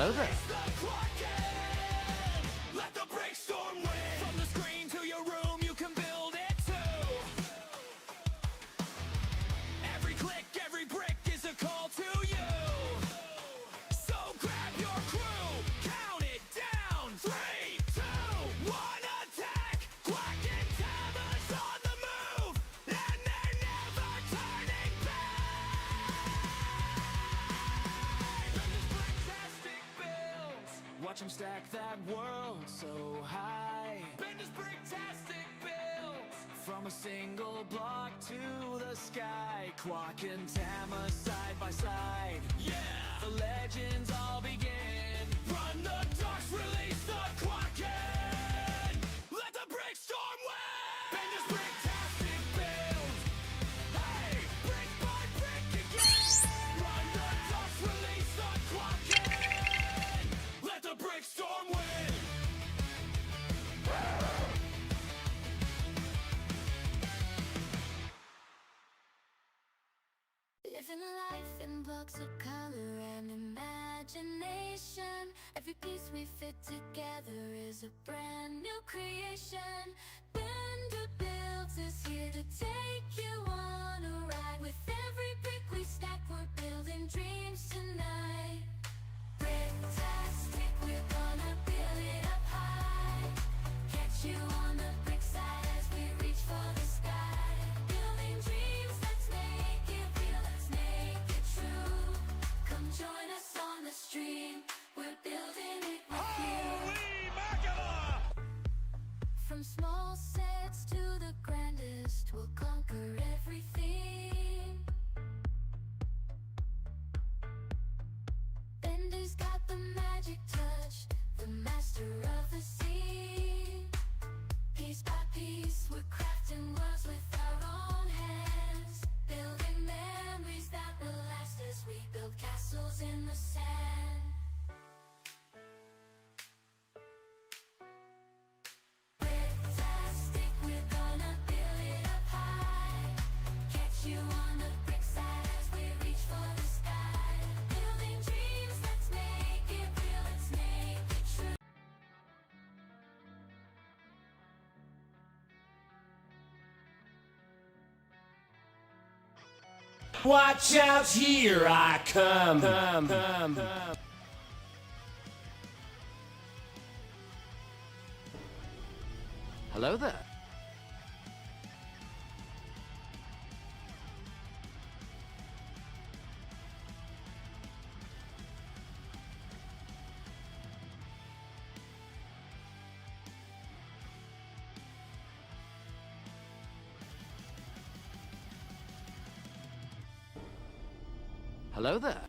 Hello there. Let the brainstorm win. From the screen to your room, you can build it too. Every click, every brick is a call to you. So grab your crew, count it down. 3, 2, 1, attack. Quack and Tama's on the move, and they're never turning back. Bender's bricktastic builds. Watch him stack that world so high. Bender's bricktastic builds. From a single block to the sky. Quack and Tama side by side. Yeah, the legends all begin. Run the docks, release the Quacken. Let the brainstorm win. Bender's bricktastic builds. Hey, brick by brick again. Run the docks, release the Quacken. Let the brainstorm win. Living life in blocks of color and imagination. Every piece we fit together is a brand new creation. Bender Builds is here to take you on a ride. With every brick we stack, we're building dreams tonight. Bricktastic, we're gonna build it up high. Catch you on the brick side as we reach for the sky. Building dreams, let's make it real, let's make it true. Come join us on the stream, we're building it with you. From small sets to the grandest, we'll conquer everything. Bender's got the magic touch, the master of the scene. Piece by piece, we're crafting worlds with our own hands. Building memories that will last as we build castles in the sand. Bricktastic, we're gonna build it up high. Catch you on the brick side as we reach for the sky. Building dreams, let's make it real, let's make it true. Watch out, here I come. Hello there. Hello there.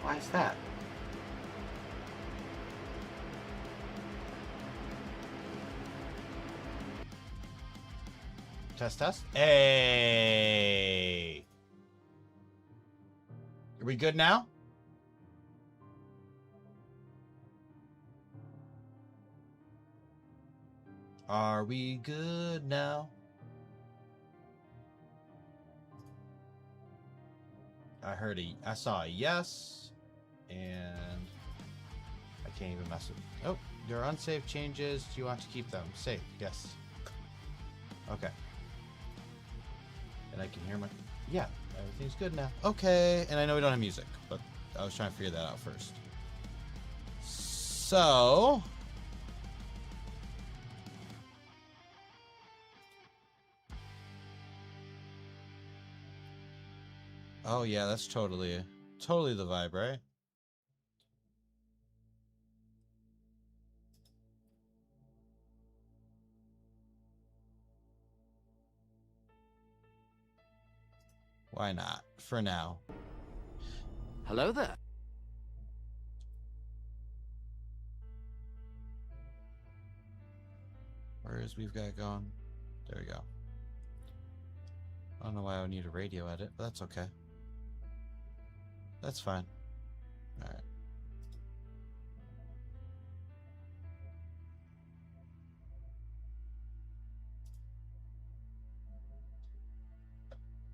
Why is that? Test, test. Hey. Are we good now? Are we good now? I saw a yes, and I can't even mess with. Oh, there are unsaved changes. Do you want to keep them saved? Yes. Okay. And I can hear my. Yeah, everything's good now. Okay, and I know we don't have music, but I was trying to figure that out first. So. Oh yeah, that's totally the vibe, right? Why not? For now. Hello there. Where is We've Got Going? There we go. I don't know why I would need a radio edit, but that's okay. That's fine. Alright.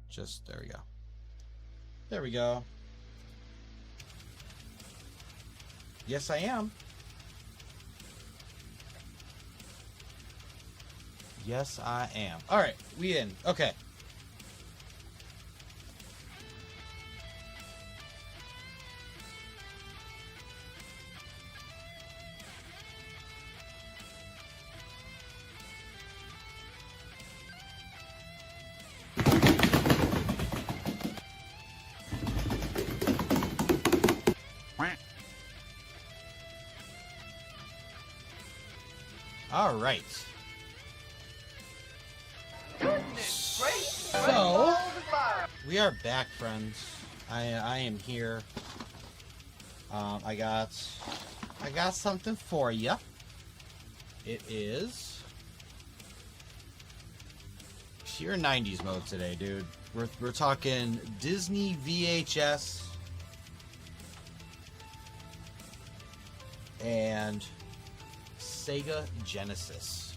Just, there we go. There we go. Yes, I am. Yes, I am. Alright, we in. Okay. All right. So we are back, friends. I am here. I got something for you. It is pure 90s mode today, dude. We're talking Disney VHS and Sega Genesis.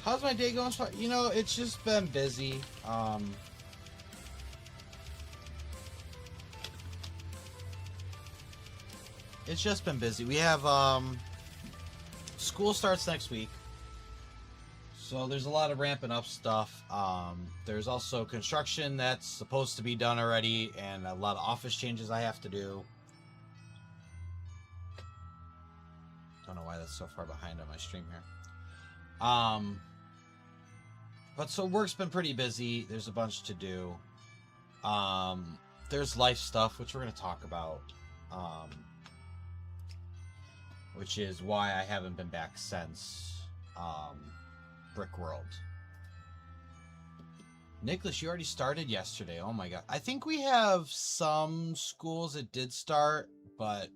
How's my day going? You know, it's just been busy. It's just been busy. We have school starts next week, so there's a lot of ramping up stuff. There's also construction that's supposed to be done already, and a lot of office changes I have to do. Don't know why that's so far behind on my stream here. But so work's been pretty busy. There's a bunch to do. There's life stuff, which we're going to talk about. Which is why I haven't been back since Brick World. Nicholas, you already started yesterday. Oh my god. I think we have some schools that did start, but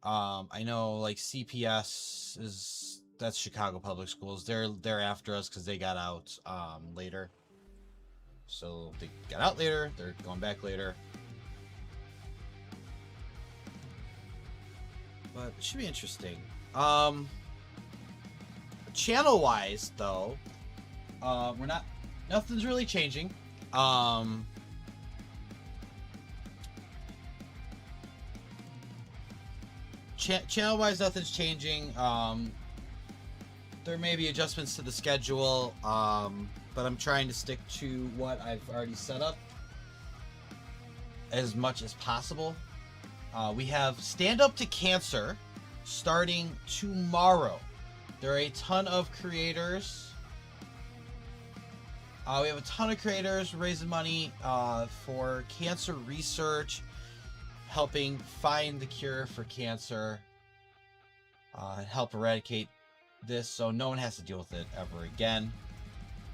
I know like CPS that's Chicago Public Schools. They're after us because they got out later. So they got out later. They're going back later. But it should be interesting. Channel wise though, nothing's really changing. Channel wise, nothing's changing. There may be adjustments to the schedule, but I'm trying to stick to what I've already set up as much as possible. We have Stand Up to Cancer starting tomorrow. There are a ton of creators. We have a ton of creators raising money for cancer research, helping find the cure for cancer, and help eradicate this so no one has to deal with it ever again.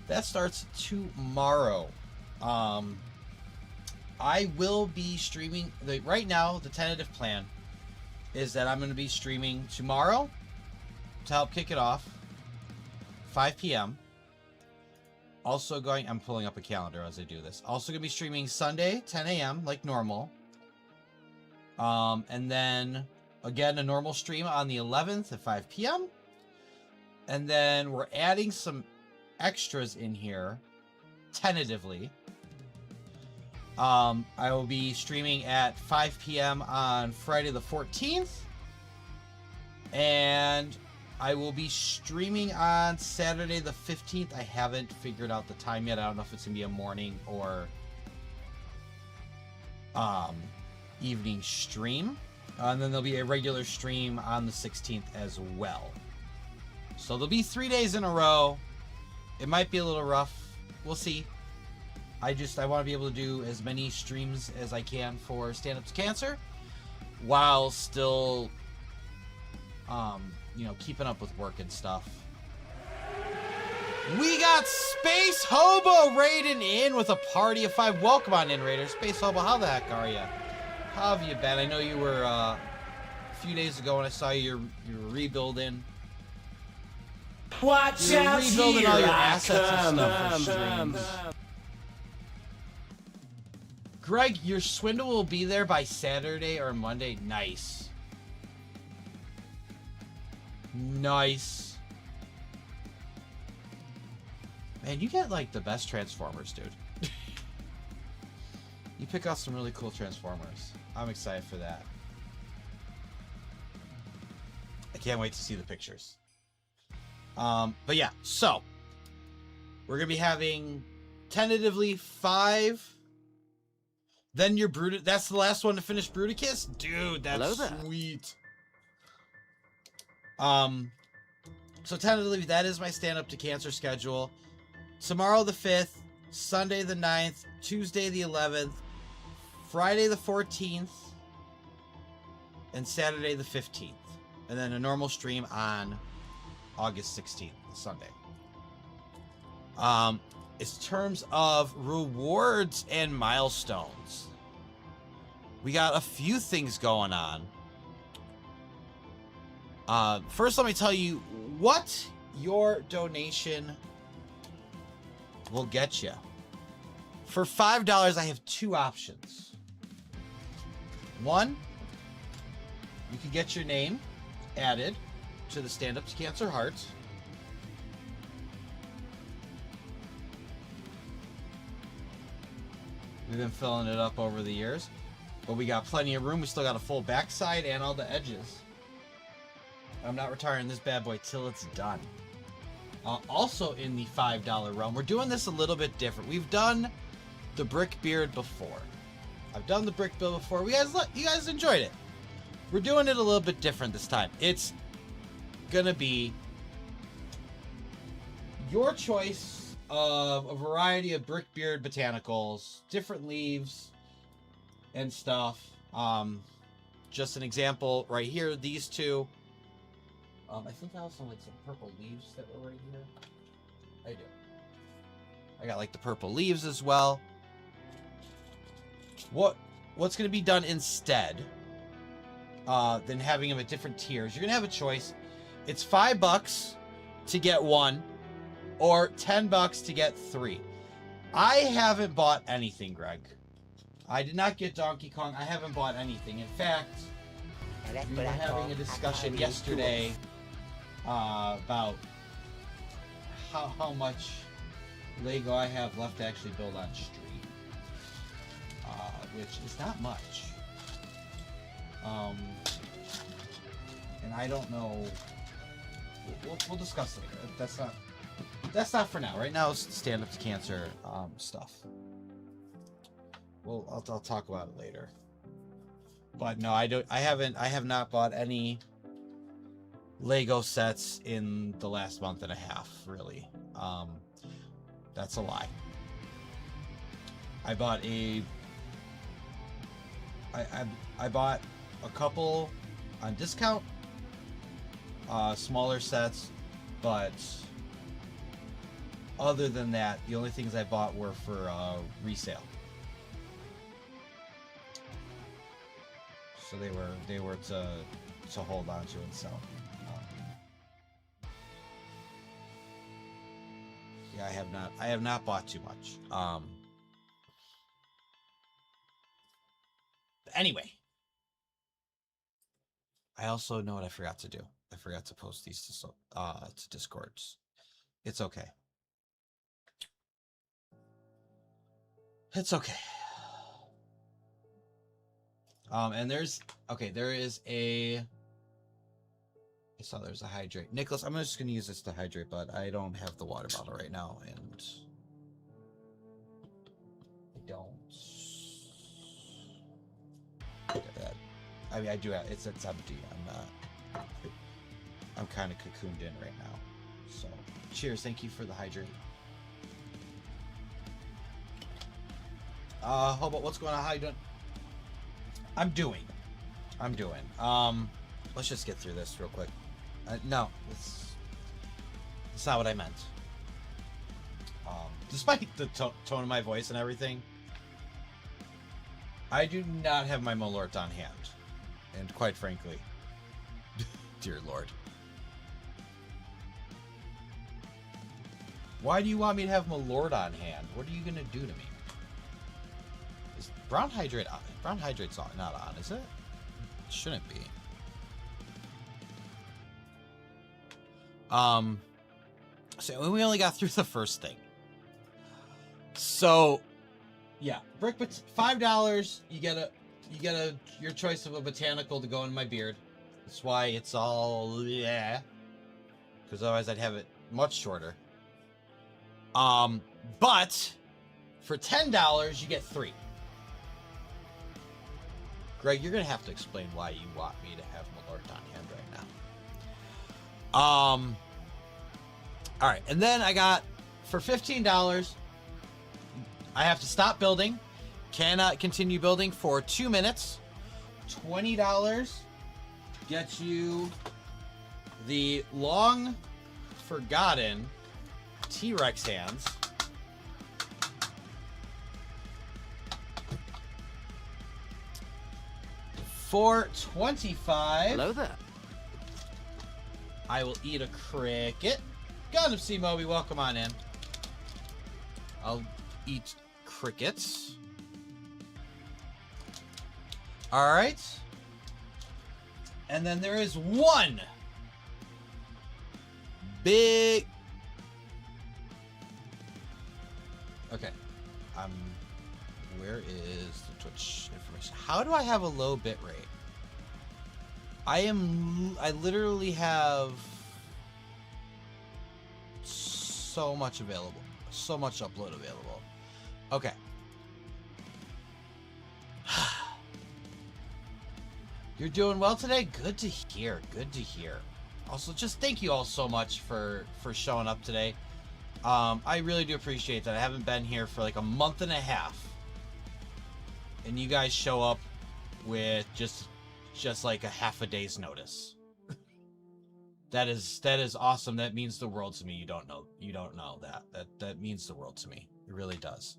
That starts tomorrow. I will be streaming. Right now, the tentative plan is that I'm going to be streaming tomorrow, to help kick it off. 5 p.m. Also going, I'm pulling up a calendar as I do this. Also going to be streaming Sunday, 10 a.m. like normal. And then, again, a normal stream on the 11th at 5 p.m. And then we're adding some extras in here, tentatively. I will be streaming at 5 p.m. on Friday the 14th. And I will be streaming on Saturday the 15th. I haven't figured out the time yet. I don't know if it's going to be a morning or evening stream. And then there'll be a regular stream on the 16th as well. So there'll be 3 days in a row. It might be a little rough. We'll see. I want to be able to do as many streams as I can for Stand Up to Cancer while still, you know, keeping up with work and stuff. We got Space Hobo raiding in with a party of 5. Welcome on in, Raiders. Space Hobo, how the heck are you? How have you been? I know you were a few days ago when I saw you were rebuilding. Watch You're out, rebuilding here all your I assets and stuff for come. streams. Greg, your swindle will be there by Saturday or Monday. Nice. Nice. Man, you get like the best Transformers, dude. You pick out some really cool Transformers. I'm excited for that. I can't wait to see the pictures. But yeah, so we're gonna be having tentatively 5. Then your Brutus. That's the last one to finish Bruticus, dude. That's sweet. So tentatively, that is my Stand Up to Cancer schedule. Tomorrow the 5th, Sunday the 9th, Tuesday the 11th, Friday the 14th, and Saturday the 15th, and then a normal stream on August 16th, Sunday. In terms of rewards and milestones, we got a few things going on. First, let me tell you what your donation will get you. For $5, I have 2 options. One, you can get your name added to the Stand Up to Cancer Hearts. We've been filling it up over the years, but we got plenty of room. We still got a full backside and all the edges. I'm not retiring this bad boy till it's done. Also in the $5 realm, we're doing this a little bit different. We've done the Brick Beard before. I've done the Brick Bill before. You guys enjoyed it. We're doing it a little bit different this time. It's gonna be your choice of a variety of Brickbeard botanicals, different leaves and stuff. Just an example right here, these 2. I think I also like some purple leaves that were right here. I do. I got like the purple leaves as well. What's going to be done instead than having them at different tiers? You're going to have a choice. It's $5 to get 1, or $10 to get 3. I haven't bought anything, Greg. I did not get Donkey Kong. I haven't bought anything. In fact, we were having a discussion yesterday about how much Lego I have left to actually build on stream, which is not much. And I don't know. We'll discuss later. That's not for now. Right now, it's Stand Up to Cancer stuff. I'll talk about it later. But no, I have not bought any Lego sets in the last month and a half, really. That's a lie. I bought I bought a couple on discount, smaller sets, but other than that, the only things I bought were for resale. So they were to hold on to and sell. Yeah, I have not bought too much. Anyway, I also know what I forgot to do. I forgot to post these to Discords. It's okay. It's okay. And there is a. I saw there's a hydrate. Nicholas, I'm just gonna use this to hydrate, but I don't have the water bottle right now, and I don't. I mean, I do have it's empty. I'm kind of cocooned in right now. So, cheers. Thank you for the hydrate. How about what's going on? How you doing? I'm doing. Let's just get through this real quick. No, that's not what I meant. Despite the tone of my voice and everything, I do not have my Malort on hand. And quite frankly, dear Lord. Why do you want me to have Malort on hand? What are you going to do to me? Is Brown Hydrate on? Brown Hydrate's not on, is it? It shouldn't be. So we only got through the first thing. So, yeah, brick, but $5. You get your choice of a botanical to go in my beard. That's why it's all yeah. Because otherwise I'd have it much shorter. But for $10 you get 3. Greg, you're gonna have to explain why you want me to have Malort on hand right now. All right, and then I got for $15. I have to stop building. Cannot continue building for 2 minutes. $20 gets you the long forgotten T-Rex hands. For $25. Hello there. I will eat a cricket. Gundam C Moby, welcome on in. I'll eat crickets. All right. And then there is one big. Okay. Where is the Twitch information? How do I have a low bit rate? I literally have so much available. So much upload available. Okay. You're doing well today? Good to hear. Good to hear. Also, just thank you all so much for showing up today. I really do appreciate that. I haven't been here for like a month and a half. And you guys show up with just like a half a day's notice. That is awesome. That means the world to me. You don't know that. That means the world to me. It really does.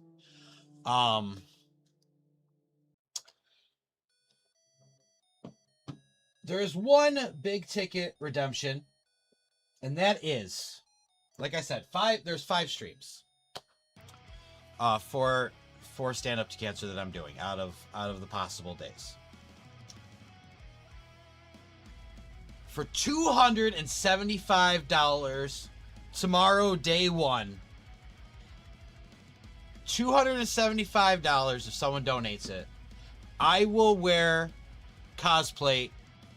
There is one big ticket redemption, and that is, like I said, there's 5 streams. For Stand Up to Cancer that I'm doing out of the possible days. For $275 tomorrow, day 1. $275 if someone donates it. I will wear cosplay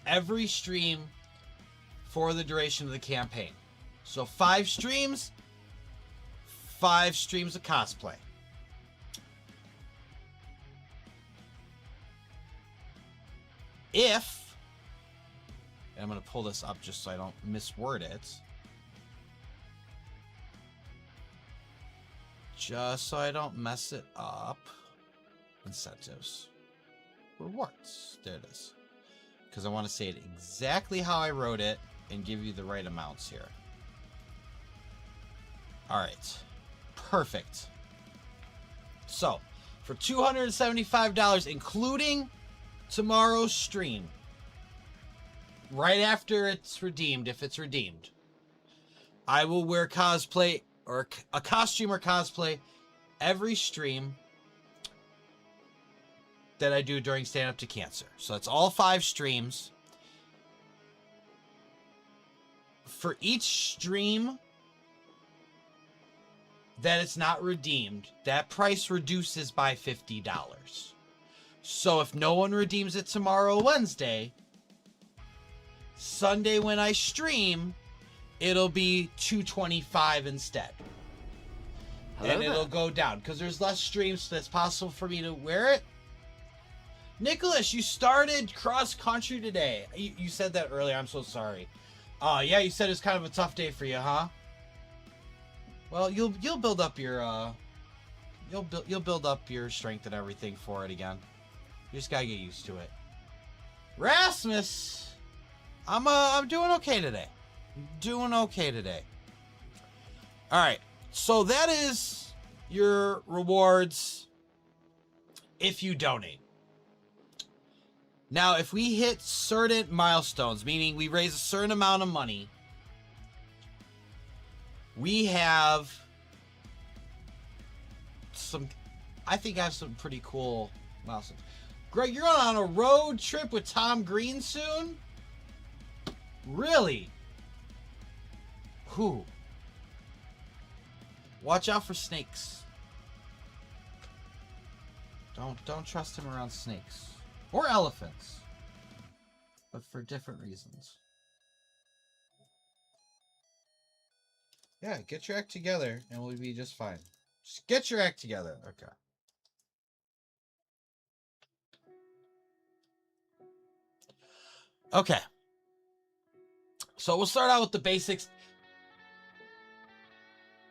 every stream for the duration of the campaign. So 5 streams, 5 streams of cosplay. If, and I'm going to pull this up just so I don't misword it. Just so I don't mess it up. Incentives. Rewards. There it is. Because I want to say it exactly how I wrote it and give you the right amounts here. Alright. Perfect. So, for $275, including tomorrow's stream, right after it's redeemed, if it's redeemed, I will wear cosplay or a costume or cosplay every stream that I do during Stand Up to Cancer. So it's all 5 streams. For each stream that it's not redeemed, that price reduces by $50. So if no one redeems it tomorrow, Wednesday, Sunday when I stream, it'll be $225 instead. And it'll go down because there's less streams, so it's possible for me to wear it. Nicholas, you started cross country today. You said that earlier. I'm so sorry. Yeah, you said it was kind of a tough day for you, huh? Well, you'll build up your you'll build up your strength and everything for it again. You just gotta get used to it. Rasmus, I'm doing okay today. Doing okay today. All right, so that is your rewards if you donate. Now, if we hit certain milestones, meaning we raise a certain amount of money, we have some, I think I have some pretty cool milestones. Greg, you're on a road trip with Tom Green soon? Really? Who? Watch out for snakes. Don't trust him around snakes. Or elephants. But for different reasons. Yeah, get your act together and we'll be just fine. Just get your act together. Okay. Okay. So we'll start out with the basics.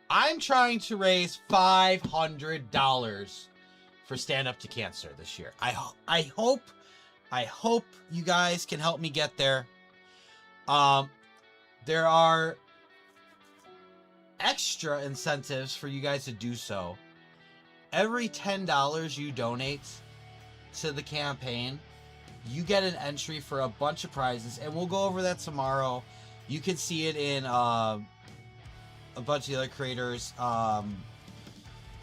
I'm trying to raise $500 for Stand Up to Cancer this year. I hope you guys can help me get there. There are extra incentives for you guys to do so. Every $10 you donate to the campaign, you get an entry for a bunch of prizes, and we'll go over that tomorrow. You can see it in a bunch of the other creators'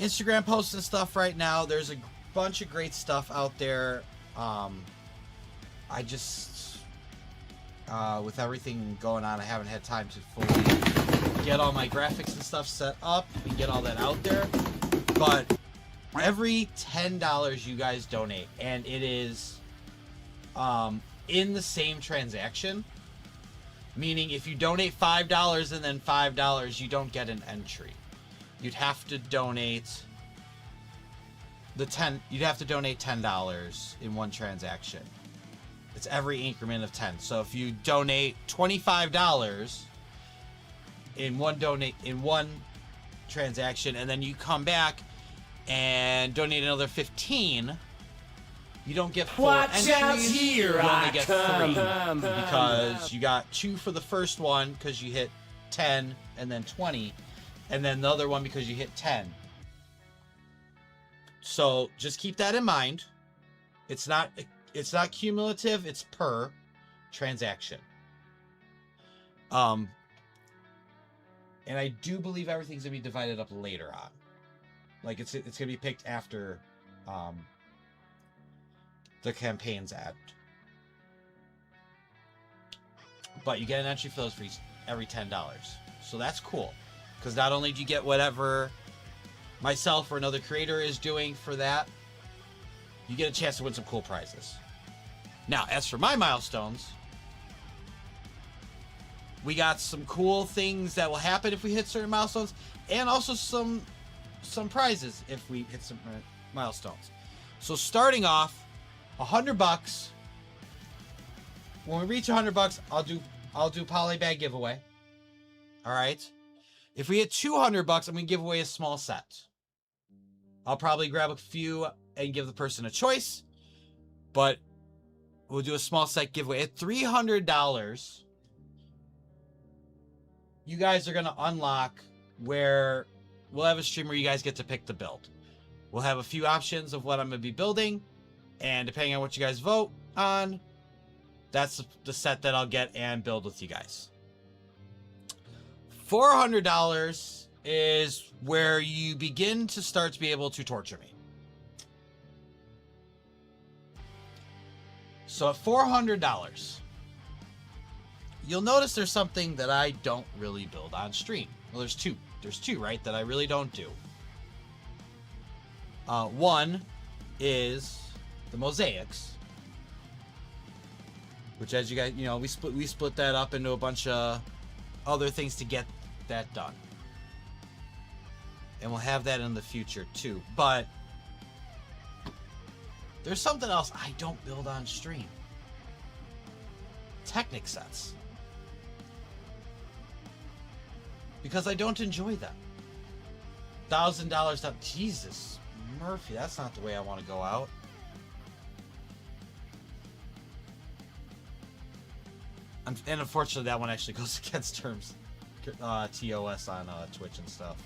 Instagram posts and stuff right now. There's a bunch of great stuff out there. I just, with everything going on, I haven't had time to fully get all my graphics and stuff set up and get all that out there. But every $10 you guys donate, and it is in the same transaction, meaning if you donate $5 and then $5, you don't get an entry. You'd have to donate you'd have to donate $10 in one transaction. It's every increment of 10. So if you donate $25 in one transaction, and then you come back and donate another 15, you don't get 4 Watch entries. out, here you only I get come. 3 because you got 2 for the first one because you hit 10 and then 20, and then the other one because you hit 10. So just keep that in mind. It's not cumulative, it's per transaction. And I do believe everything's gonna be divided up later on. Like it's gonna be picked after the campaign's end. But you get an entry for those for every $10. So that's cool. Because not only do you get whatever myself or another creator is doing for that, you get a chance to win some cool prizes. Now, as for my milestones, we got some cool things that will happen if we hit certain milestones, and also some prizes if we hit some milestones. So starting off, $100. When we reach $100, I'll do polybag giveaway. All right. If we hit $200, I'm gonna give away a small set. I'll probably grab a few and give the person a choice, but we'll do a small set giveaway. At $300, you guys are gonna unlock where we'll have a stream where you guys get to pick the build. We'll have a few options of what I'm gonna be building, and depending on what you guys vote on, that's the set that I'll get and build with you guys. $400 is where you begin to start to be able to torture me. So at $400, you'll notice there's something that I don't really build on stream. Well, there's two. There's two, right, that I really don't do. One is the mosaics, which, as you guys, you know, we split that up into a bunch of other things to get that done, and we'll have that in the future too. But there's something else I don't build on stream. Technic sets. Because I don't enjoy them. $1,000 up. Jesus, Murphy, that's not the way I want to go out. And unfortunately, that one actually goes against terms. TOS on Twitch and stuff.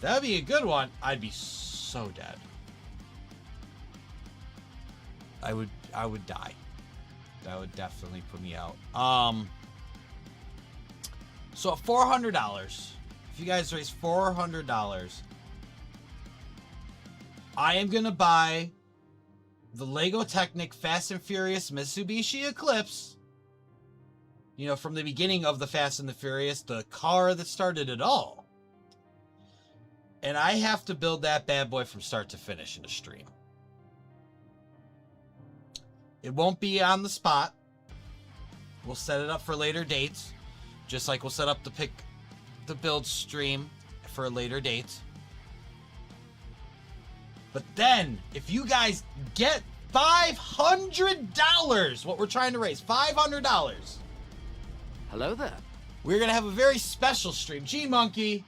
That would be a good one. I'd be so dead. I would die. That would definitely put me out. So at $400, if you guys raise $400, I am gonna buy the Lego Technic Fast and Furious Mitsubishi Eclipse. You know, from the beginning of the Fast and the Furious, the car that started it all. And I have to build that bad boy from start to finish in a stream. It won't be on the spot. We'll set it up for later dates. Just like we'll set up the build stream for a later date. But then, if you guys get $500, what we're trying to raise, $500. Hello there. We're going to have a very special stream. G-Monkey.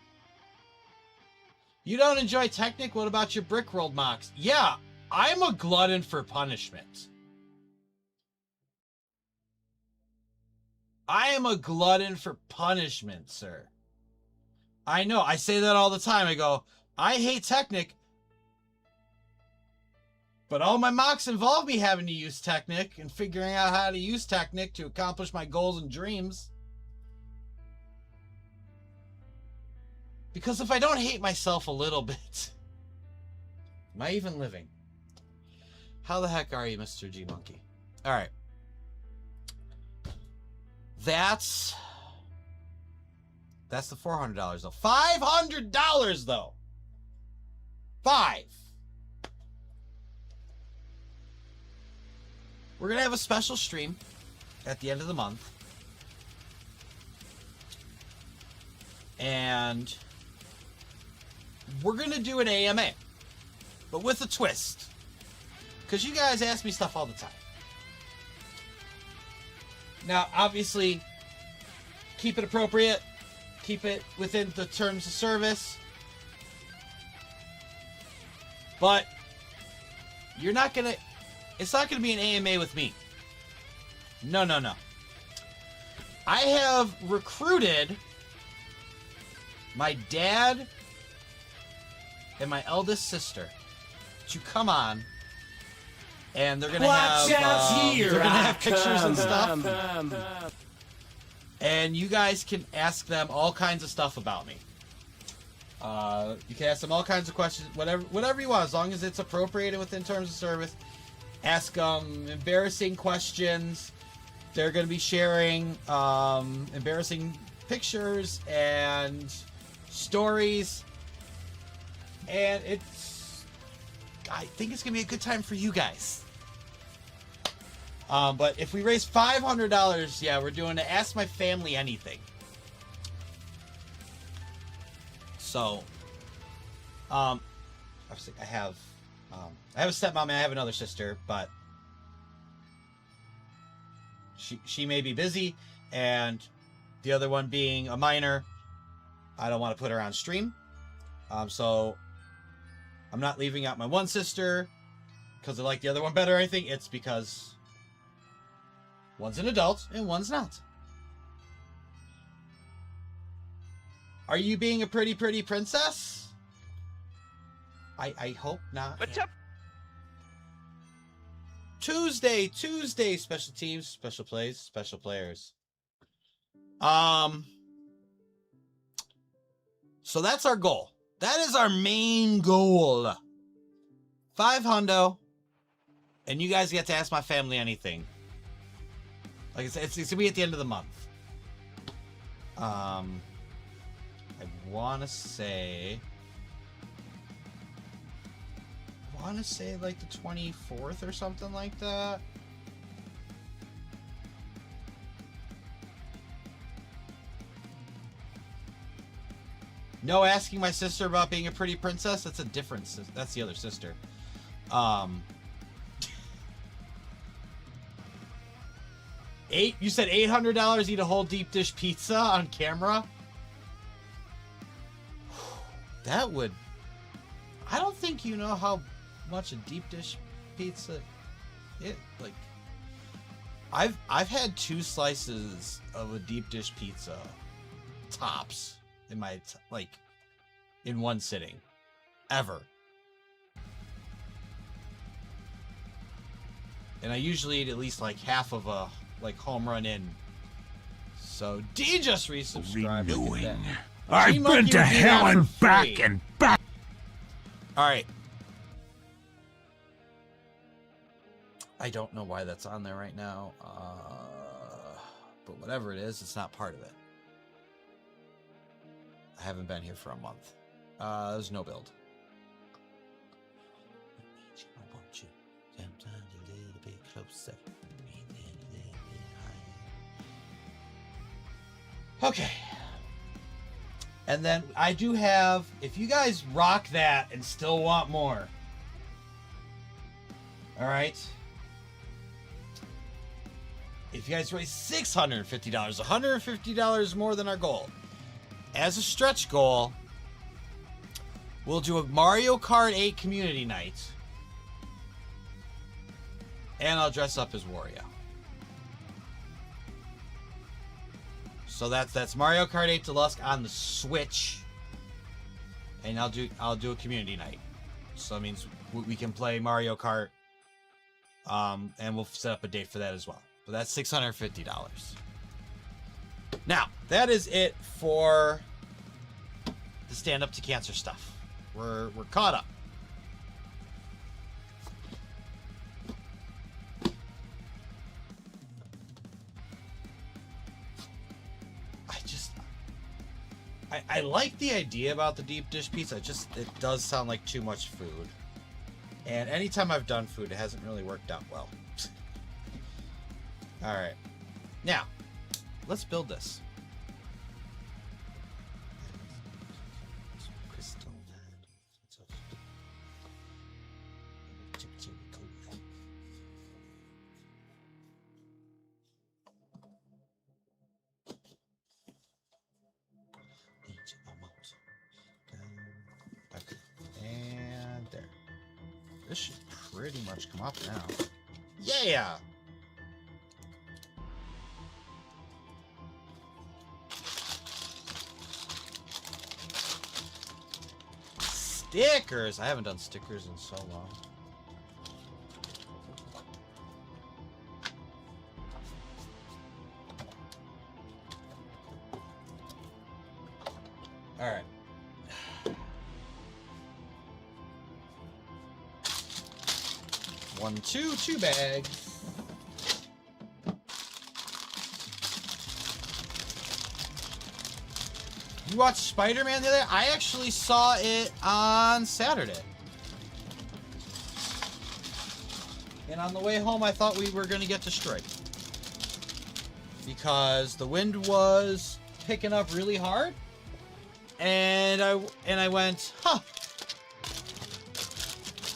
You don't enjoy Technic? What about your Brickworld mocks? Yeah, I'm a glutton for punishment. I am a glutton for punishment, sir. I know. I say that all the time. I go, I hate Technic. But all my mocks involve me having to use Technic and figuring out how to use Technic to accomplish my goals and dreams. Because if I don't hate myself a little bit, am I even living? How the heck are you, Mr. G Monkey? All right. That's the $400 though. $500 though. We're gonna have a special stream at the end of the month, and we're gonna do an AMA, but with a twist, because you guys ask me stuff all the time. Now, obviously, keep it appropriate, keep it within the terms of service, but you're not gonna. It's not going to be an AMA with me. No, no, no. I have recruited my dad and my eldest sister to come on, and they're going to have they're going to have pictures and stuff. And you guys can ask them all kinds of stuff about me. You can ask them all kinds of questions, whatever you want, as long as it's appropriate and within terms of service. Ask them embarrassing questions. They're going to be sharing embarrassing pictures and stories. And I think it's going to be a good time for you guys. But if we raise $500, yeah, we're doing to Ask My Family Anything. So, obviously I have a stepmom and I have another sister, but she may be busy, and the other one being a minor, I don't want to put her on stream. So I'm not leaving out my one sister because I like the other one better or anything. It's because one's an adult and one's not. Are you being a pretty princess? I hope not. What's up? Tuesday, special teams, special plays, special players. So that's our goal. That is our main goal. 5 hundo. And you guys get to ask my family anything. Like I said, it's gonna be at the end of the month. I want to say like the 24th or something like that. No asking my sister about being a pretty princess. That's a different. That's the other sister. You said $800 eat a whole deep dish pizza on camera? That would... I don't think you know how much a deep dish pizza... like... I've had 2 slices of a deep dish pizza tops in my... in one sitting. Ever. And I usually eat at least like half of a home run in. So D just resubscribed. Renewing. I've been to hell and back and back. Alright. I don't know why that's on there right now. But whatever it is, it's not part of it. I haven't been here for a month. There's no build. Okay. And then I do have, if you guys rock that and still want more. Alright. If you guys raise $650, $150 more than our goal. As a stretch goal, we'll do a Mario Kart 8 community night. And I'll dress up as Wario. So that's Mario Kart 8 Deluxe on the Switch. And I'll do a community night. So that means we can play Mario Kart. And we'll set up a date for that as well. But that's $650. Now, that is it for the Stand Up to Cancer stuff. We're caught up. I like the idea about the deep dish pizza. It does sound like too much food. And anytime I've done food, it hasn't really worked out well. Alright. Now, let's build this. And there. This should pretty much come up now. Yeah! Stickers! I haven't done stickers in so long. Alright. 1, 2 bags. You watched Spider-Man the other day? I actually saw it on Saturday. And on the way home, I thought we were going to get destroyed. Because the wind was picking up really hard. And I went, huh.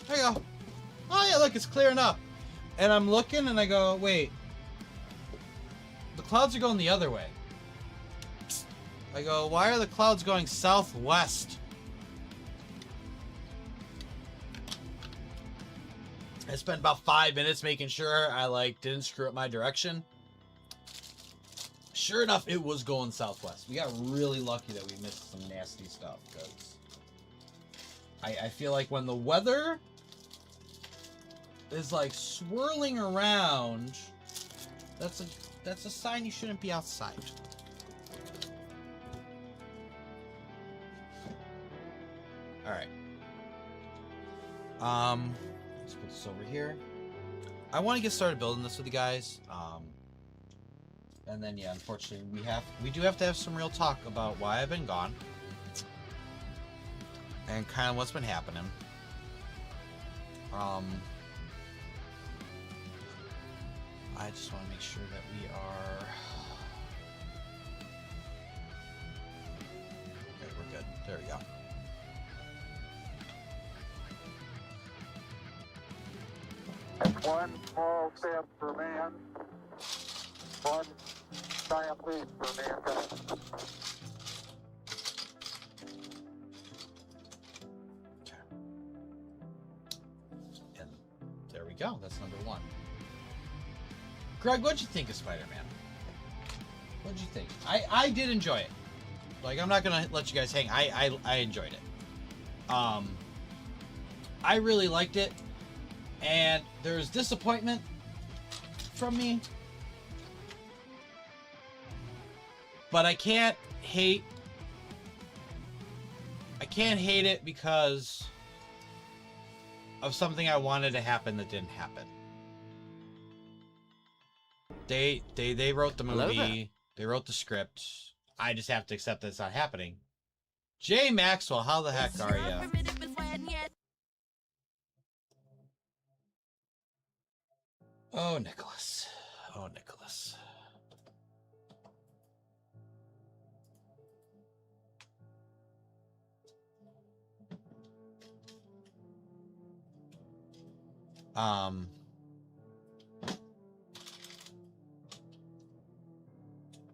There you go. Oh yeah, look, it's clearing up. And I'm looking and I go, wait. The clouds are going the other way. I go, why are the clouds going southwest? I spent about 5 minutes making sure I didn't screw up my direction. Sure enough, it was going southwest. We got really lucky that we missed some nasty stuff, because I feel like when the weather is swirling around, that's a sign you shouldn't be outside. Alright. Let's put this over here. I want to get started building this with you guys. And then, yeah, unfortunately, we do have to have some real talk about why I've been gone. And kind of what's been happening. I just want to make sure that we are... Okay, we're good. There we go. One small step for man, one giant leap for mankind. Okay. And there we go. That's number 1. Greg, what'd you think of Spider-Man? What'd you think? I did enjoy it. Like, I'm not gonna let you guys hang. I enjoyed it. I really liked it. And there's disappointment from me. But I can't hate it because of something I wanted to happen that didn't happen. They wrote the movie, they wrote the script. I just have to accept that it's not happening. Jay Maxwell, how the heck are you? Oh, Nicholas. Oh, Nicholas.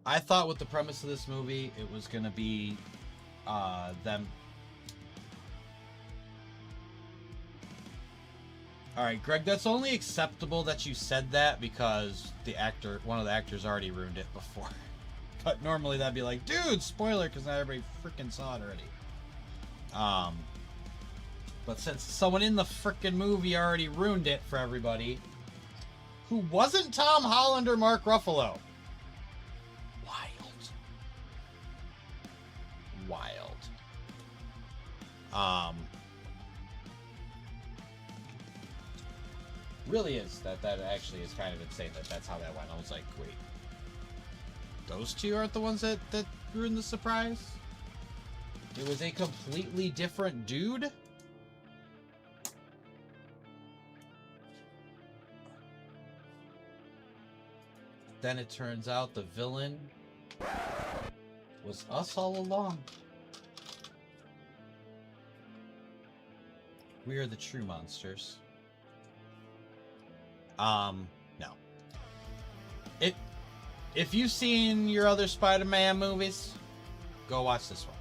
I thought with the premise of this movie, it was gonna be, them... Alright, Greg, that's only acceptable that you said that because one of the actors already ruined it before. But normally that'd be like, dude, spoiler, because not everybody freaking saw it already. But since someone in the freaking movie already ruined it for everybody, who wasn't Tom Holland or Mark Ruffalo. Wild. Really is that actually is kind of insane that that's how that went. I was like, wait, those two aren't the ones that ruined the surprise? It was a completely different dude? Then it turns out the villain was us all along. We are the true monsters. No. If you've seen your other Spider-Man movies, go watch this one.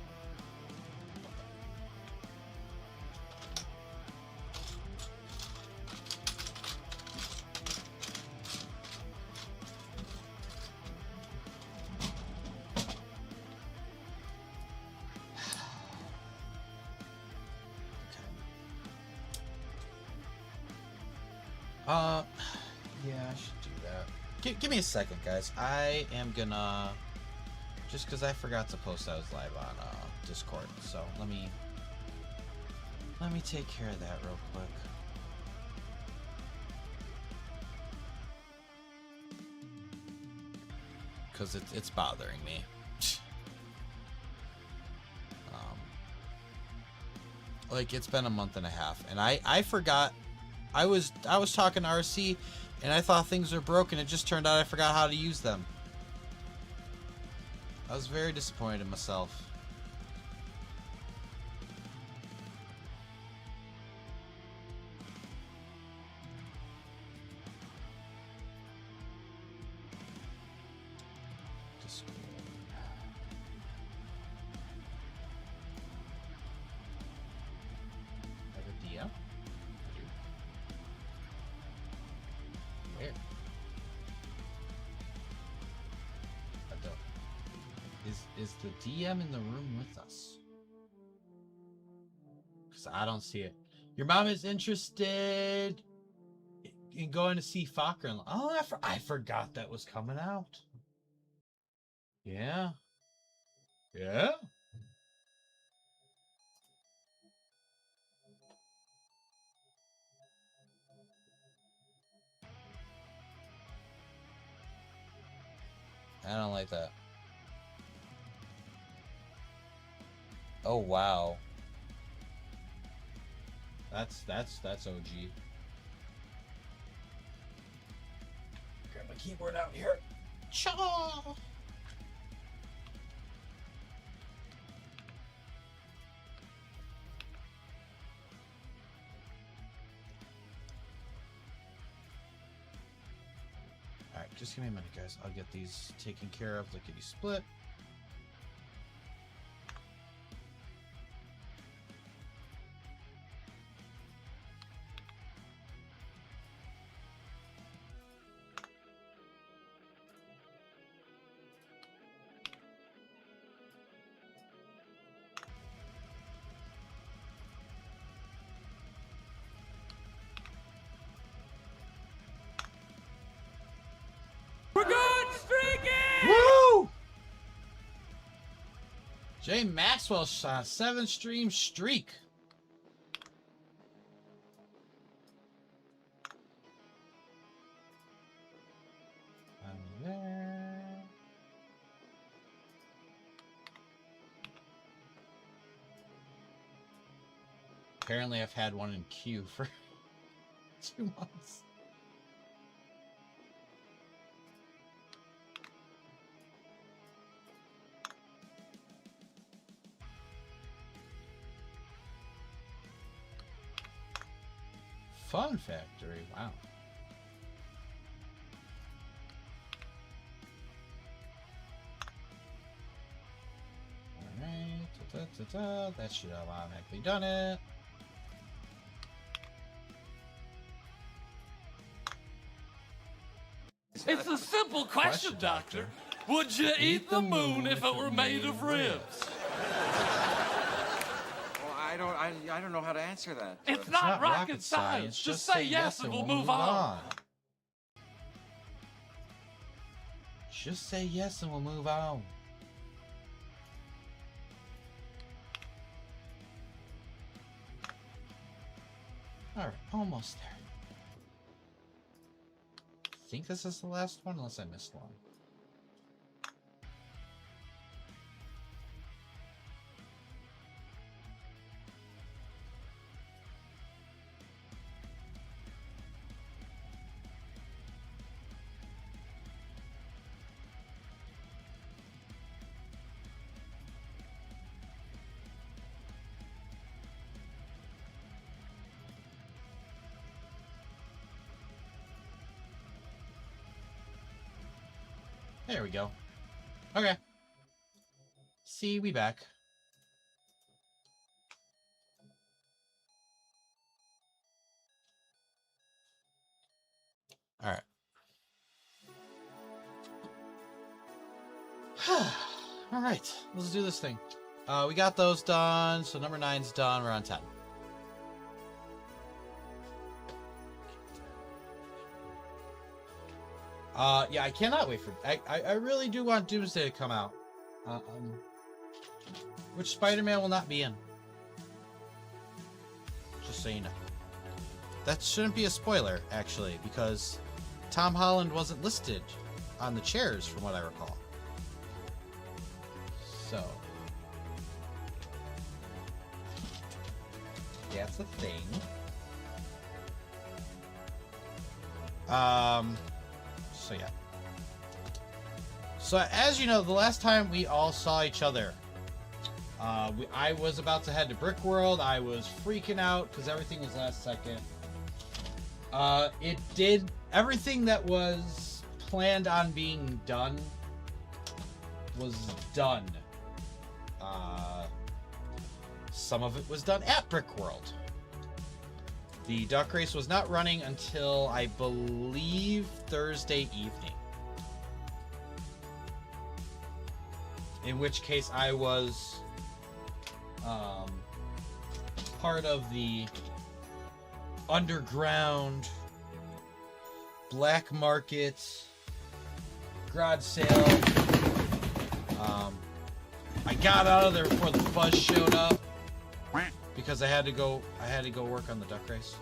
Yeah, I should do that. Give me a second, guys. I am gonna... Just because I forgot to post that was live on Discord. So, let me take care of that real quick. Because it's bothering me. Like, it's been a month and a half. And I forgot... I was talking to RC, and I thought things were broken. It just turned out I forgot how to use them. I was very disappointed in myself. Discord. Have a DM? Where? I don't. Is the DM in the room with us? Because I don't see it. Your mom is interested in going to see Fokker. Oh, I forgot that was coming out. Yeah. Yeah. I don't like that. Oh wow. That's OG. Grab my keyboard out here. Chaw! Alright, just give me a minute, guys. I'll get these taken care of, lickety split. We're good streaking! Woo! Jay Maxwell shot a 7-stream streak. There. Apparently, I've had one in queue for 2 months. Fun Factory, wow. Alright, that should have automatically done it. It's a simple question, Doctor. Would you eat the moon if it were made of ribs? Well, I don't know how to answer that. It's not rocket science. Just say yes and we'll move on. Just say yes and we'll move on. Alright, almost there. I think this is the last one, unless I missed one. There we go. Okay. See, we back. All right. All right. Let's do this thing. We got those done. So number 9's done. We're on 10. Yeah, I cannot wait for... I really do want Doomsday to come out. Which Spider-Man will not be in. Just so you know. That shouldn't be a spoiler, actually, because Tom Holland wasn't listed on the chairs, from what I recall. So... that's a thing. So yeah. So as you know, the last time we all saw each other, I was about to head to Brick World. I was freaking out because everything was last second. It did everything that was planned on being done was done. Some of it was done at Brick World. The duck race was not running until, I believe, Thursday evening. In which case I was part of the underground black market garage sale. I got out of there before the bus showed up because I had to go work on the duck race.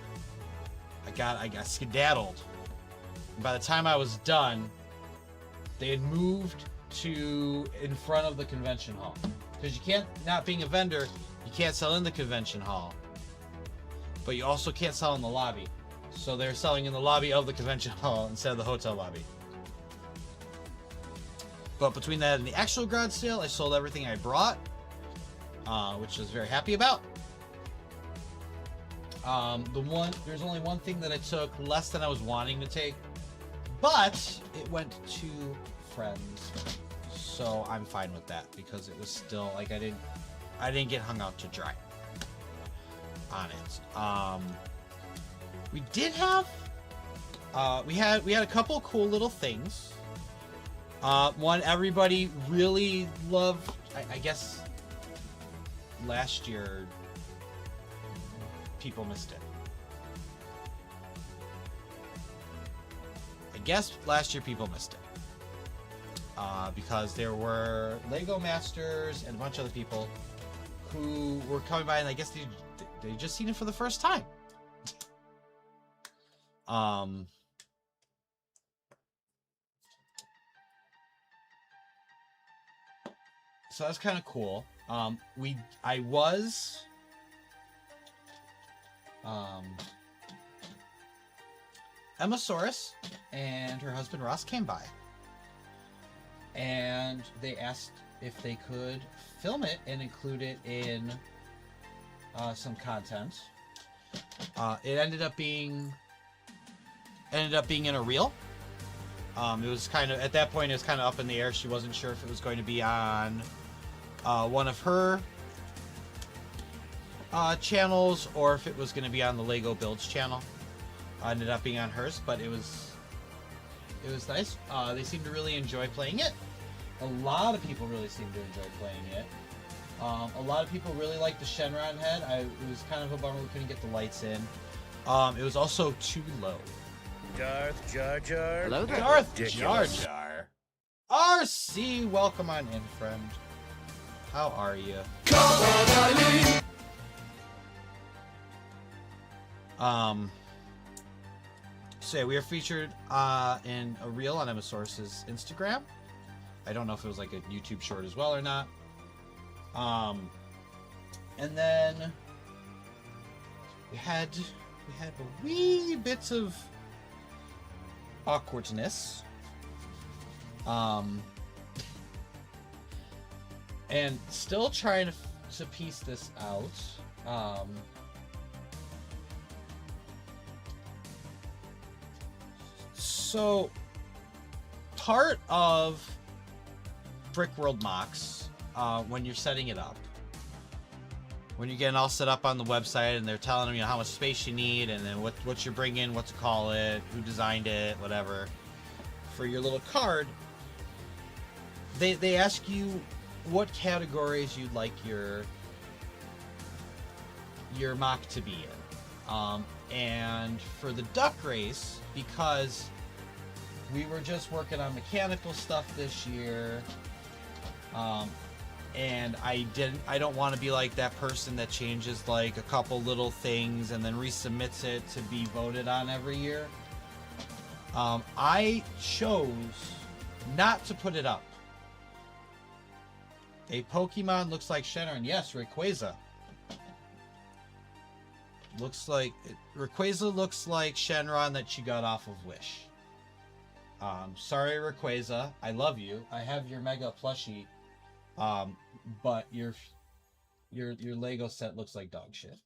I got skedaddled. And by the time I was done, they had moved to in front of the convention hall. Because you can't, not being a vendor, you can't sell in the convention hall. But you also can't sell in the lobby. So they're selling in the lobby of the convention hall instead of the hotel lobby. But between that and the actual garage sale, I sold everything I brought, which I was very happy about. There's only one thing that I took less than I was wanting to take, but it went to friends, so I'm fine with that because it was still like I didn't get hung out to dry on it. We did have we had a couple cool little things. One everybody really loved. I guess last year people missed it. I guess last year people missed it. Because there were LEGO Masters and a bunch of other people who were coming by, and I guess they just seen it for the first time. So that's kind of cool. Emmasaurus and her husband Ross came by, and they asked if they could film it and include it in some content. It ended up being in a reel. It was kind of, at that point, it was kind of up in the air. She wasn't sure if it was going to be on one of her channels or if it was going to be on the Lego Builds channel. Ended up being on hers, but it was nice. They seemed to really enjoy playing it. A lot of people really seemed to enjoy playing it. A lot of people really liked the Shenron head. It was kind of a bummer we couldn't get the lights in. It was also too low. Darth Jar Jar. Hello there. Darth Jar Jar. RC, welcome on in, friend. How are you? So yeah, we are featured in a reel on Emmasaurus's Instagram. I don't know if it was like a YouTube short as well or not. And then we had a wee bits of awkwardness. And still trying to piece this out. So part of Brick World mocks, when you're setting it up, when you're getting all set up on the website and they're telling them, how much space you need and then what you're bringing, what to call it, who designed it, whatever, for your little card, they ask you what categories you'd like your mock to be in. And for the duck race, because we were just working on mechanical stuff this year, and I don't want to be like that person that changes like a couple little things and then resubmits it to be voted on every year. I chose not to put it up. A Pokemon looks like Shenron. Yes, Rayquaza. Rayquaza looks like Shenron that she got off of Wish. Sorry, Rayquaza. I love you. I have your Mega plushie. But your Lego set looks like dog shit.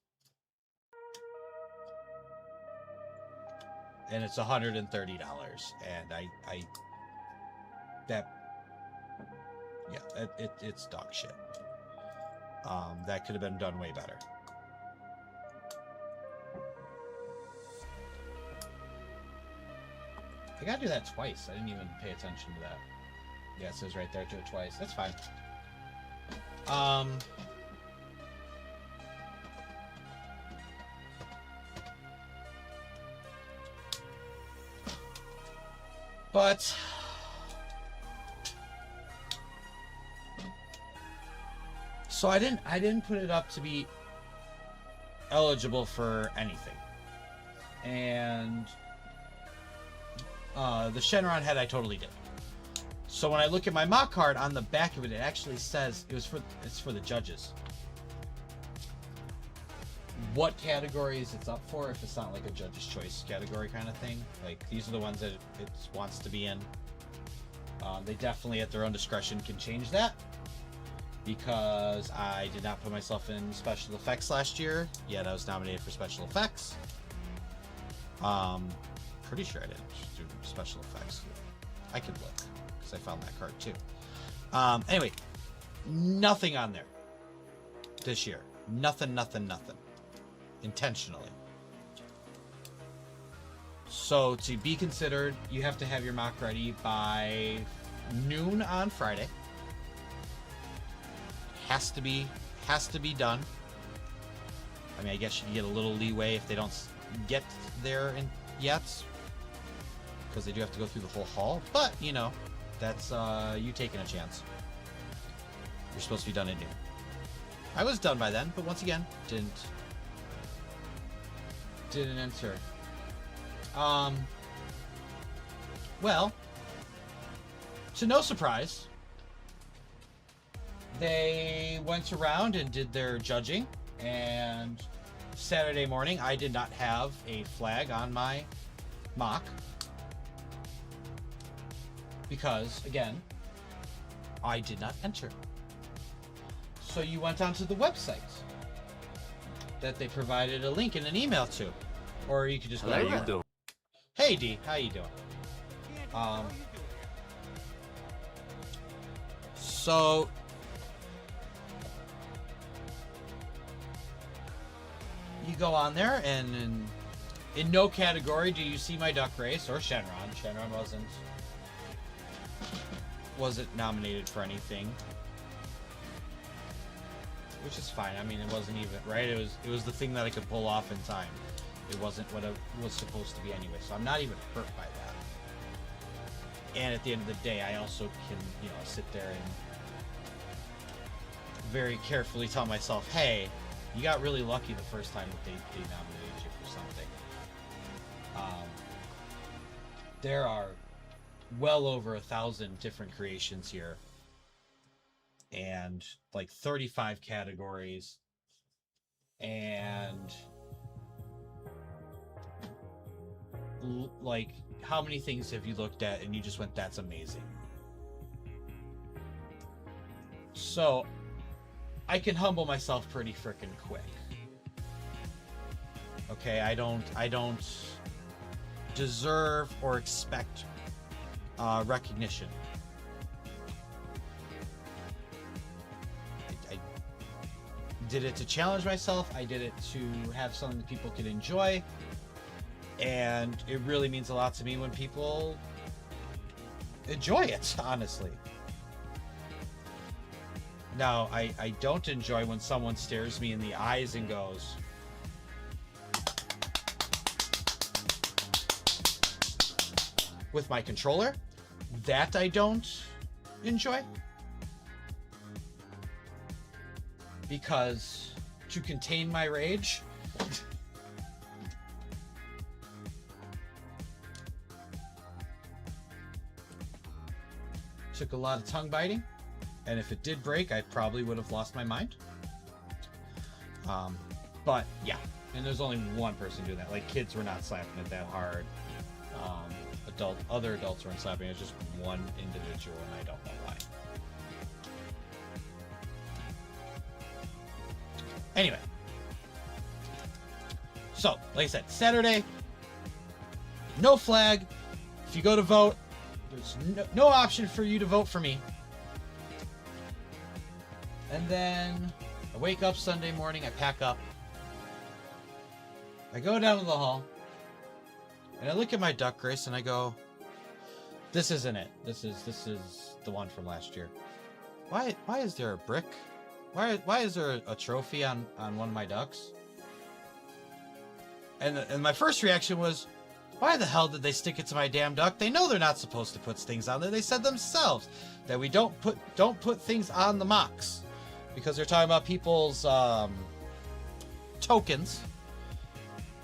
And it's $130, and it's dog shit. That could have been done way better. I gotta do that twice. I didn't even pay attention to that. Yeah, it says right there, do it twice. That's fine. But so I didn't put it up to be eligible for anything. And the Shenron head I totally did. So when I look at my mock card, on the back of it, it actually says it's for the judges. What categories it's up for, if it's not like a judge's choice category kind of thing. Like, these are the ones that it wants to be in. They definitely, at their own discretion, can change that. Because I did not put myself in special effects last year, yet I was nominated for special effects. Pretty sure I didn't do special effects. I could look, because I found that card too. Anyway, nothing on there this year. Nothing. Intentionally. So to be considered, you have to have your mock ready by noon on Friday. Has to be done. I mean, I guess you can get a little leeway if they don't get there yet, because they do have to go through the whole hall. But you know, that's you taking a chance. You're supposed to be done at noon. I was done by then, but once again, didn't enter. Well, to no surprise, they went around and did their judging, and Saturday morning I did not have a flag on my mock because, again, I did not enter. So you went onto the website that they provided a link in an email to, or you could just go to Hey D, how you doing? So you go on there, and in no category do you see my duck race or Shenron. Shenron wasn't nominated for anything, which is fine. I mean, it wasn't even right. It was the thing that I could pull off in time. It wasn't what it was supposed to be anyway, so I'm not even hurt by that. And at the end of the day, I also can, you know, sit there and very carefully tell myself, hey, you got really lucky the first time that they nominated you for something. There are well over 1,000 different creations here, and like 35 categories, and like, how many things have you looked at and you just went, that's amazing? So I can humble myself pretty freaking quick. Okay, I don't deserve or expect recognition. I did it to challenge myself. I did it to have something that people could enjoy. And it really means a lot to me when people enjoy it, honestly. Now, I don't enjoy when someone stares me in the eyes and goes, with my controller. That I don't enjoy. Because to contain my rage, took a lot of tongue biting, and if it did break, I probably would have lost my mind. But yeah, and there's only one person doing that. Like, kids were not slapping it that hard. Other adults weren't slapping it. It's just one individual, and I don't know why. Anyway, so like I said, Saturday, no flag. If you go to vote, there's no option for you to vote for me. And then I wake up Sunday morning, I pack up, I go down to the hall, and I look at my duck race and I go, this isn't it. This is the one from last year. Why is there a brick? Why is there a trophy on one of my ducks? And my first reaction was, why the hell did they stick it to my damn duck? They know they're not supposed to put things on there. They said themselves that we don't put things on the mocks, because they're talking about people's tokens,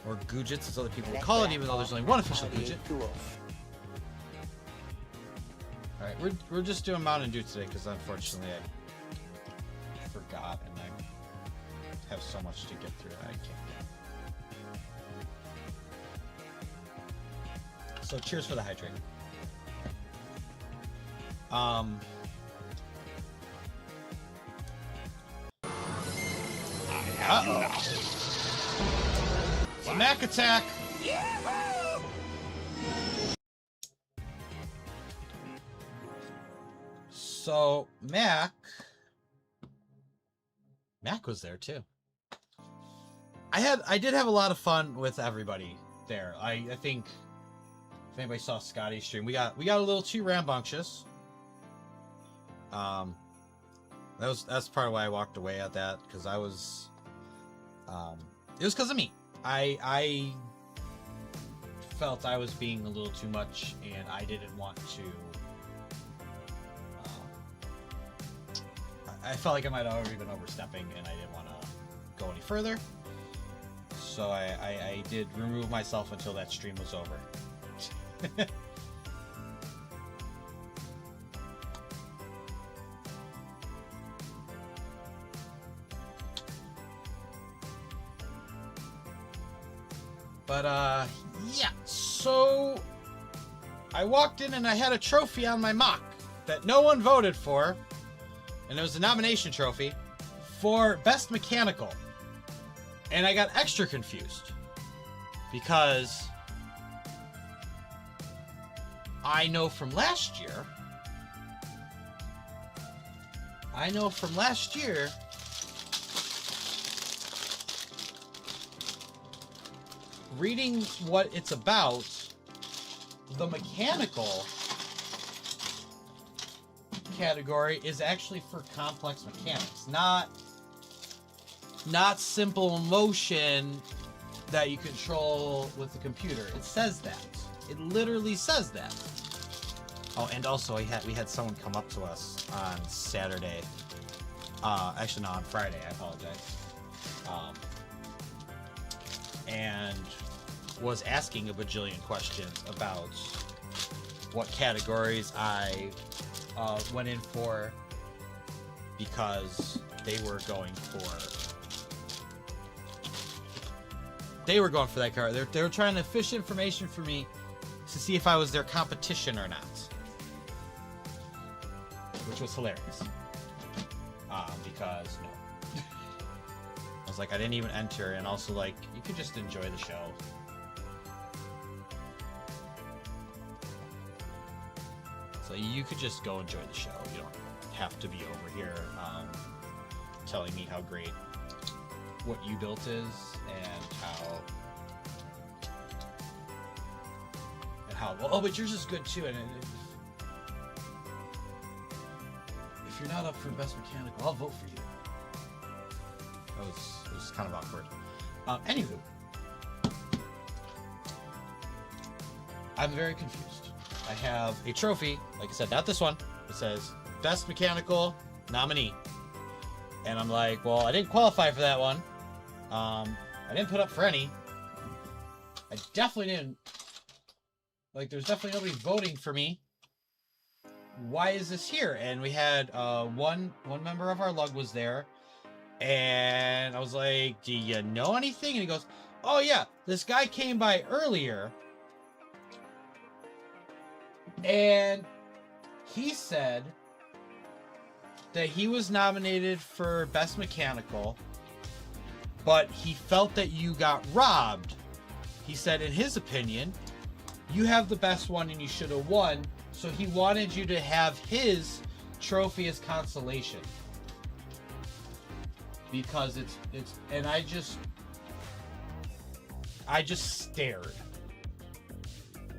or goojits as other people would call it, even though there's only one official goojit. Alright, we're just doing Mountain Dew today because unfortunately I forgot and I have so much to get through that I can't. So cheers for the hydrate. Uh-oh. It's a Mac attack. So Mac was there too. I did have a lot of fun with everybody there. I think if anybody saw Scotty's stream, we got a little too rambunctious. That's part of why I walked away at that, because I was it was because of me. I felt I was being a little too much, and I didn't want to. I felt like I might have already been overstepping, and I didn't want to go any further. So I did remove myself until that stream was over. But yeah, so I walked in and I had a trophy on my mock that no one voted for, and it was a nomination trophy for Best Mechanical. And I got extra confused because I know from last year, reading what it's about, the mechanical category is actually for complex mechanics, not simple motion that you control with the computer. It says that. It literally says that. Oh, and also we had someone come up to us on Saturday. Actually, no, on Friday. I apologize. And was asking a bajillion questions about what categories I went in for, because they were going for that card. They were trying to fish information for me to see if I was their competition or not, which was hilarious. Because no, I was like, I didn't even enter, and also like, you could just enjoy the show. So you could just go enjoy the show. You don't have to be over here telling me how great what you built is and how well, oh, but yours is good too. And if you're not up for Best Mechanical, I'll vote for you. It was kind of awkward. Anywho, I'm very confused. I have a trophy, like I said, not this one. It says Best Mechanical Nominee. And I'm like, well, I didn't qualify for that one. I didn't put up for any. I definitely didn't. Like, there's definitely nobody voting for me. Why is this here? And we had one member of our lug was there. And I was like, do you know anything? And he goes, oh yeah, this guy came by earlier. And he said that he was nominated for Best Mechanical, but he felt that you got robbed. He said, in his opinion, you have the best one and you should have won, so he wanted you to have his trophy as consolation. Because it's and I just stared.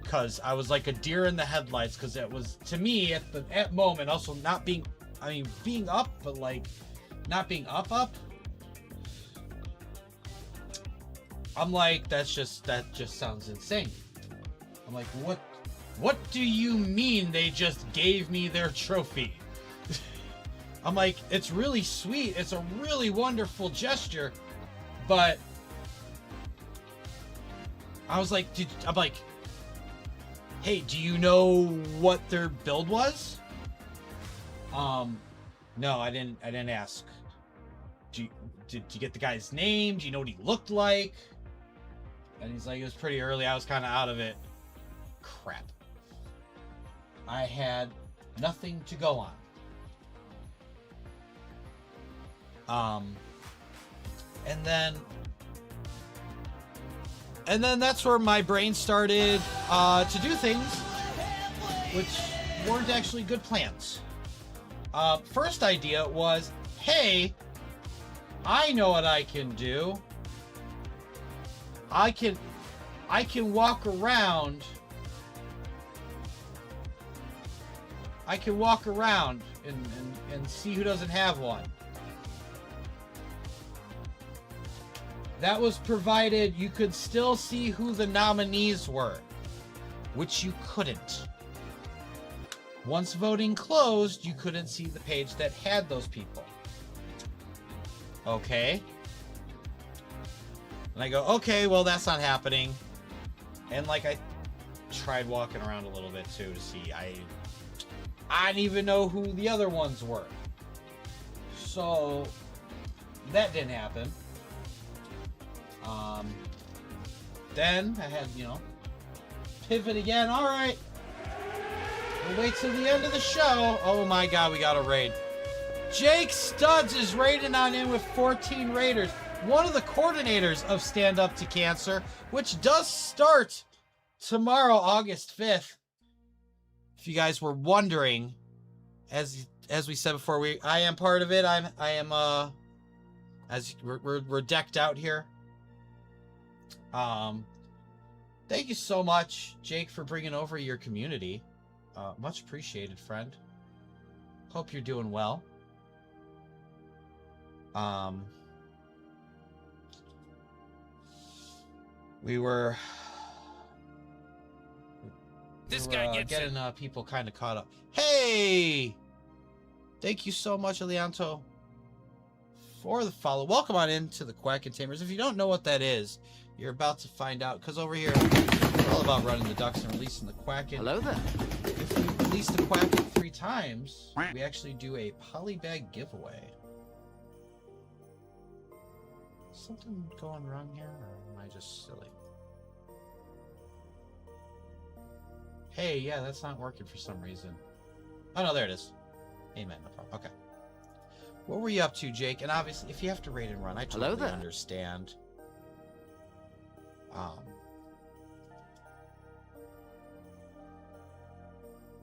Because I was like a deer in the headlights, because it was, to me, at the moment, also not being, I mean, being up, but like not being up. I'm like, that just sounds insane. I'm like, what do you mean they just gave me their trophy? I'm like, it's really sweet. It's a really wonderful gesture, but I was like, hey, do you know what their build was? No, I didn't ask. Did you get the guy's name? Do you know what he looked like? And he's like, it was pretty early. I was kind of out of it. Crap. I had nothing to go on. And then that's where my brain started to do things which weren't actually good plans. First idea was, hey, I know what I can do. I can walk around. I can walk around and see who doesn't have one. That was provided you could still see who the nominees were, which you couldn't. Once voting closed, you couldn't see the page that had those people. Okay. And I go, okay, well, that's not happening. And like I tried walking around a little bit too to see. I didn't even know who the other ones were. So that didn't happen. Then I had, pivot again. All right. We'll wait till the end of the show. Oh my God, we got a raid. Jake Studs is raiding on in with 14 raiders. One of the coordinators of Stand Up to Cancer, which does start tomorrow, August 5th. If you guys were wondering, as we said before, I am part of it. I am as we're decked out here. Thank you so much, Jake, for bringing over your community. Much appreciated, friend. Hope you're doing well. We were getting people kind of caught up. Hey! Thank you so much, Elianto, for the follow. Welcome on into the Quack and Tamers. If you don't know what that is, you're about to find out, because over here, we're all about running the ducks and releasing the Quacken. Hello there. If we release the Quacken 3 times, we actually do a polybag giveaway. Something going wrong here, or am I just silly? Hey, yeah, that's not working for some reason. Oh, no, there it is. Amen, no problem. Okay. What were you up to, Jake? And obviously, if you have to raid and run, I totally understand.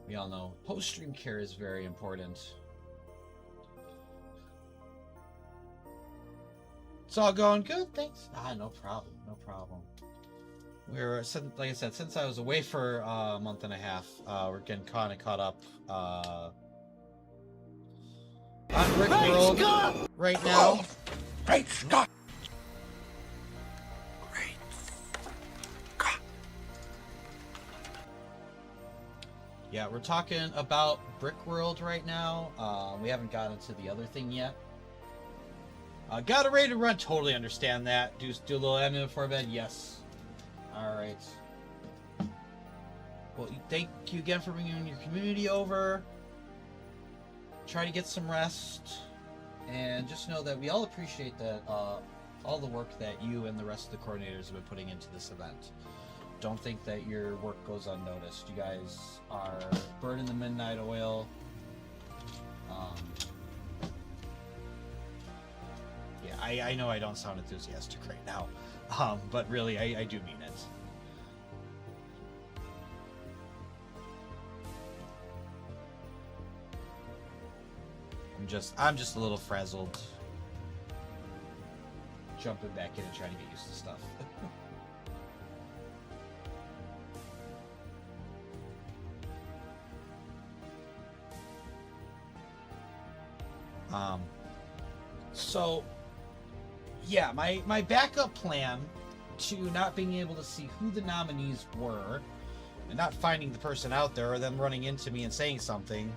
We all know post-stream care is very important. It's all going good, thanks. No problem, no problem. We're, like I said, since I was away for a month and a half, we're getting kind of caught up on Brick World right now. Great Scott! Yeah, we're talking about Brick World right now. We haven't gotten to the other thing yet. Got a raid to run. Totally understand that. Do a little admin before bed. Yes. All right. Well, thank you again for bringing your community over. Try to get some rest, and just know that we all appreciate that all the work that you and the rest of the coordinators have been putting into this event. Don't think that your work goes unnoticed. You guys are burning the midnight oil. Yeah, I know I don't sound enthusiastic right now, but really, I do mean it. I'm just a little frazzled, jumping back in and trying to get used to stuff. So yeah, my backup plan to not being able to see who the nominees were and not finding the person out there or them running into me and saying something,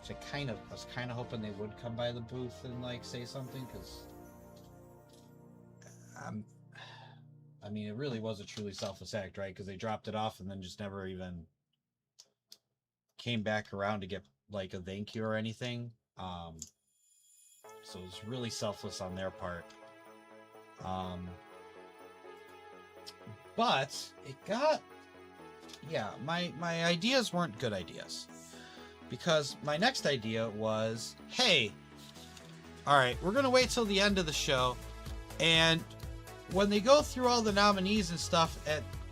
which I was kind of hoping they would come by the booth and like say something, because I mean, it really was a truly selfless act, right? Because they dropped it off and then just never even came back around to get like a thank you or anything. So it was really selfless on their part. But it got, yeah, my ideas weren't good ideas, because my next idea was, hey, all right, we're gonna wait till the end of the show, and when they go through all the nominees and stuff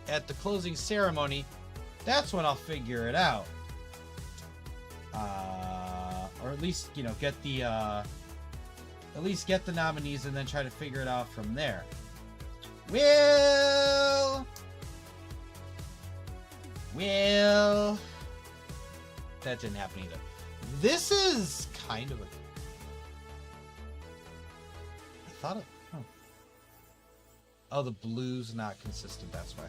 at the closing ceremony, that's when I'll figure it out. Or at least, you know, get the nominees and then try to figure it out from there. Well, that didn't happen either. This is kind of a, I thought it, oh, the blue's not consistent, that's why.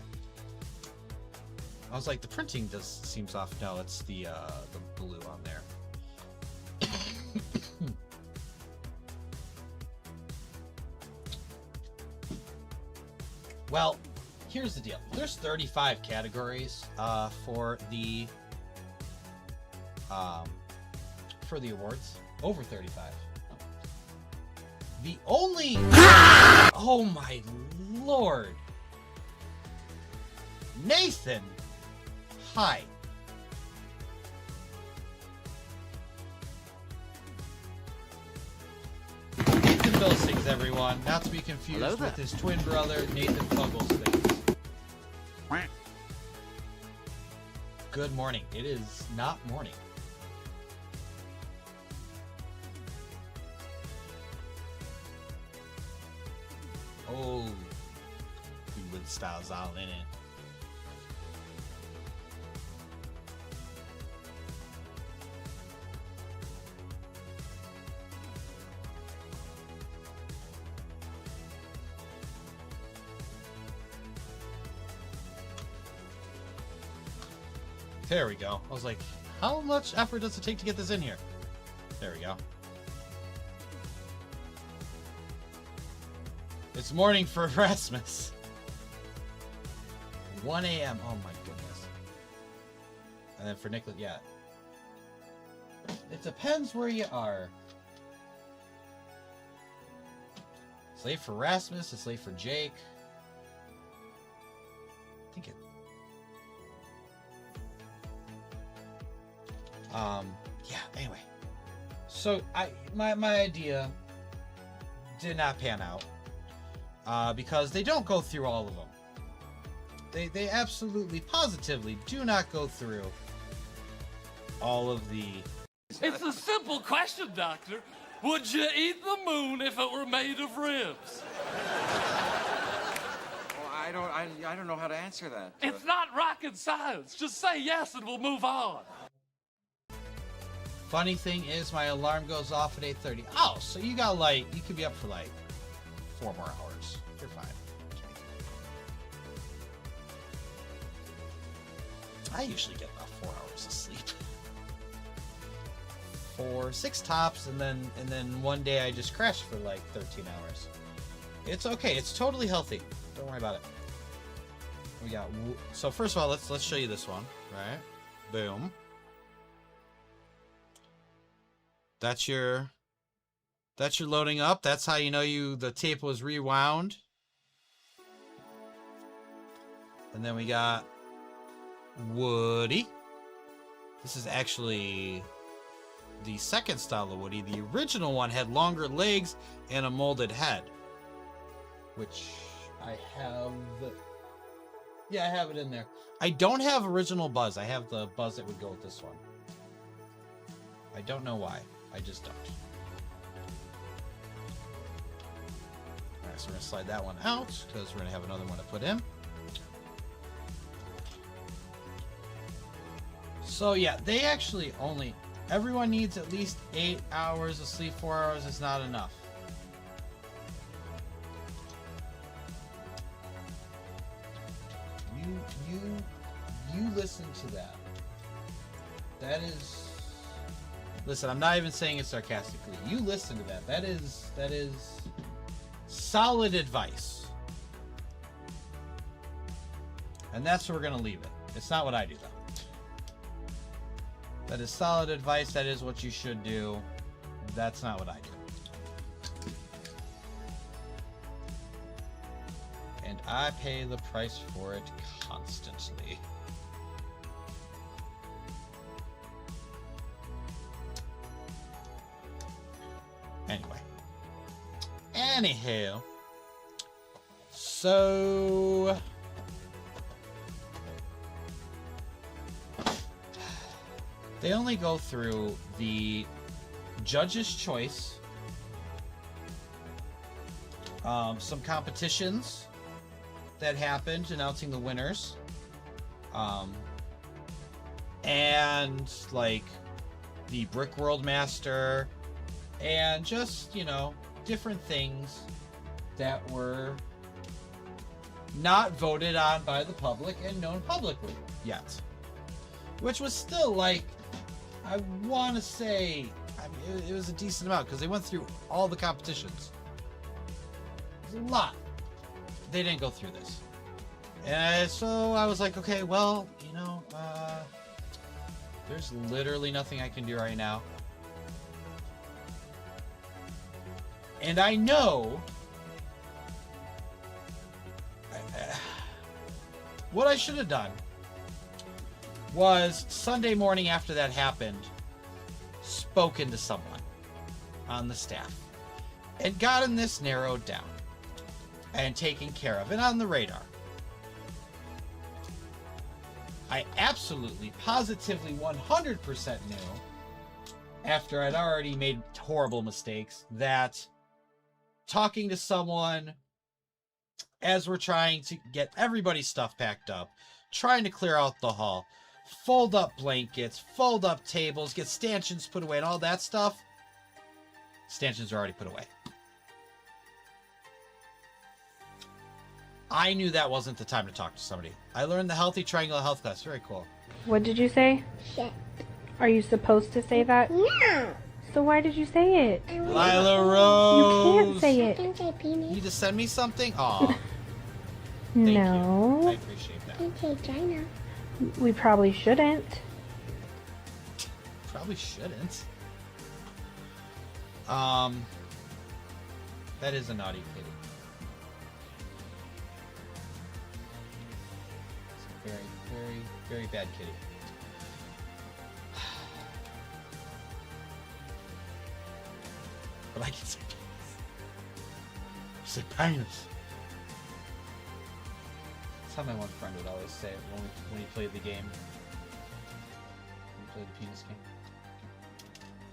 I was like, the printing seems off. No, it's the blue on there. Well, here's the deal. There's 35 categories for the awards. Over 35. The only oh my lord. Nathan, hi. Nathan Bilsings, everyone, not to be confused with his twin brother Nathan Fugglesthings. Good morning. It is not morning. Oh, with styles all in it. There we go. I was like, how much effort does it take to get this in here? There we go. It's morning for Rasmus. 1 a.m. Oh my goodness. And then for Nicholas, yeah. It depends where you are. It's late for Rasmus. It's late for Jake. I think it. Yeah, anyway. So my idea did not pan out. Because they don't go through all of them. They absolutely, positively do not go through all of the... It's a simple question, Doctor. Would you eat the moon if it were made of ribs? Well, I don't know how to answer that. It's not rocket science. Just say yes and we'll move on. Funny thing is, my alarm goes off at 8:30. Oh, so you got like, you could be up for like 4 more hours. You're fine. I usually get about 4 hours of sleep. 4, 6 tops, and then one day I just crash for like 13 hours. It's okay. It's totally healthy. Don't worry about it. We got, so first of all, let's show you this one, right? Boom. That's your loading up. That's how you know the tape was rewound. And then we got Woody. This is actually the second style of Woody. The original one had longer legs and a molded head, which I have. Yeah, I have it in there. I don't have original Buzz. I have the Buzz that would go with this one. I don't know why. I just don't. Alright, so we're going to slide that one out because we're going to have another one to put in. So yeah, they actually only... Everyone needs at least 8 hours of sleep. 4 hours is not enough. You listen to that. That is... Listen, I'm not even saying it sarcastically. You listen to that. That is solid advice. And that's where we're going to leave it. It's not what I do, though. That is solid advice. That is what you should do. That's not what I do. And I pay the price for it constantly. Anyway. Anyhow. So... they only go through the judge's choice, some competitions that happened announcing the winners, and like the Brick World Master, and just, you know, different things that were not voted on by the public and known publicly yet. Which was still, like, I want to say, I mean, it was a decent amount because they went through all the competitions. It was a lot. They didn't go through this. And so I was like, okay, well, you know, there's literally nothing I can do right now. And I know what I should have done was Sunday morning after that happened, spoken to someone on the staff and gotten this narrowed down and taken care of and on the radar. I absolutely, positively, 100% knew, after I'd already made horrible mistakes, that talking to someone as we're trying to get everybody's stuff packed up, trying to clear out the hall, fold up blankets, fold up tables, get stanchions put away, and all that stuff, stanchions are already put away. I knew that wasn't the time to talk to somebody. I learned the healthy triangle health class. Very cool. What did you say? Shit. Are you supposed to say that? No. So why did you say it? Lila Rose! You can't say it. Don't say penis. You just send me something? Aw. Thank No. you. I appreciate that. Don't say China. We probably shouldn't. Probably shouldn't. That is a naughty kitty. It's a very, very, very bad kitty. But I can say penis. Say penis. That's how my one friend would always say it when he played the game. When he played the penis game.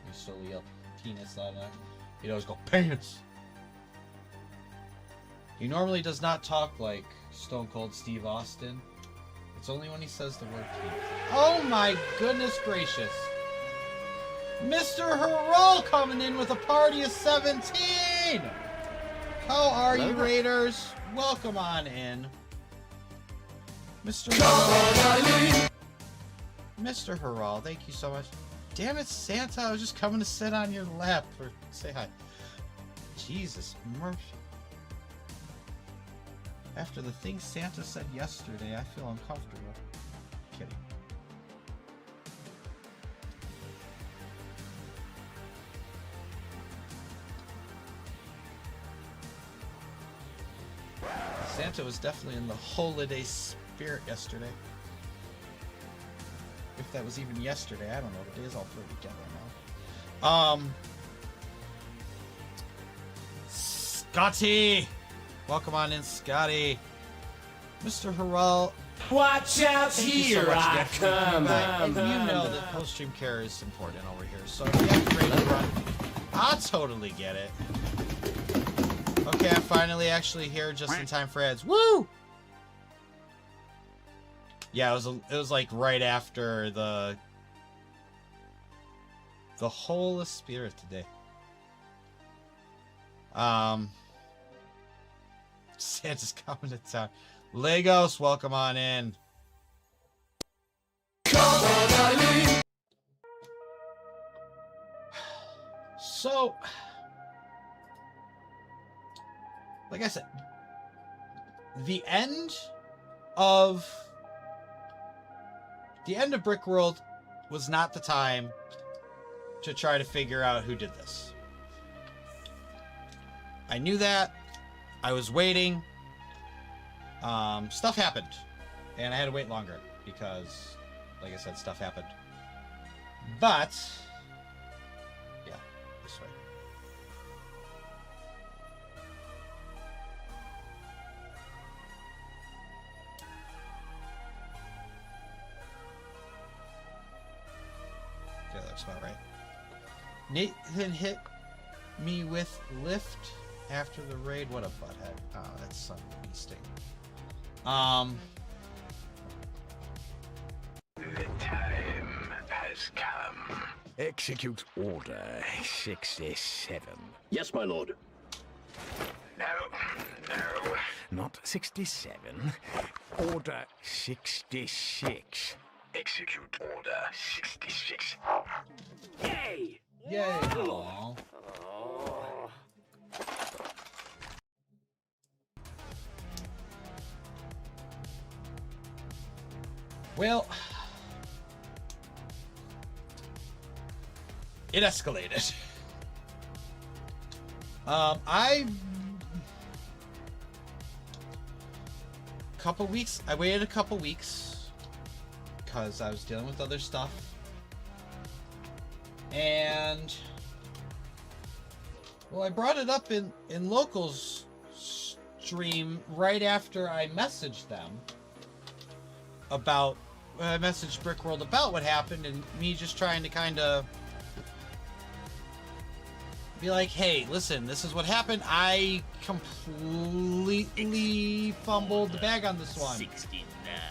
He slowly yelled penis loud enough. He'd always go, penis! He normally does not talk like Stone Cold Steve Austin. It's only when he says the word penis. Oh my goodness gracious! Mr. Herol coming in with a party of 17! How are you, Raiders? Welcome on in. Mr. Herol. Mr. Herol, thank you so much. Damn it, Santa, I was just coming to sit on your lap or say hi. Jesus, Murphy. After the things Santa said yesterday, I feel uncomfortable. Kidding. Santa was definitely in the holiday spirit yesterday. If that was even yesterday, I don't know. The days all blur together now. Scotty! Welcome on in, Scotty. Mr. Harrell. Watch out, here I come. And you know that post-stream care is important over here. So if you have a great run, I'll totally get it. Okay, I'm finally actually here just in time for ads. Woo! Yeah, it was like right after the whole spirit today. Santa's coming to town. Legos, welcome on in. So, like I said, the end of Brick World was not the time to try to figure out who did this. I knew that. I was waiting. Stuff happened. And I had to wait longer because, like I said, stuff happened. But, yeah, this way. Yeah, that's about right. Nathan hit me with lift after the raid. What a butthead. Oh, that's son of a beasting. The time has come. Execute Order 67. Yes, my lord. No, not 67. Order 66. Execute Order 66. Yay! Yay! Aww. Well, it escalated. I waited a couple weeks because I was dealing with other stuff. And well, I brought it up in Local's stream right after I messaged them about I messaged Brickworld about what happened, and me just trying to kind of be like, hey, listen, this is what happened. I completely fumbled the bag on this one. 69.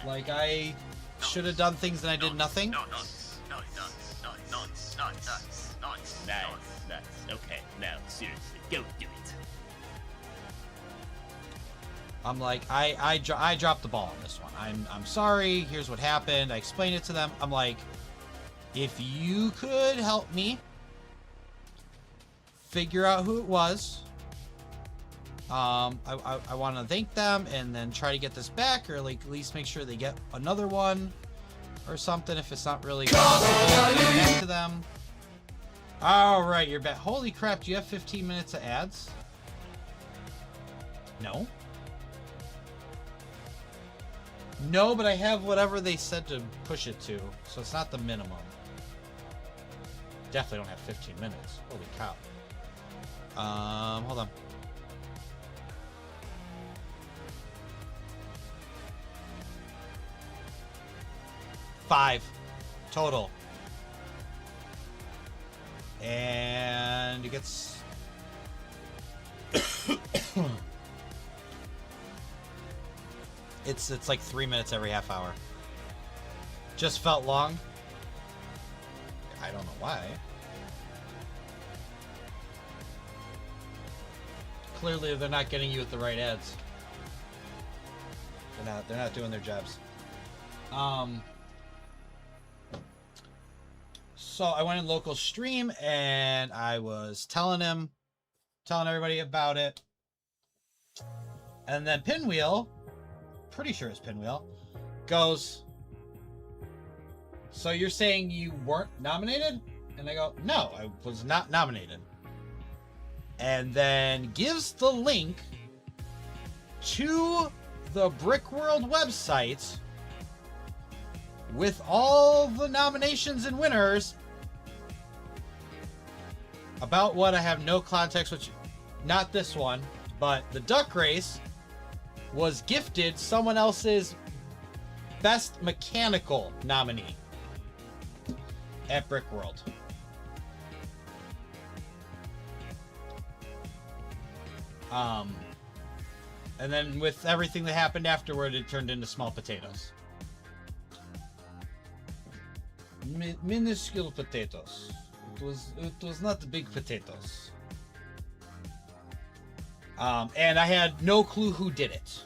Like, I should have done things and I did nothing. Nice. Okay, now, seriously, go do it. I'm like, I dropped the ball on this one. I'm sorry. Here's what happened. I explained it to them. I'm like, if you could help me figure out who it was, I want to thank them and then try to get this back, or like at least make sure they get another one or something if it's not really back to them. All right, you're back. Holy crap! Do you have 15 minutes of ads? No. No, but I have whatever they said to push it to, so it's not the minimum. Definitely don't have 15 minutes. Holy cow. Hold on. Five total. And it gets it's like 3 minutes every half hour. Just felt long. I don't know why. Clearly they're not getting you with the right ads. They're not doing their jobs. So I went in Local stream and I was telling everybody about it. And then Pinwheel, pretty sure it's Pinwheel, goes, so you're saying you weren't nominated? And I go, no, I was not nominated. And then gives the link to the Brickworld website with all the nominations and winners about what I have no context, which not this one, but the duck race was gifted someone else's best mechanical nominee at Brickworld. And then with everything that happened afterward, it turned into small potatoes. Minuscule potatoes. It was not big potatoes. And I had no clue who did it.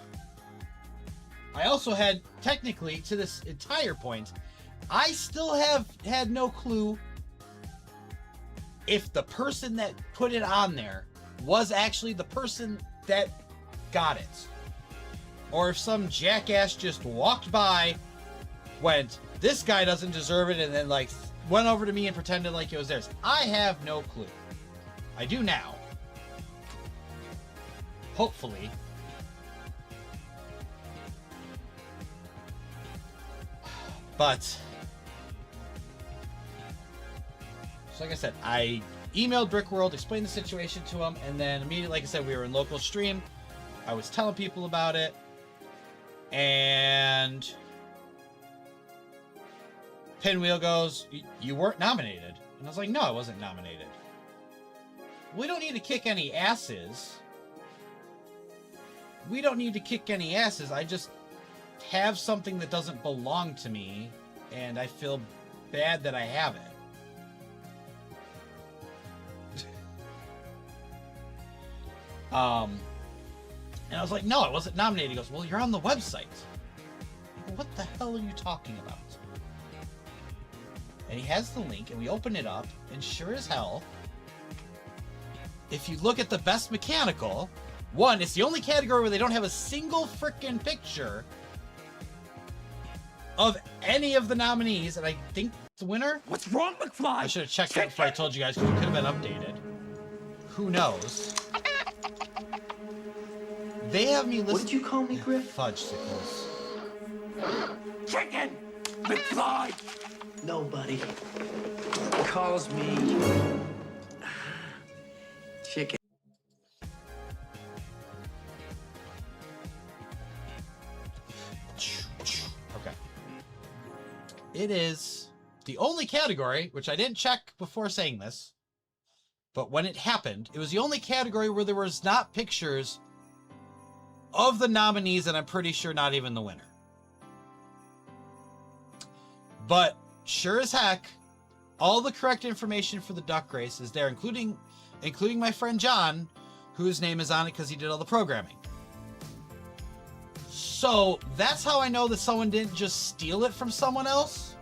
I also had, technically, to this entire point, I still have had no clue if the person that put it on there was actually the person that got it. Or if some jackass just walked by, went, this guy doesn't deserve it, and then like went over to me and pretended like it was theirs. I have no clue. I do now. Hopefully. But so like I said, I emailed Brickworld, explained the situation to them, and then immediately, like I said, we were in local stream. I was telling people about it, and Pinwheel goes, "You weren't nominated." And I was like, "No, I wasn't nominated." We don't need to kick any asses. We don't need to kick any asses. I just have something that doesn't belong to me, and I feel bad that I have it. And I was like, "No, I wasn't nominated." He goes, "Well, you're on the website." I go, "What the hell are you talking about?" And he has the link, and we open it up, and sure as hell, if you look at the best mechanical, one, it's the only category where they don't have a single frickin' picture of any of the nominees, and I think the winner? What's wrong, McFly? I should have checked that before I told you guys, because it could have been updated. Who knows? They have me listen. What did you call me, Griff? Fudgesicles. Chicken! McFly! Nobody calls me chicken. Okay. It is the only category, which I didn't check before saying this, but when it happened, it was the only category where there was not pictures of the nominees, and I'm pretty sure not even the winner. But sure as heck, all the correct information for the duck race is there, including my friend John, whose name is on it because he did all the programming. So that's how I know that someone didn't just steal it from someone else,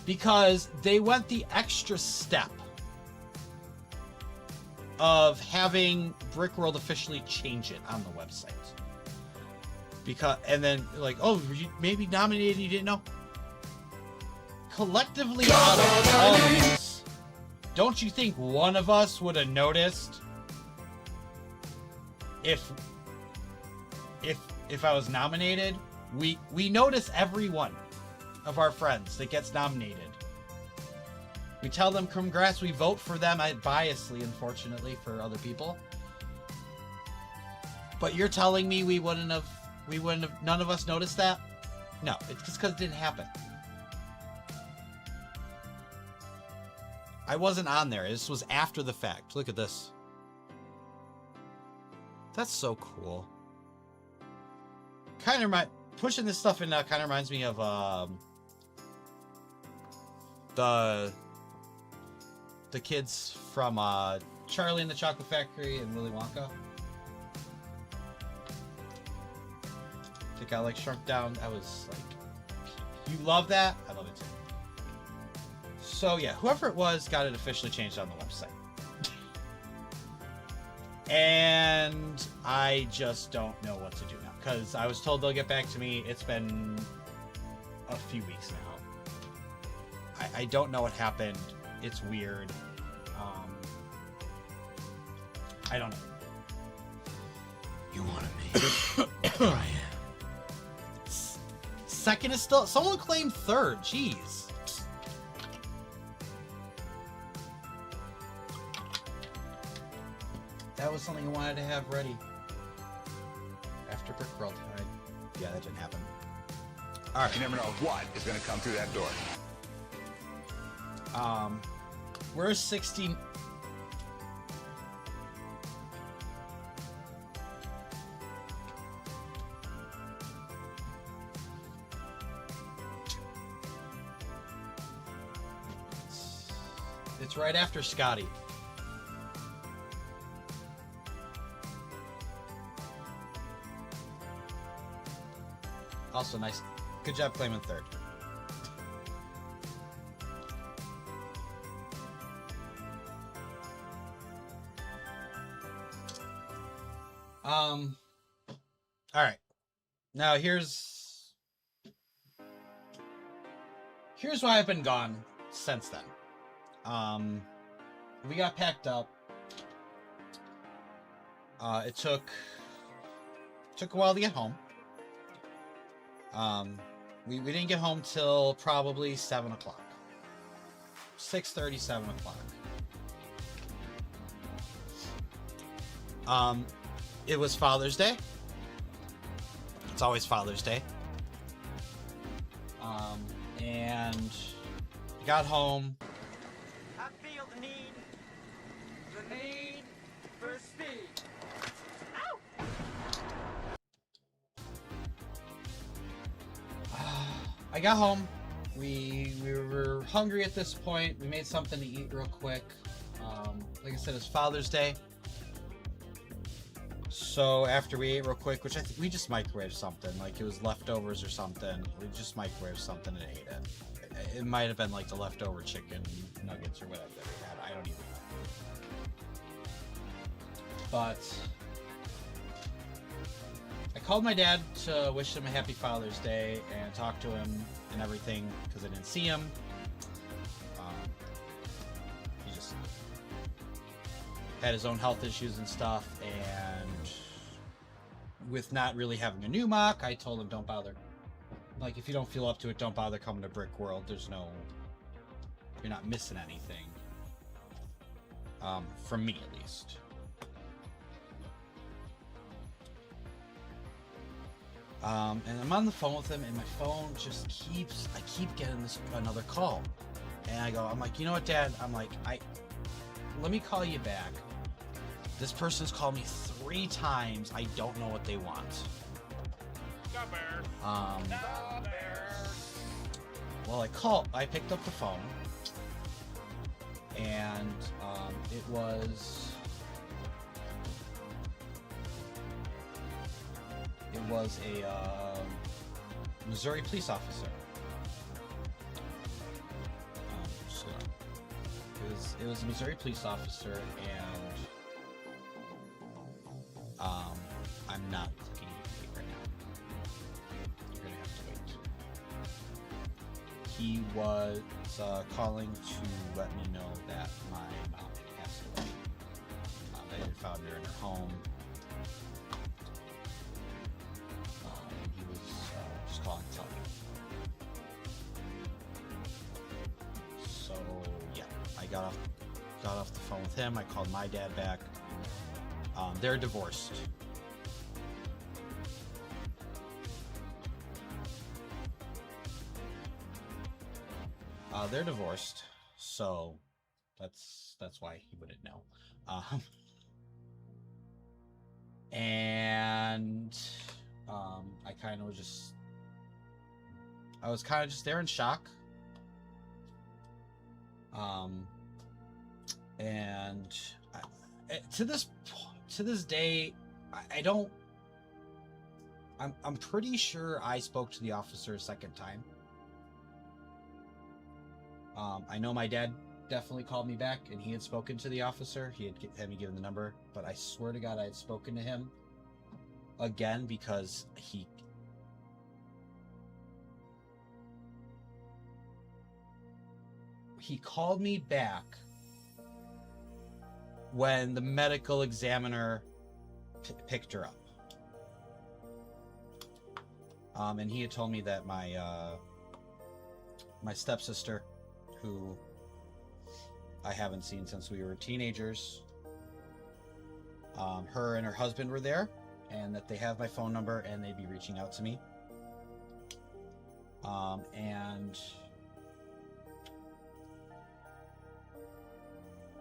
because they went the extra step of having Brickworld officially change it on the website. And then like, "Oh, you maybe nominated, you didn't know?" Collectively out of all of us, don't you think one of us would have noticed if I was nominated? We notice every one of our friends that gets nominated. We tell them congrats, we vote for them biasly, unfortunately, for other people. But you're telling me we wouldn't have, none of us noticed that? No, it's just because it didn't happen. I wasn't on there. This was after the fact. Look at this. That's so cool. Kind of pushing this stuff in now kind of reminds me of the kids from Charlie and the Chocolate Factory and Willy Wonka. They got like shrunk down. I was like, you love that? I love it too. So yeah, whoever it was got it officially changed on the website. And I just don't know what to do now, because I was told they'll get back to me. It's been a few weeks now. I don't know what happened. It's weird. I don't know. You wanted me. Here I am. Second is still... Someone claimed third. Jeez. That was something I wanted to have ready. After Brickworld. Yeah, that didn't happen. Alright. You never know what is going to come through that door. We're 16... It's right after Scotty. Also nice. Good job claiming third. All right. Now here's here's why I've been gone since then. We got packed up. It took a while to get home. We didn't get home till probably 7 o'clock. 6:30, 7 o'clock. It was Father's Day. It's always Father's Day. And got home. I feel the need for speed. I got home. We were hungry at this point. We made something to eat real quick. Like I said, it's Father's Day. So after we ate real quick, which I think we just microwaved something, like it was leftovers or something. We just microwaved something and ate it. It might have been like the leftover chicken nuggets or whatever that we had. I don't even know. But I called my dad to wish him a happy Father's Day and talk to him and everything because I didn't see him. He just had his own health issues and stuff, and with not really having a new mock, I told him don't bother. Like, if you don't feel up to it, don't bother coming to Brick World. You're not missing anything. From me, at least. And I'm on the phone with him, and my phone just I keep getting another call. And I'm like, you know what, Dad? I'm like, let me call you back. This person's called me 3 times. I don't know what they want. Well, I picked up the phone, and it was a Missouri police officer. It was a Missouri police officer, and I'm not looking at it right now. You're gonna have to wait. He was calling to let me know that my mom had passed away. They had found her in her home. He was just calling to tell me. So yeah, I got off the phone with him. I called my dad back. They're divorced. They're divorced, so that's why he wouldn't know. And I was kind of just there in shock. And to this day, I'm pretty sure I spoke to the officer a second time. I know my dad definitely called me back, and he had spoken to the officer. He had me given the number, but I swear to God I had spoken to him again because he called me back when the medical examiner picked her up. And he had told me that my stepsister, who I haven't seen since we were teenagers, her and her husband were there, and that they have my phone number and they'd be reaching out to me. And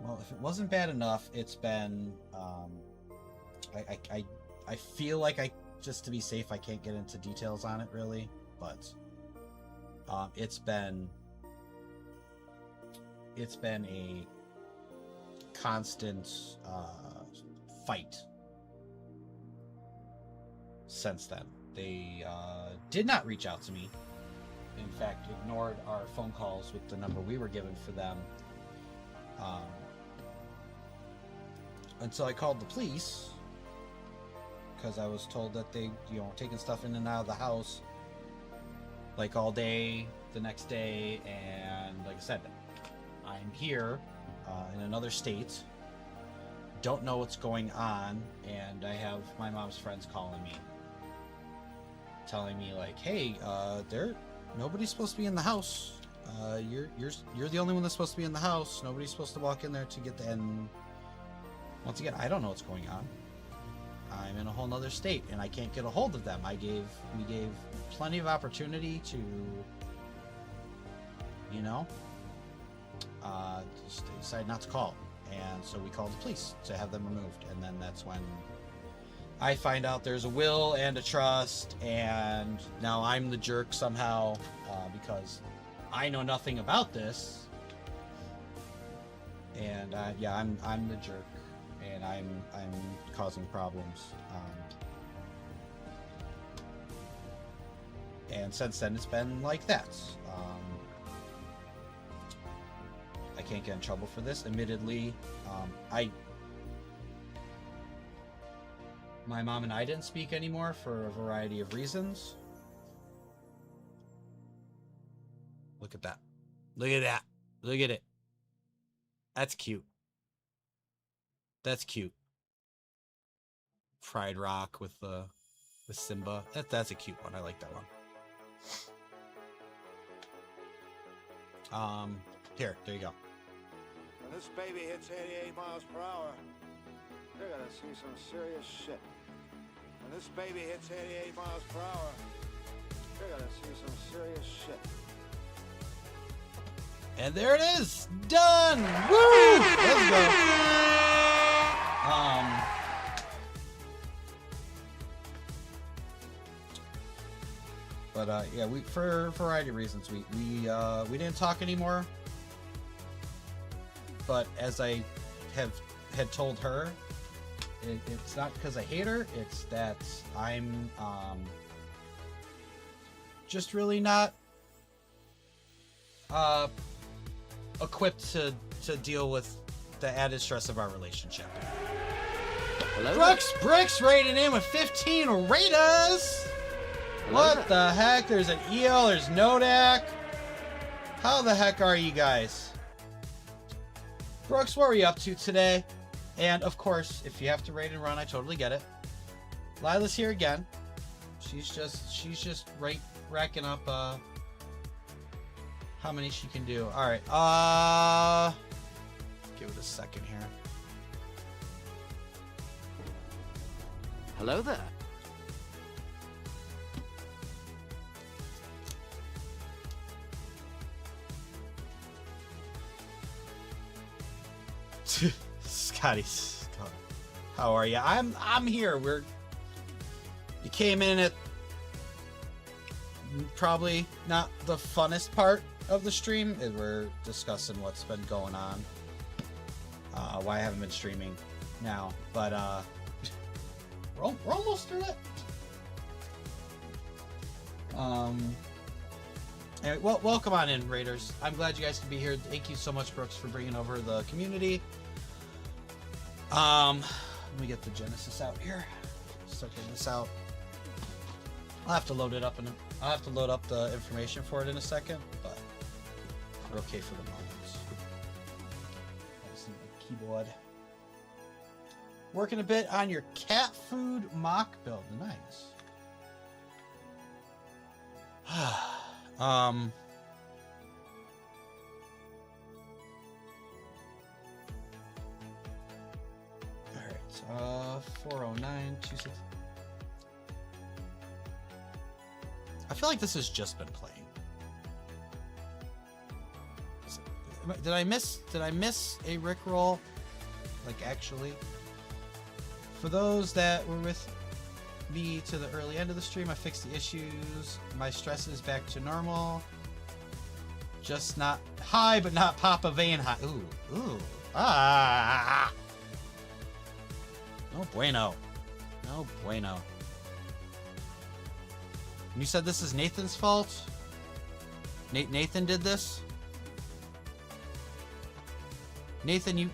well, if it wasn't bad enough, it's been I feel like just to be safe, I can't get into details on it really, but it's been a constant fight since then. They did not reach out to me. In fact, ignored our phone calls with the number we were given for them. Until I called the police, because I was told that they, taking stuff in and out of the house like all day, the next day, and like I said, I'm here in another state. Don't know what's going on, and I have my mom's friends calling me, telling me like, "Hey, nobody's supposed to be in the house. You're the only one that's supposed to be in the house. Nobody's supposed to walk in there to get the." And once again, I don't know what's going on. I'm in a whole nother state, and I can't get a hold of them. We gave plenty of opportunity to, you know, just they decided not to call. And so we called the police to have them removed. And then that's when I find out there's a will and a trust, and now I'm the jerk somehow because I know nothing about this. And yeah, I'm the jerk, and I'm causing problems. And since then, it's been like that. I can't get in trouble for this. Admittedly, my mom and I didn't speak anymore for a variety of reasons. Look at that. Look at that. Look at it. That's cute. That's cute. Pride Rock with Simba. That's a cute one. I like that one. Here, there you go. When this baby hits 88 miles per hour, you're gonna see some serious shit. When this baby hits 88 miles per hour, you're gonna see some serious shit. And there it is! Done! Woo! Let's go. But yeah, for a variety of reasons, we didn't talk anymore. But as I had told her, it's not because I hate her. It's that I'm just really not equipped to deal with the added stress of our relationship. Hello? Brooks Bricks rated in with 15 Raiders. What the heck? There's an EL. There's Nodak. How the heck are you guys? Brooks, what were you up to today? And of course, if you have to raid and run, I totally get it. Lila's here again. She's just racking up how many she can do. All right. Give it a second here. Hello there. Scotty, how are you? I'm here. You came in at probably not the funnest part of the stream. We're discussing what's been going on. Why I haven't been streaming now, but we're almost through it. Anyway, well, welcome on in, Raiders. I'm glad you guys could be here. Thank you so much, Brooks, for bringing over the community. Let me get the Genesis out here. Start getting this out. I'll have to load it up, and I'll have to load up the information for it in a second, but we're okay for the moment. I just need my keyboard. Working a bit on your cat food mock build. Nice. Alright, 40926. I feel like this has just been playing. Did I miss a Rickroll? Like, actually? For those that were with me to the early end of the stream, I fixed the issues. My stress is back to normal. Just not high, but not Papa Vane high. Ooh. Ah! No bueno. No bueno. You said this is Nathan's fault? Nathan did this? Nathan, you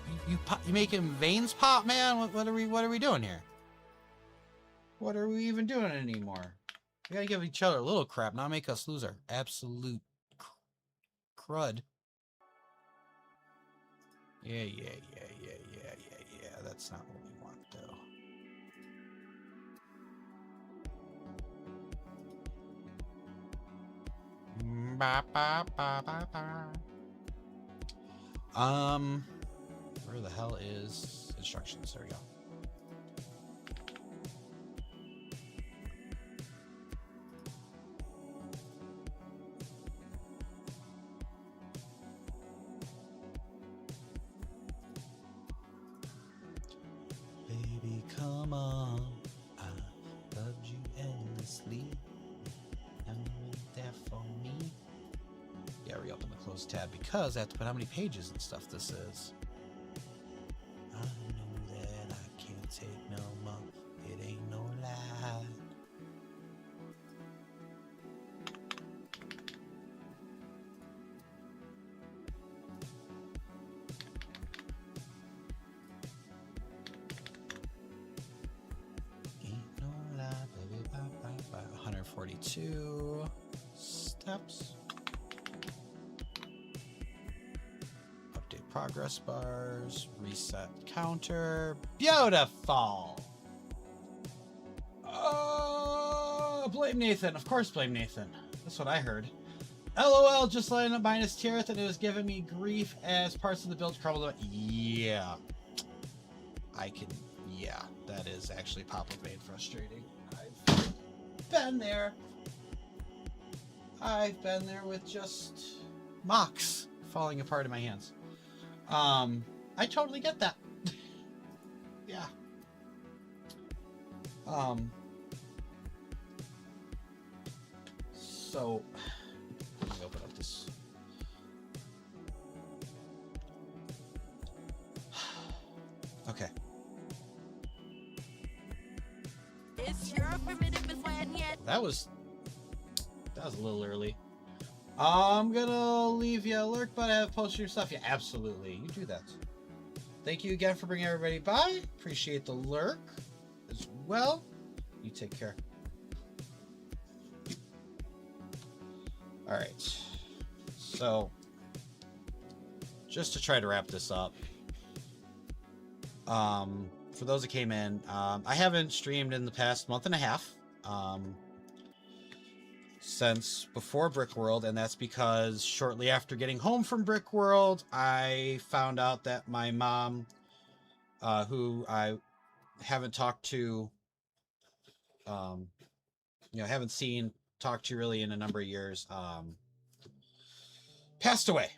making veins pop, man? What are we doing here? What are we even doing anymore? We gotta give each other a little crap, not make us lose our absolute crud. Yeah. That's not what we want, though. Where the hell is instructions? There we go. Baby, come on. I loved you endlessly. Now you're there for me. Yeah, reopen the closed tab because I have to put how many pages and stuff this is. I know that I can't take no more. It ain't no lie. Ain't no lie, baby. Bye. 142 steps. Update progress bars. Reset counter. Beautiful. Blame Nathan. Of course, blame Nathan. That's what I heard. LOL, just letting up minus Tirith, and it was giving me grief as parts of the build crumbled. Yeah. Yeah, that is actually Papa Made frustrating. I've been there. I've been there with just mocks falling apart in my hands. I totally get that. Yeah. So let me open up this. Okay. That was a little early. I'm gonna leave you a lurk, but I have posted your stuff. Yeah, absolutely. You do that. Thank you again for bringing everybody by. Appreciate the lurk as well. You take care. All right. So, just to try to wrap this up. For those that came in, I haven't streamed in the past month and a half. Since before Brickworld, and that's because shortly after getting home from Brickworld, I found out that my mom, who I haven't talked to, haven't seen, talked to really in a number of years, passed away.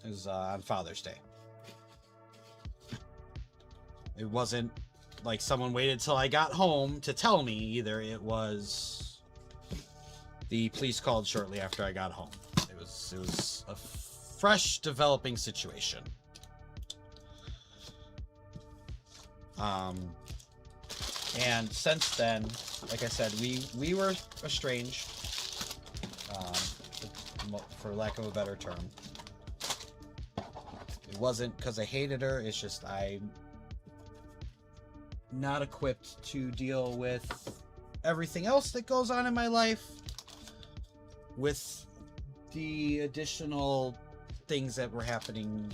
It was on Father's Day. It wasn't like someone waited till I got home to tell me either. It was the police called shortly after I got home. It was a fresh developing situation. And since then, like I said, we were estranged, for lack of a better term. It wasn't because I hated her. It's just I'm not equipped to deal with everything else that goes on in my life, with the additional things that were happening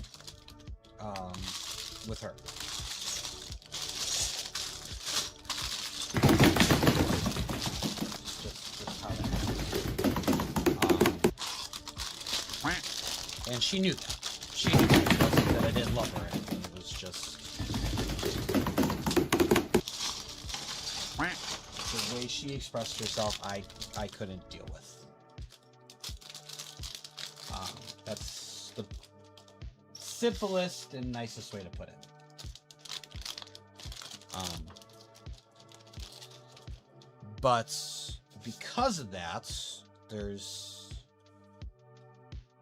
with her. Just how that happened. And she knew that. She knew that. It wasn't that I didn't love her. It was just the way she expressed herself, I couldn't deal with. That's the simplest and nicest way to put it. But because of that, there's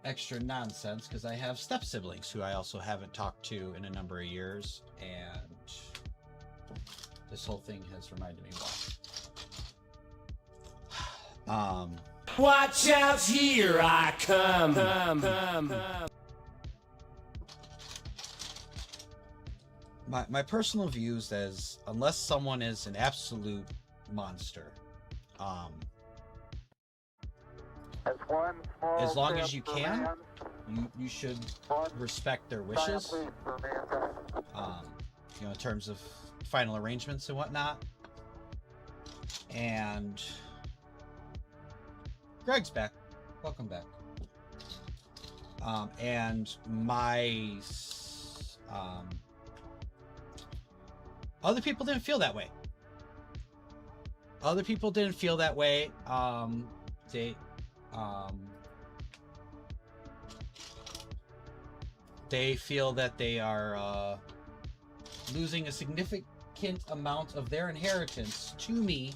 extra nonsense because I have step siblings who I also haven't talked to in a number of years, and this whole thing has reminded me why. Watch out, here I come. My personal views is, unless someone is an absolute monster, as long as you can, you should respect their wishes. You know, in terms of final arrangements and whatnot. And Greg's back. Welcome back. And my other people didn't feel that way. Other people didn't feel that way. They feel that they are losing a significant amount of their inheritance to me.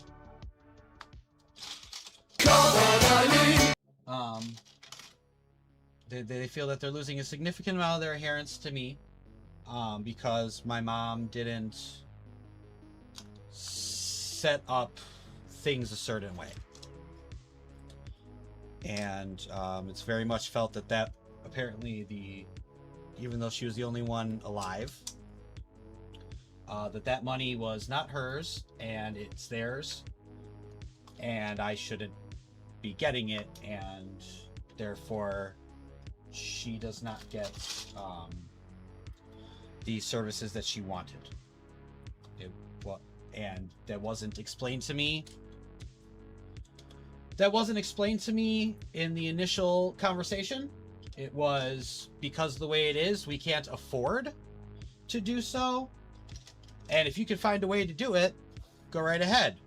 They feel that they're losing a significant amount of their inheritance to me, because my mom didn't set up things a certain way. And it's very much felt that apparently even though she was the only one alive, that money was not hers and it's theirs, and I shouldn't be getting it, and therefore she does not get the services that she wanted. And that wasn't explained to me. That wasn't explained to me in the initial conversation. It was because of the way it is, we can't afford to do so. And if you can find a way to do it, go right ahead.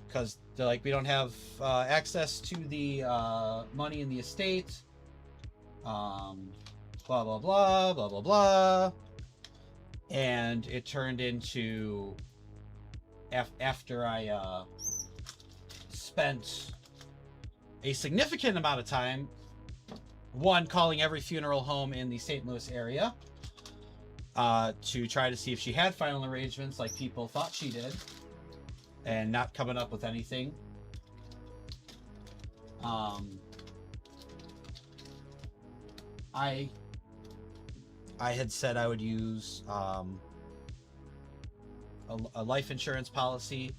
Because they're like, we don't have access to the money in the estate. Blah, blah, blah, blah, blah, blah. And it turned into, after I spent a significant amount of time, one, calling every funeral home in the St. Louis area to try to see if she had final arrangements like people thought she did, and not coming up with anything. I had said I would use a life insurance policy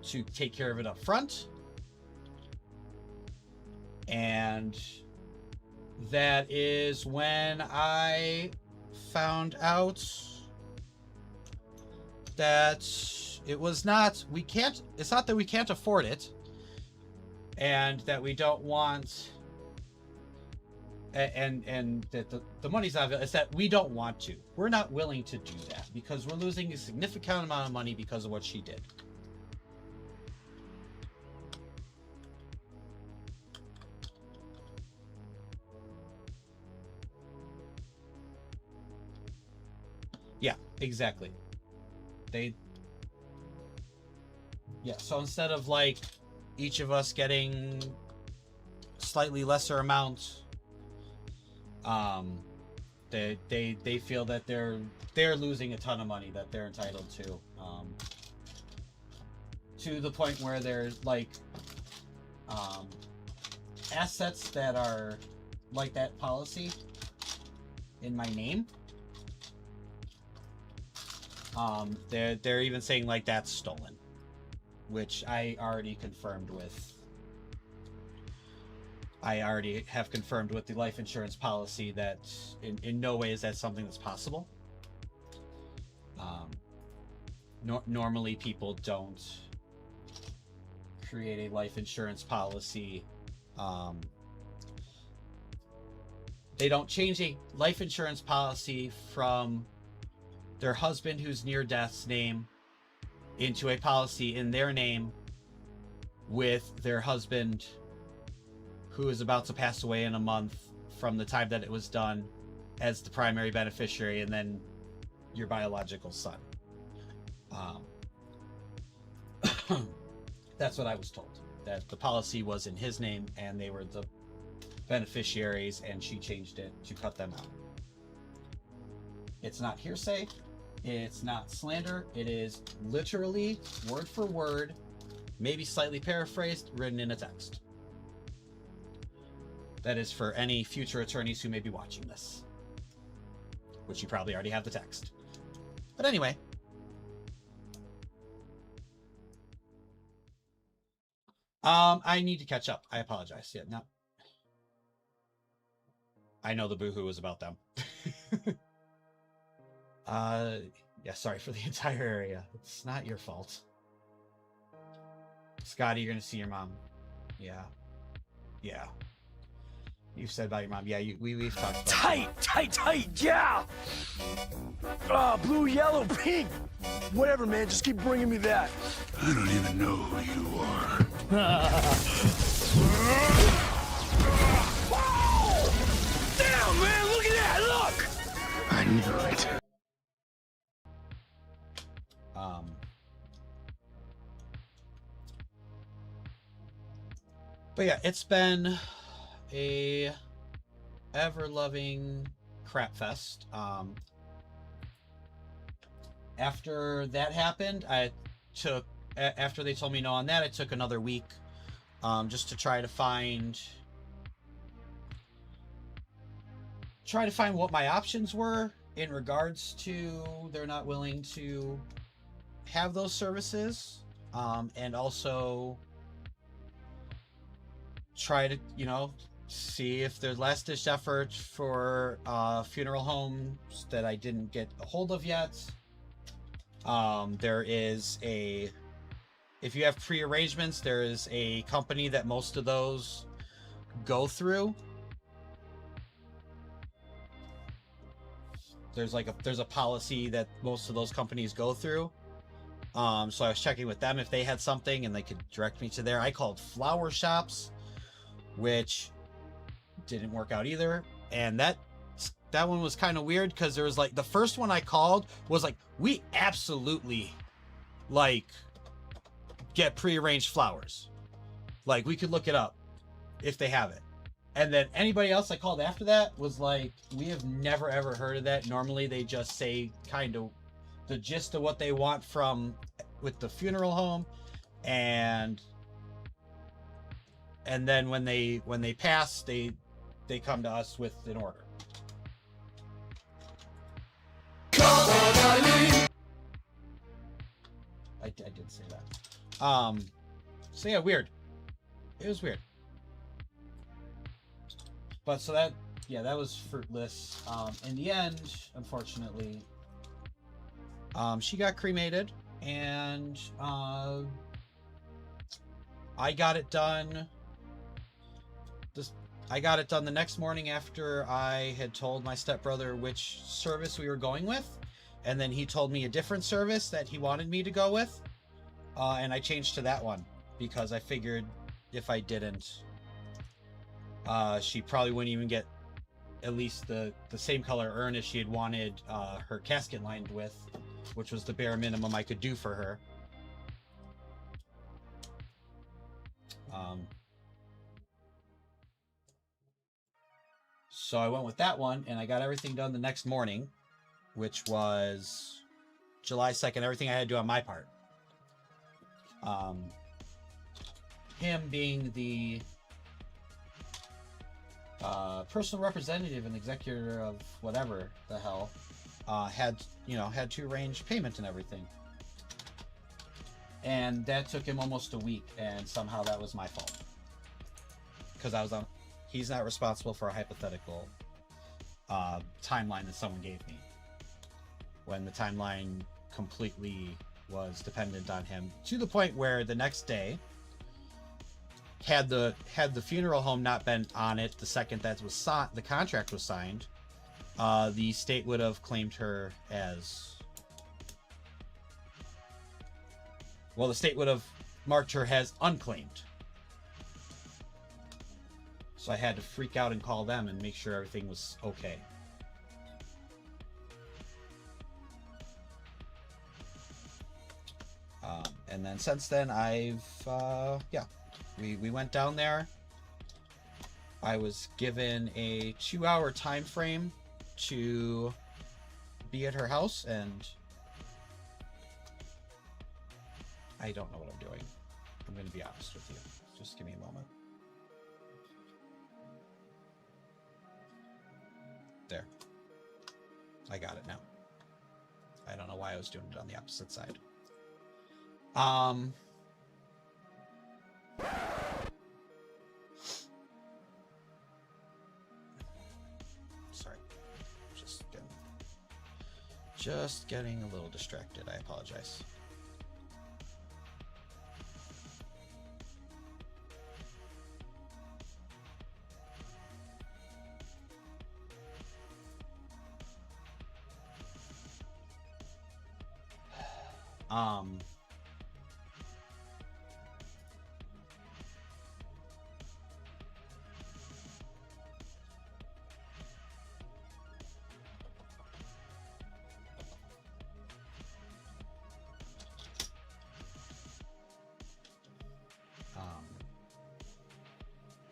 to take care of it up front, and that is when I found out that it was not, it's not that we can't afford it, and that we don't want, and that the money's not available. It's that we don't want to. We're not willing to do that because we're losing a significant amount of money because of what she did. Yeah, exactly. So instead of like each of us getting slightly lesser amount, they feel that they're losing a ton of money that they're entitled to the point where there's like assets that are like that policy in my name. They're even saying like that's stolen, which I already confirmed with. I already have confirmed with the life insurance policy that in no way is that something that's possible. Normally people don't create a life insurance policy. They don't change a life insurance policy from their husband who's near death's name into a policy in their name with their husband who is about to pass away in a month from the time that it was done as the primary beneficiary, and then your biological son. That's what I was told, that the policy was in his name and they were the beneficiaries, and she changed it to cut them out. It's not hearsay. It's not slander. It is literally word for word, maybe slightly paraphrased, written in a text. That is for any future attorneys who may be watching this, which you probably already have the text. But anyway, I need to catch up. I apologize. Yeah, no. I know the boohoo is about them. Yeah, sorry for the entire area. It's not your fault. Scotty, you're gonna see your mom. Yeah. Yeah. You've said about your mom. Yeah, we've talked about Tight, yeah! Blue, yellow, pink! Whatever, man, just keep bringing me that. I don't even know who you are. Damn, man, look at that, look! I knew it. But yeah, it's been a ever-loving crap fest. After that happened, after they told me no on that, I took another week just to try to find what my options were in regards to they're not willing to have those services, and also try to, see if there's last-ditch effort for funeral homes that I didn't get a hold of yet. There is if you have pre-arrangements, there is a company that most of those go through. There's a policy that most of those companies go through. So I was checking with them if they had something and they could direct me to there. I called flower shops, which didn't work out either. And that one was kind of weird because there was the first one I called was we absolutely get prearranged flowers. We could look it up if they have it. And then anybody else I called after that was we have never ever heard of that. Normally they just say kind of the gist of what they want with the funeral home, and then when they pass, they come to us with an order. I did say that. So yeah, weird. It was weird. But so that was fruitless. In the end, unfortunately, she got cremated, and I got it done. I got it done the next morning after I had told my stepbrother which service we were going with, and then he told me a different service that he wanted me to go with, and I changed to that one because I figured if I didn't, she probably wouldn't even get at least the same color urn as she had wanted her casket lined with, which was the bare minimum I could do for her. So I went with that one, and I got everything done the next morning, which was July 2nd, everything I had to do on my part. Him being the personal representative and executor of whatever the hell, had to arrange payment and everything. And that took him almost a week, and somehow that was my fault. Because he's not responsible for a hypothetical timeline that someone gave me, when the timeline completely was dependent on him, to the point where the next day, had the funeral home not been on it the second that the contract was signed, the state would have claimed her as, well, the state would have marked her as unclaimed. So I had to freak out and call them and make sure everything was okay. And then since then, we went down there. I was given a 2-hour time frame to be at her house, and I don't know what I'm doing. I'm going to be honest with you. Just give me a moment. There. I got it now. I don't know why I was doing it on the opposite side. just getting a little distracted. I apologize.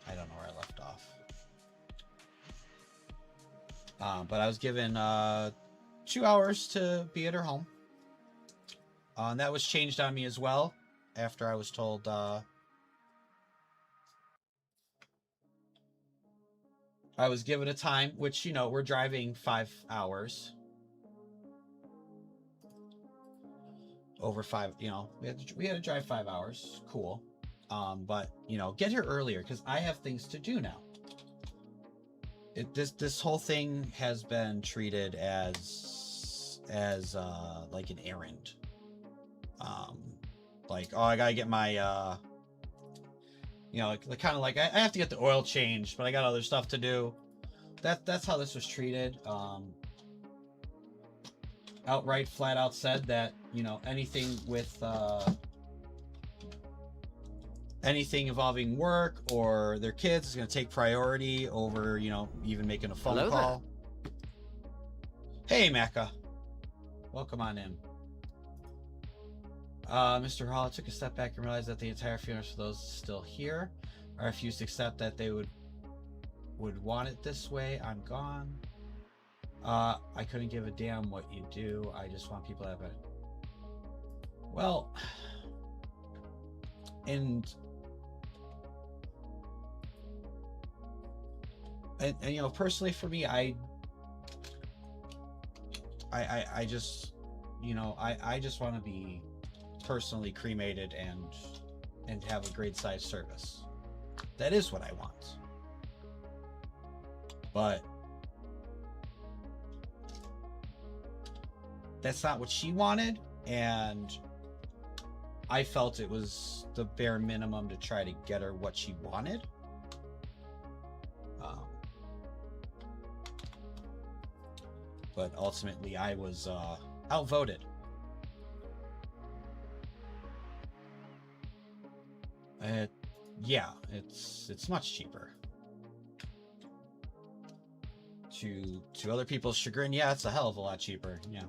I don't know where I left off. But I was given 2 hours to be at her home. And that was changed on me as well after I was told I was given a time, which, you know, we're driving 5 hours. Over 5, you know, we had to drive 5 hours. Cool. But, you know, get here earlier because I have things to do now. This whole thing has been treated as like an errand. Like, oh, I gotta get my you know, like kind of like I have to get the oil changed, but I got other stuff to do. That's how this was treated. Outright, flat out said that, you know, anything with anything involving work or their kids is going to take priority over, you know, even making a phone Hello call. Hey, Mecca. Welcome on in. Mr. Hall, I took a step back and realized that the entire funeral for those still here. I refused to accept that they would want it this way. I'm gone. I couldn't give a damn what you do. I just want people to have it. Well, and you know, personally for me, I just, you know, I just want to be personally cremated and have a great size service. That is what I want. But that's not what she wanted, and I felt it was the bare minimum to try to get her what she wanted. But ultimately, I was outvoted. Yeah, it's much cheaper. To other people's chagrin, yeah, it's a hell of a lot cheaper. Yeah.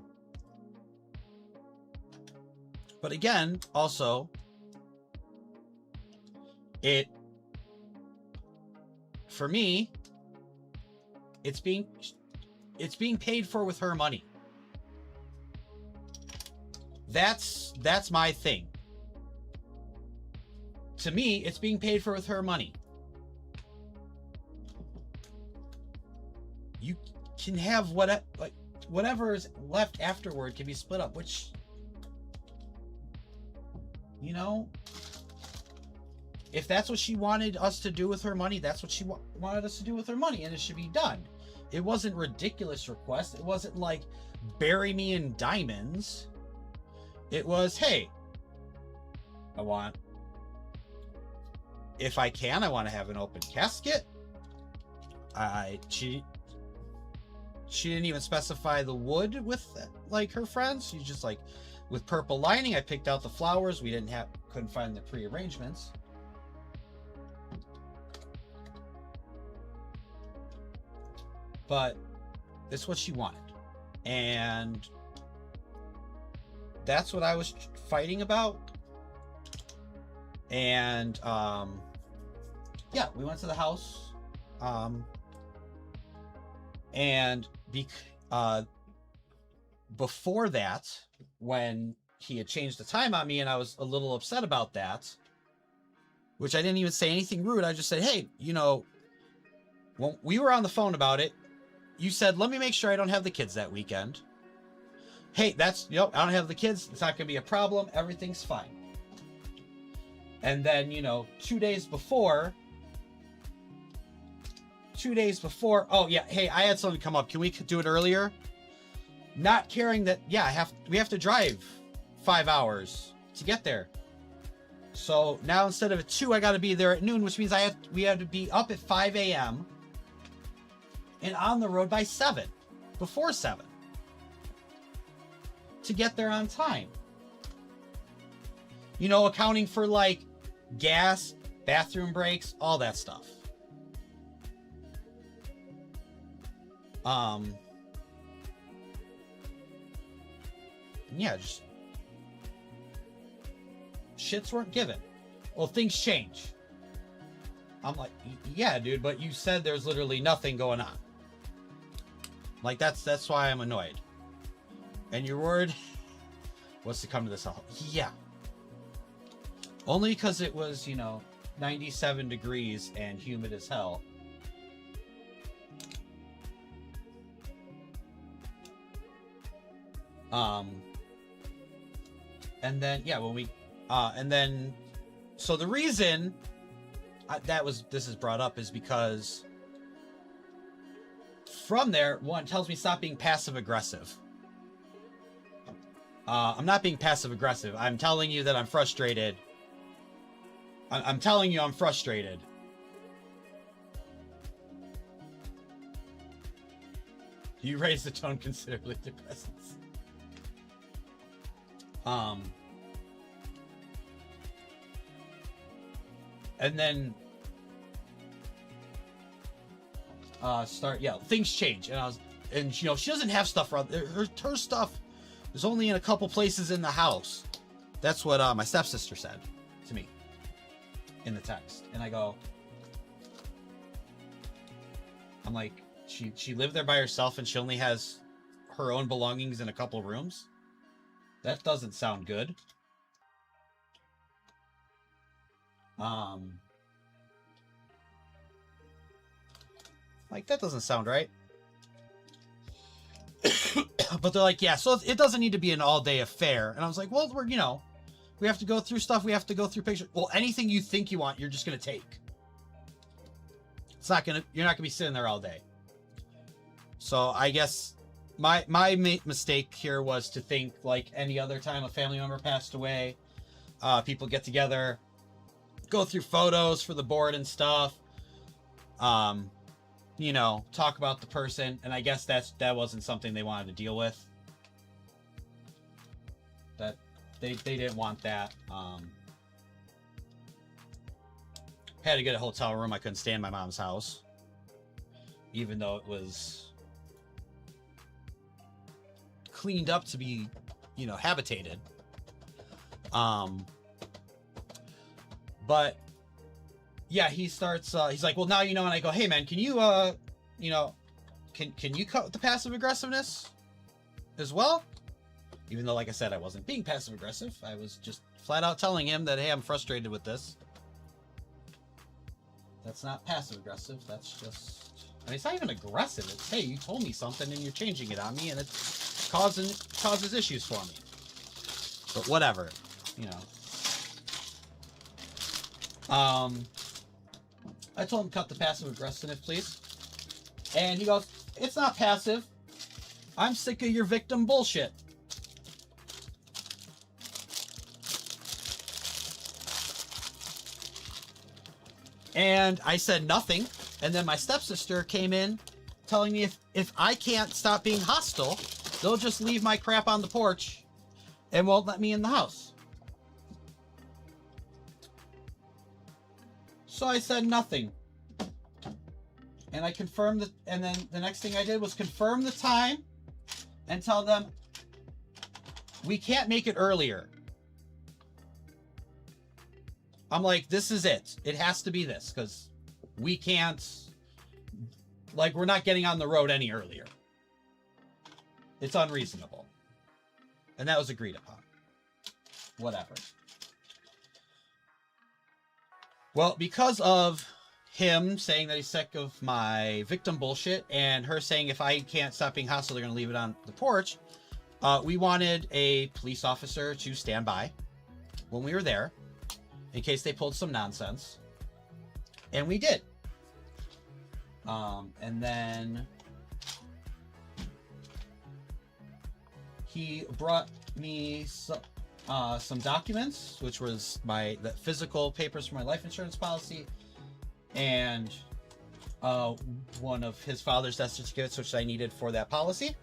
But again, also, for me, it's being paid for with her money. That's my thing. To me, it's being paid for with her money. You can have whatever is left afterward can be split up, which, you know, if that's what she wanted us to do with her money, that's what she wanted us to do with her money, and it should be done. It wasn't ridiculous request. It wasn't like bury me in diamonds. It was, hey, if I can, I want to have an open casket. She didn't even specify the wood with like her friends. She's just like, with purple lining. I picked out the flowers. We couldn't find the pre-arrangements. But it's what she wanted, and that's what I was fighting about. And yeah, we went to the house, and before that, when he had changed the time on me, and I was a little upset about that, which I didn't even say anything rude. I just said, hey, you know, when we were on the phone about it, you said, let me make sure I don't have the kids that weekend. Hey, I don't have the kids. It's not going to be a problem. Everything's fine. And then, you know, 2 days before, oh yeah, hey, I had something come up. Can we do it earlier? not caring that, yeah, we have to drive 5 hours to get there. So now instead of at 2, I got to be there at noon, which means we have to be up at 5 a.m. and on the road by 7, before 7, to get there on time. You know, accounting for like gas, bathroom breaks, all that stuff. Yeah, just shits weren't given. Well, things change. I'm like, yeah, dude, but you said there's literally nothing going on. Like, that's why I'm annoyed. And your word was to come to this house. Yeah. Only because it was, you know, 97 degrees and humid as hell. And then, yeah, when we, and then, so the reason this is brought up is because from there, one tells me stop being passive aggressive. I'm not being passive aggressive. I'm telling you that I'm frustrated. I'm telling you I'm frustrated. You raised the tone considerably to presence. And then things change, and you know, she doesn't have stuff around her stuff is only in a couple places in the house. That's what my stepsister said to me in the text. And I'm like, she lived there by herself and she only has her own belongings in a couple rooms? That doesn't sound good. Like, that doesn't sound right. But they're like, yeah, so it doesn't need to be an all-day affair. And I was like, well, we have to go through stuff. We have to go through pictures. Well, anything you think you want, you're just going to take. You're not going to be sitting there all day. So I guess my mistake here was to think like any other time a family member passed away, people get together, go through photos for the board and stuff. You know, talk about the person, and I guess that wasn't something they wanted to deal with. That they didn't want that. Had to get a hotel room. I couldn't stay in my mom's house, even though it was cleaned up to be, you know, habitated. But yeah, he starts, he's like, well, now you know. And I go, hey man, can you, you know, can you cut the passive aggressiveness as well? Even though, like I said, I wasn't being passive aggressive. I was just flat out telling him that, hey, I'm frustrated with this. That's not passive aggressive. That's just, I mean, it's not even aggressive. It's, hey, you told me something and you're changing it on me, and it causes issues for me. But whatever, you know. I told him cut the passive aggressiveness, please. And he goes, it's not passive. I'm sick of your victim bullshit. And I said nothing. And then my stepsister came in telling me if I can't stop being hostile, they'll just leave my crap on the porch and won't let me in the house. So I said nothing. And I confirmed and then the next thing I did was confirm the time and tell them we can't make it earlier. I'm like, this is it. It has to be this, because we can't, like, we're not getting on the road any earlier. It's unreasonable. And that was agreed upon. Whatever. Well, because of him saying that he's sick of my victim bullshit and her saying if I can't stop being hostile, they're going to leave it on the porch, we wanted a police officer to stand by when we were there in case they pulled some nonsense. And we did. And then he brought me some documents, which was the physical papers for my life insurance policy, and one of his father's death certificates, which I needed for that policy.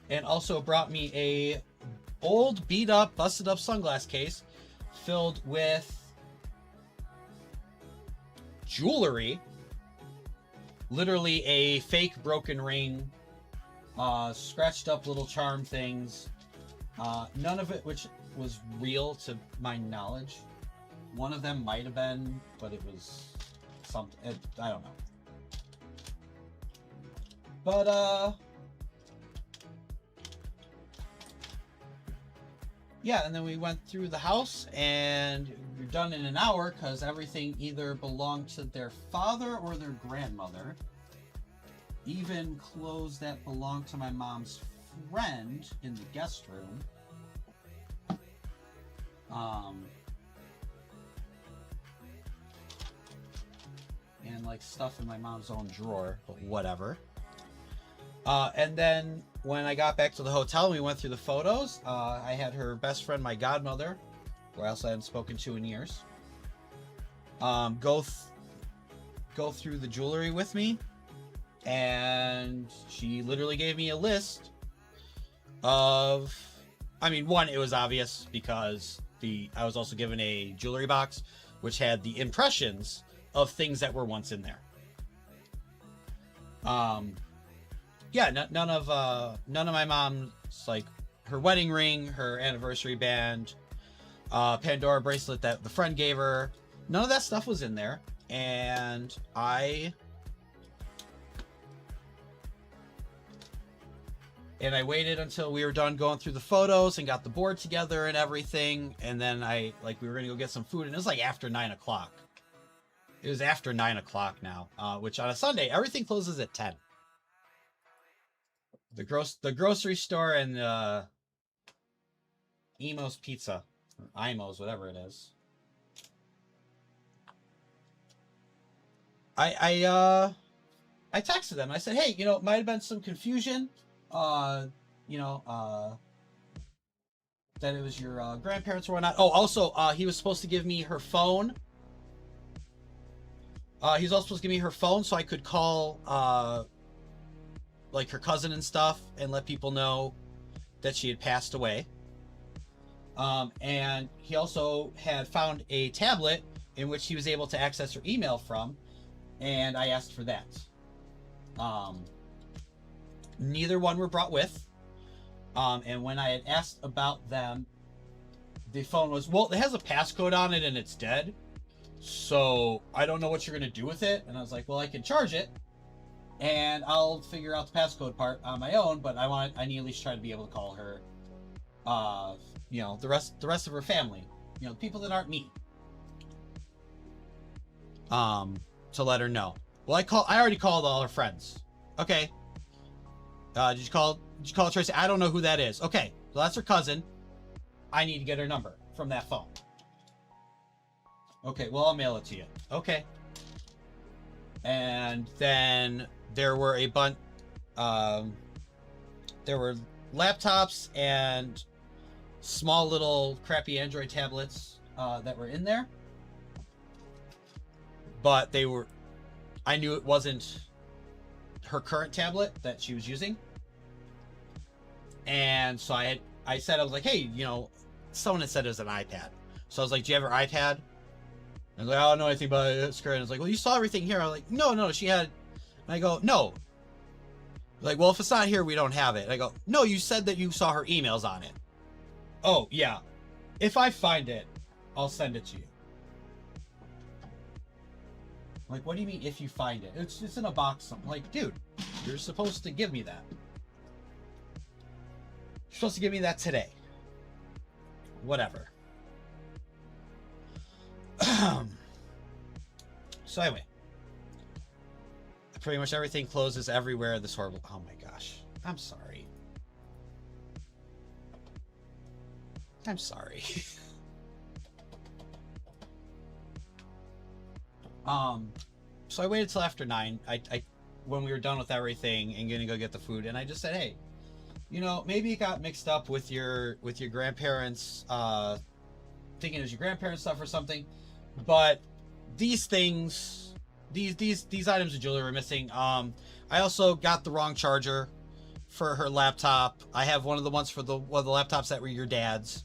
And also brought me a old, beat up, busted up sunglass case filled with jewelry, literally a fake broken ring, scratched up little charm things, none of it which was real to my knowledge. One of them might have been, but it was something, I don't know. But yeah, and then we went through the house, and we were done in an hour because everything either belonged to their father or their grandmother. Even clothes that belonged to my mom's friend in the guest room. And like stuff in my mom's own drawer, but whatever. And then when I got back to the hotel and we went through the photos, I had her best friend, my godmother, who I also hadn't spoken to in years, go through the jewelry with me, and she literally gave me a list of, I mean, one, it was obvious because I was also given a jewelry box which had the impressions of things that were once in there. Yeah, none of my mom's, like, her wedding ring, her anniversary band, Pandora bracelet that the friend gave her, none of that stuff was in there. And I waited until we were done going through the photos and got the board together and everything. And then we were going to go get some food, and it was like after 9 o'clock. It was after 9 o'clock now, which on a Sunday, everything closes at 10. The grocery store and Emo's Pizza, or Imo's, whatever it is. I texted them. I said, hey, it might have been some confusion. That it was your grandparents or whatnot. Oh, also, he was supposed to give me her phone. He was also supposed to give me her phone so I could call like her cousin and stuff and let people know that she had passed away. And he also had found a tablet in which he was able to access her email from, and I asked for that. Neither one were brought with. And when I had asked about them, the phone was, well, it has a passcode on it and it's dead, so I don't know what you're going to do with it. And I was like, well, I can charge it and I'll figure out the passcode part on my own, but I need to at least try to be able to call her, the rest of her family, the people that aren't me, to let her know. Well, I already called all her friends. Okay. Did you call Tracy? I don't know who that is. Okay. So that's her cousin. I need to get her number from that phone. Okay. Well, I'll mail it to you. Okay. And then there were a bunch, there were laptops and small little crappy Android tablets that were in there. But I knew it wasn't her current tablet that she was using. And so I was like, hey, someone had said it was an iPad. So I was like, do you have her iPad? I was like, I don't know anything about it. And I was like, well, you saw everything here. I was like, no, she had. And I go, no. Like, well, if it's not here, we don't have it. And I go, no, you said that you saw her emails on it. Oh, yeah. If I find it, I'll send it to you. I'm like, what do you mean if you find it? It's in a box. I'm like, dude, you're supposed to give me that. You're supposed to give me that today. Whatever. So anyway, pretty much everything closes everywhere. This horrible. Oh my gosh. I'm sorry. I'm sorry. So I waited till after 9. I when we were done with everything and gonna go get the food, and I just said, hey, you know, maybe it got mixed up with your grandparents, thinking it was your grandparents' stuff or something. But these things, these items of jewelry were missing. I also got the wrong charger for her laptop. I have one of the ones for one of the laptops that were your dad's.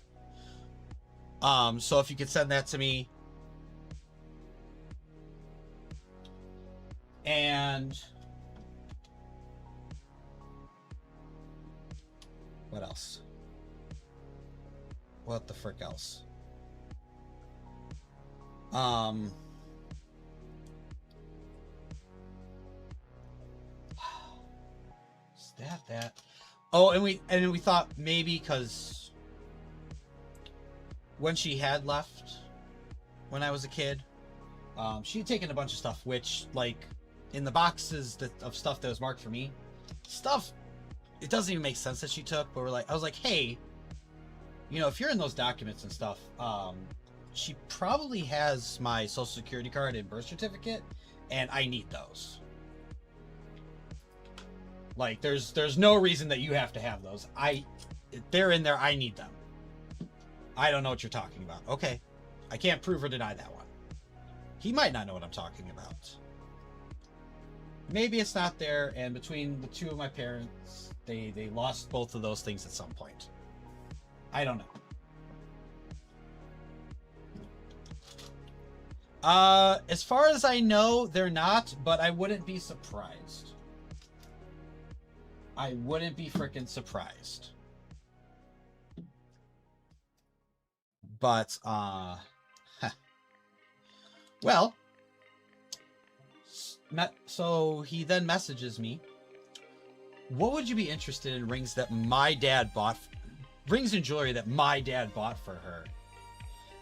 So if you could send that to me. And what else? What the frick else? Is that? Oh, and we thought maybe because when she had left when I was a kid, she had taken a bunch of stuff, which, like, in the boxes of stuff that was marked for me, it doesn't even make sense that she took. But I was like, hey, you know, if you're in those documents and stuff, she probably has my social security card and birth certificate, and I need those. Like, there's no reason that you have to have those. They're in there. I need them. I don't know what you're talking about. Okay, I can't prove or deny that one. He might not know what I'm talking about. Maybe it's not there, and between the two of my parents, they lost both of those things at some point. I don't know. As far as I know, they're not, but I wouldn't be surprised. I wouldn't be freaking surprised. But, well, so he then messages me, what would you be interested in rings that my dad bought, rings and jewelry that my dad bought for her?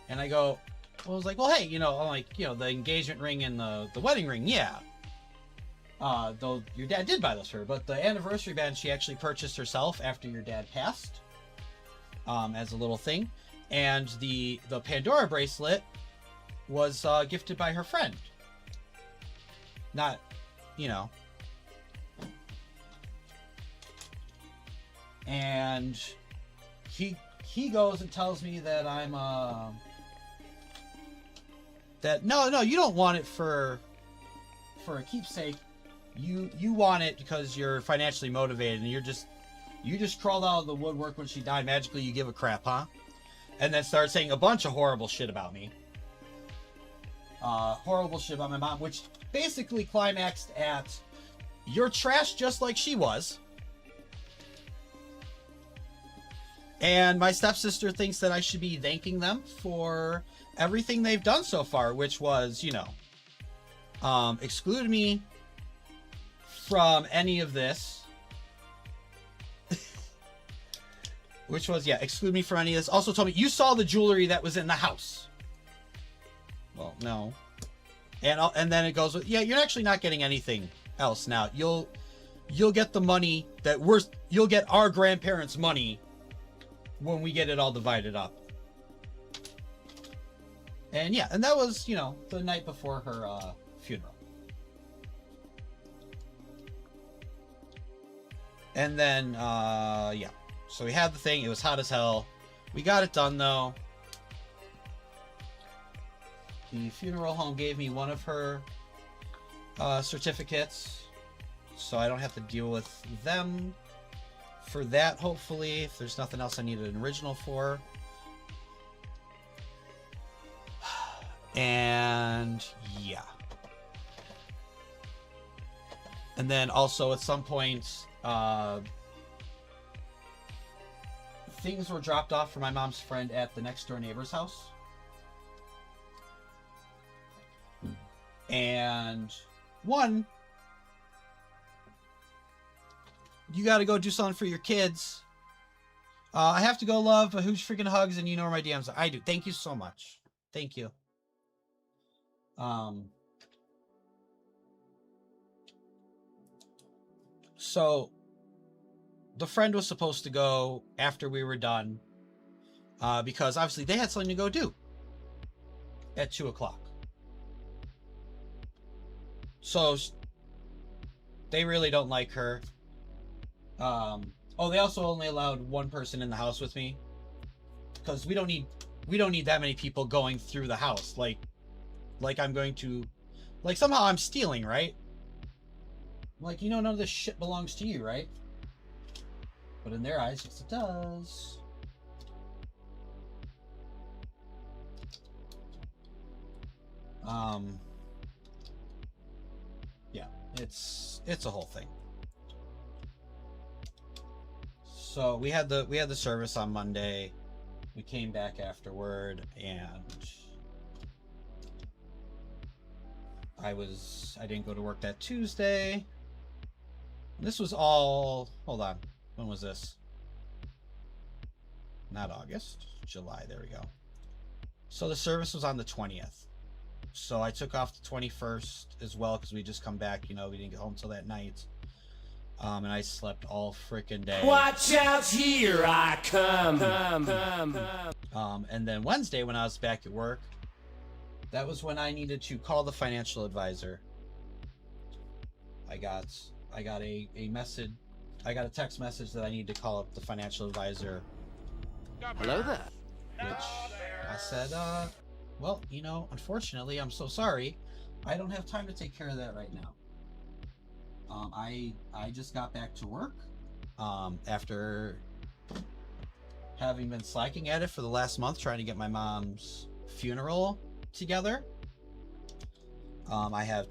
And I go, well, I was like, well, hey, you know, I'm like, you know, the engagement ring and the wedding ring, yeah. Though your dad did buy those for her, but the anniversary band she actually purchased herself after your dad passed, as a little thing. And the Pandora bracelet was gifted by her friend. Not, you know. And he goes and tells me that I'm that no, you don't want it for a keepsake. You want it because you're financially motivated, and you just crawled out of the woodwork when she died. Magically, you give a crap, huh? And then start saying a bunch of horrible shit about me. Horrible shit about my mom, which basically climaxed at, you're trash just like she was. And my stepsister thinks that I should be thanking them for everything they've done so far, which was, you know, exclude me from any of this. Which was, yeah, exclude me from any of this. Also told me, you saw the jewelry that was in the house. Well, no. And then it goes, yeah, you're actually not getting anything else now. You'll get the money that you'll get our grandparents' money when we get it all divided up. And yeah, and that was, you know, the night before her funeral. And then, yeah. So we had the thing. It was hot as hell. We got it done, though. The funeral home gave me one of her certificates, so I don't have to deal with them for that, hopefully, if there's nothing else I needed an original for. And yeah. And then also at some point, things were dropped off for my mom's friend at the next door neighbor's house. And one, you got to go do something for your kids. I have to go, love. A huge freaking hugs, and you know where my DMs are. I do. Thank you so much. Thank you. So the friend was supposed to go after we were done, because obviously they had something to go do at 2 o'clock. So they really don't like her. Oh, they also only allowed one person in the house with me, because we don't need that many people going through the house. Like I'm going to, like, somehow I'm stealing, right? Like, you know, none of this shit belongs to you, right? But in their eyes, yes, it does. Yeah, it's a whole thing. So we had the service on Monday. We came back afterward, and I didn't go to work that Tuesday. This was all, hold on, when was this? Not August, July, there we go. So the service was on the 20th. So I took off the 21st as well, because we just come back, you know, we didn't get home till that night. And I slept all freaking day. Watch out, here I come. And then Wednesday, when I was back at work, that was when I needed to call the financial advisor. I got a message. I got a text message that I need to call up the financial advisor. Hello there. Which I said, well, you know, unfortunately, I'm so sorry. I don't have time to take care of that right now. I just got back to work after having been slacking at it for the last month, trying to get my mom's funeral together. I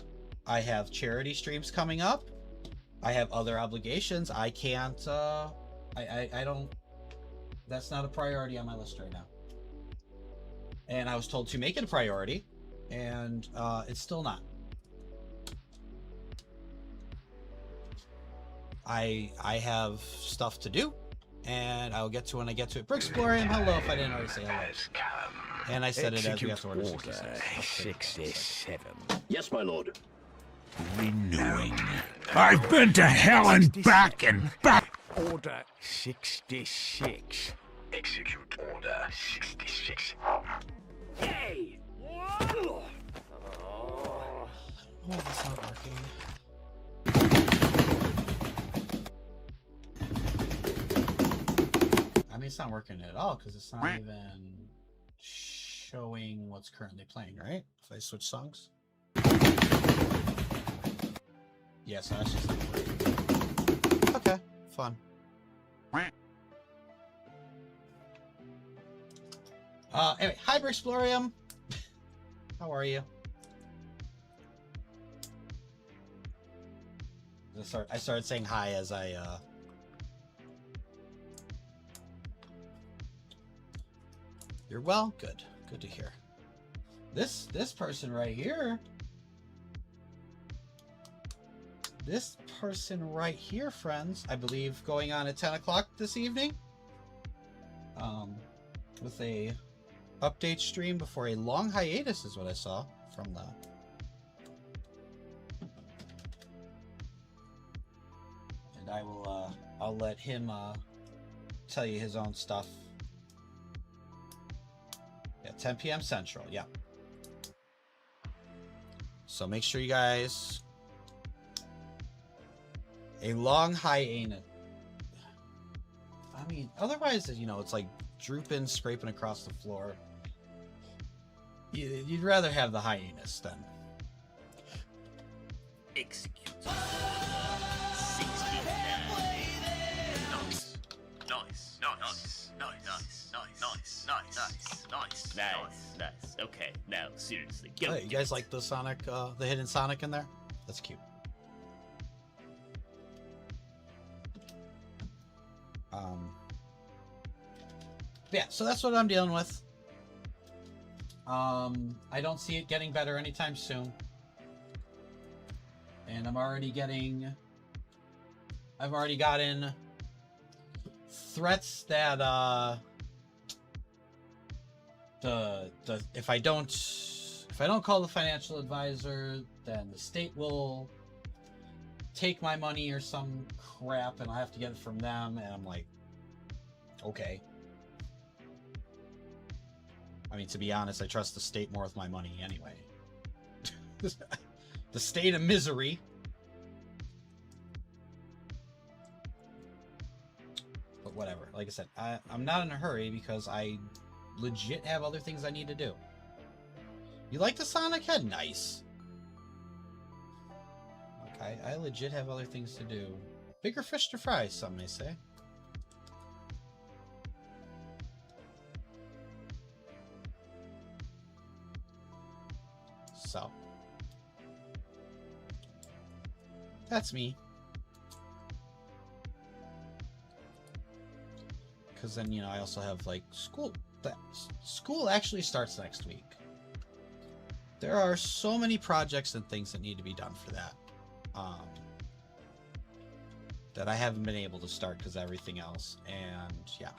have charity streams coming up. I have other obligations. I can't. I don't. That's not a priority on my list right now. And I was told to make it a priority, and it's still not. I have stuff to do, and I'll get to when I get to it. Brixplorium, hello, if I didn't already say hello. And I said it as we have to order 67. Yes, my lord. Renewing. I've been to hell and back and back. Order 66. Execute Order 66. Hey! Oh, that's not working. I mean, it's not working at all because it's not even showing what's currently playing, right? If I switch songs. Yeah, so that's just not working. Okay, fun. Anyway, hi Brixplorium. How are you? I started saying hi as I You're well? Good. Good to hear. This person right here. This person right here, friends, I believe going on at 10 o'clock this evening. With a update stream before a long hiatus is what I saw from the and I will I'll let him tell you his own stuff. Yeah, 10 p.m. Central, yeah. So make sure you guys a long hiatus. I mean, otherwise, you know, it's like drooping, scraping across the floor. You'd rather have the hiatus then. Execute. 69. Nice. Nice. Nice. Nice. Nice. Nice. Nice. Nice. Okay, now seriously. Oh, you guys like the Sonic, the hidden Sonic in there? That's cute. Yeah, so that's what I'm dealing with. I don't see it getting better anytime soon. And I've already gotten threats that if I don't call the financial advisor, then the state will take my money or some crap and I have to get it from them, and I'm like, okay. I mean, to be honest, I trust the state more with my money anyway. The state of misery. like I said, I'm not in a hurry because I legit have other things I need to do. You like the Sonic head? Nice. Okay, I legit have other things to do. Bigger fish to fry, some may say. So. That's me. Because then, you know, I also have, like, school. School actually starts next week. There are so many projects and things that need to be done for that. That I haven't been able to start because of everything else. And, yeah.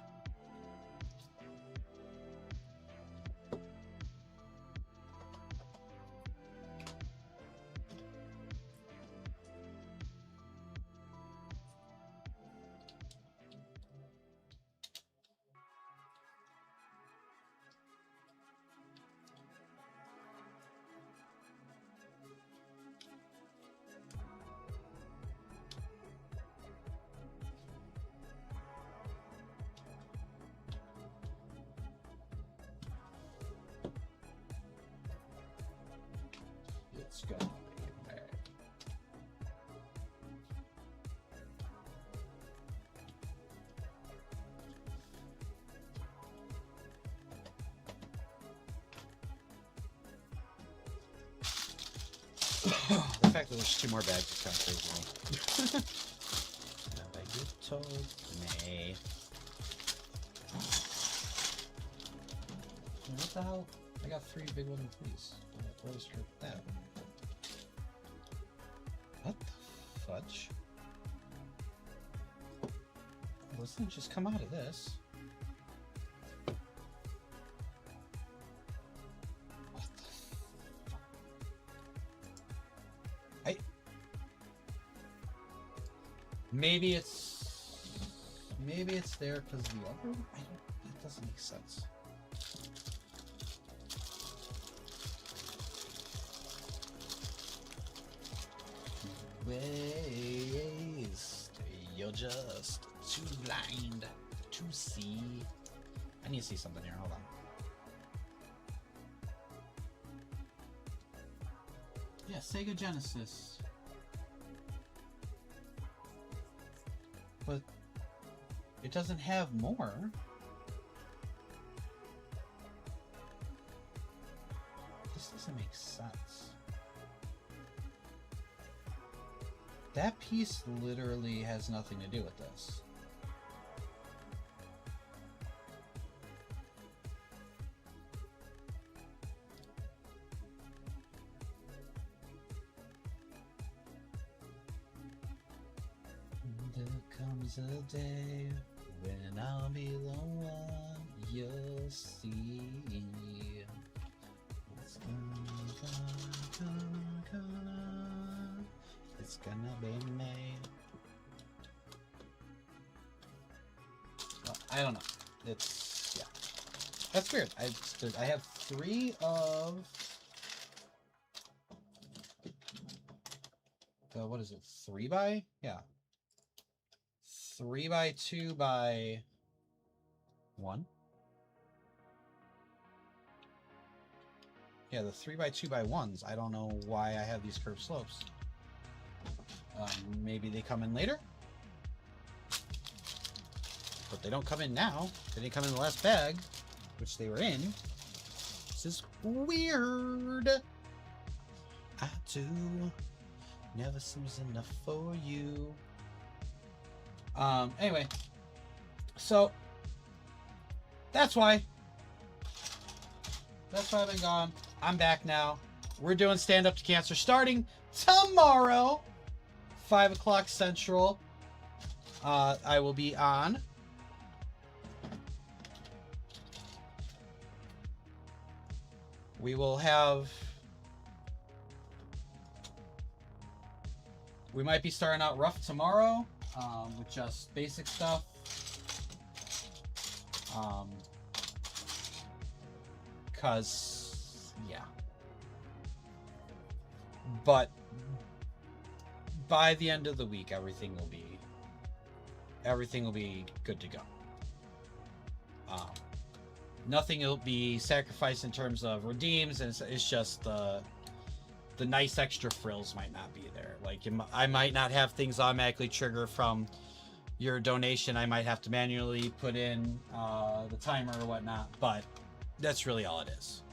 It's gonna be bad. The fact that there's 2 more bags is kind of crazy to me. Have I been told? Nay. What the hell? I got 3 big wooden fleas. What was that? What the fudge? Doesn't just come out of this. What the fuck? Maybe it's there because the other one? That doesn't make sense. Waste. You're just too blind to see. I need to see something here. Hold on. Yeah, Sega Genesis. But it doesn't have more. This doesn't make sense. That piece literally has nothing to do with this. There comes a day when I'll be the one you'll see. It's It's gonna be me. Well, I don't know. It's, yeah. That's weird. I have 3 of the, what is it? 3 by? Yeah. 3 by 2 by 1. Yeah, the 3 by 2 by 1s. I don't know why I have these curved slopes. Maybe they come in later? But they don't come in now. They didn't come in the last bag, which they were in. This is weird. I do. Never seems enough for you. Anyway. So, that's why. That's why I've been gone. I'm back now. We're doing Stand Up to Cancer starting tomorrow. 5 o'clock Central. I will be on. We will have... We might be starting out rough tomorrow with just basic stuff. Because, yeah. But by the end of the week, everything will be good to go. Nothing will be sacrificed in terms of redeems, and it's just the nice extra frills might not be there. Like I might not have things automatically trigger from your donation. I might have to manually put in the timer or whatnot, but that's really all it is.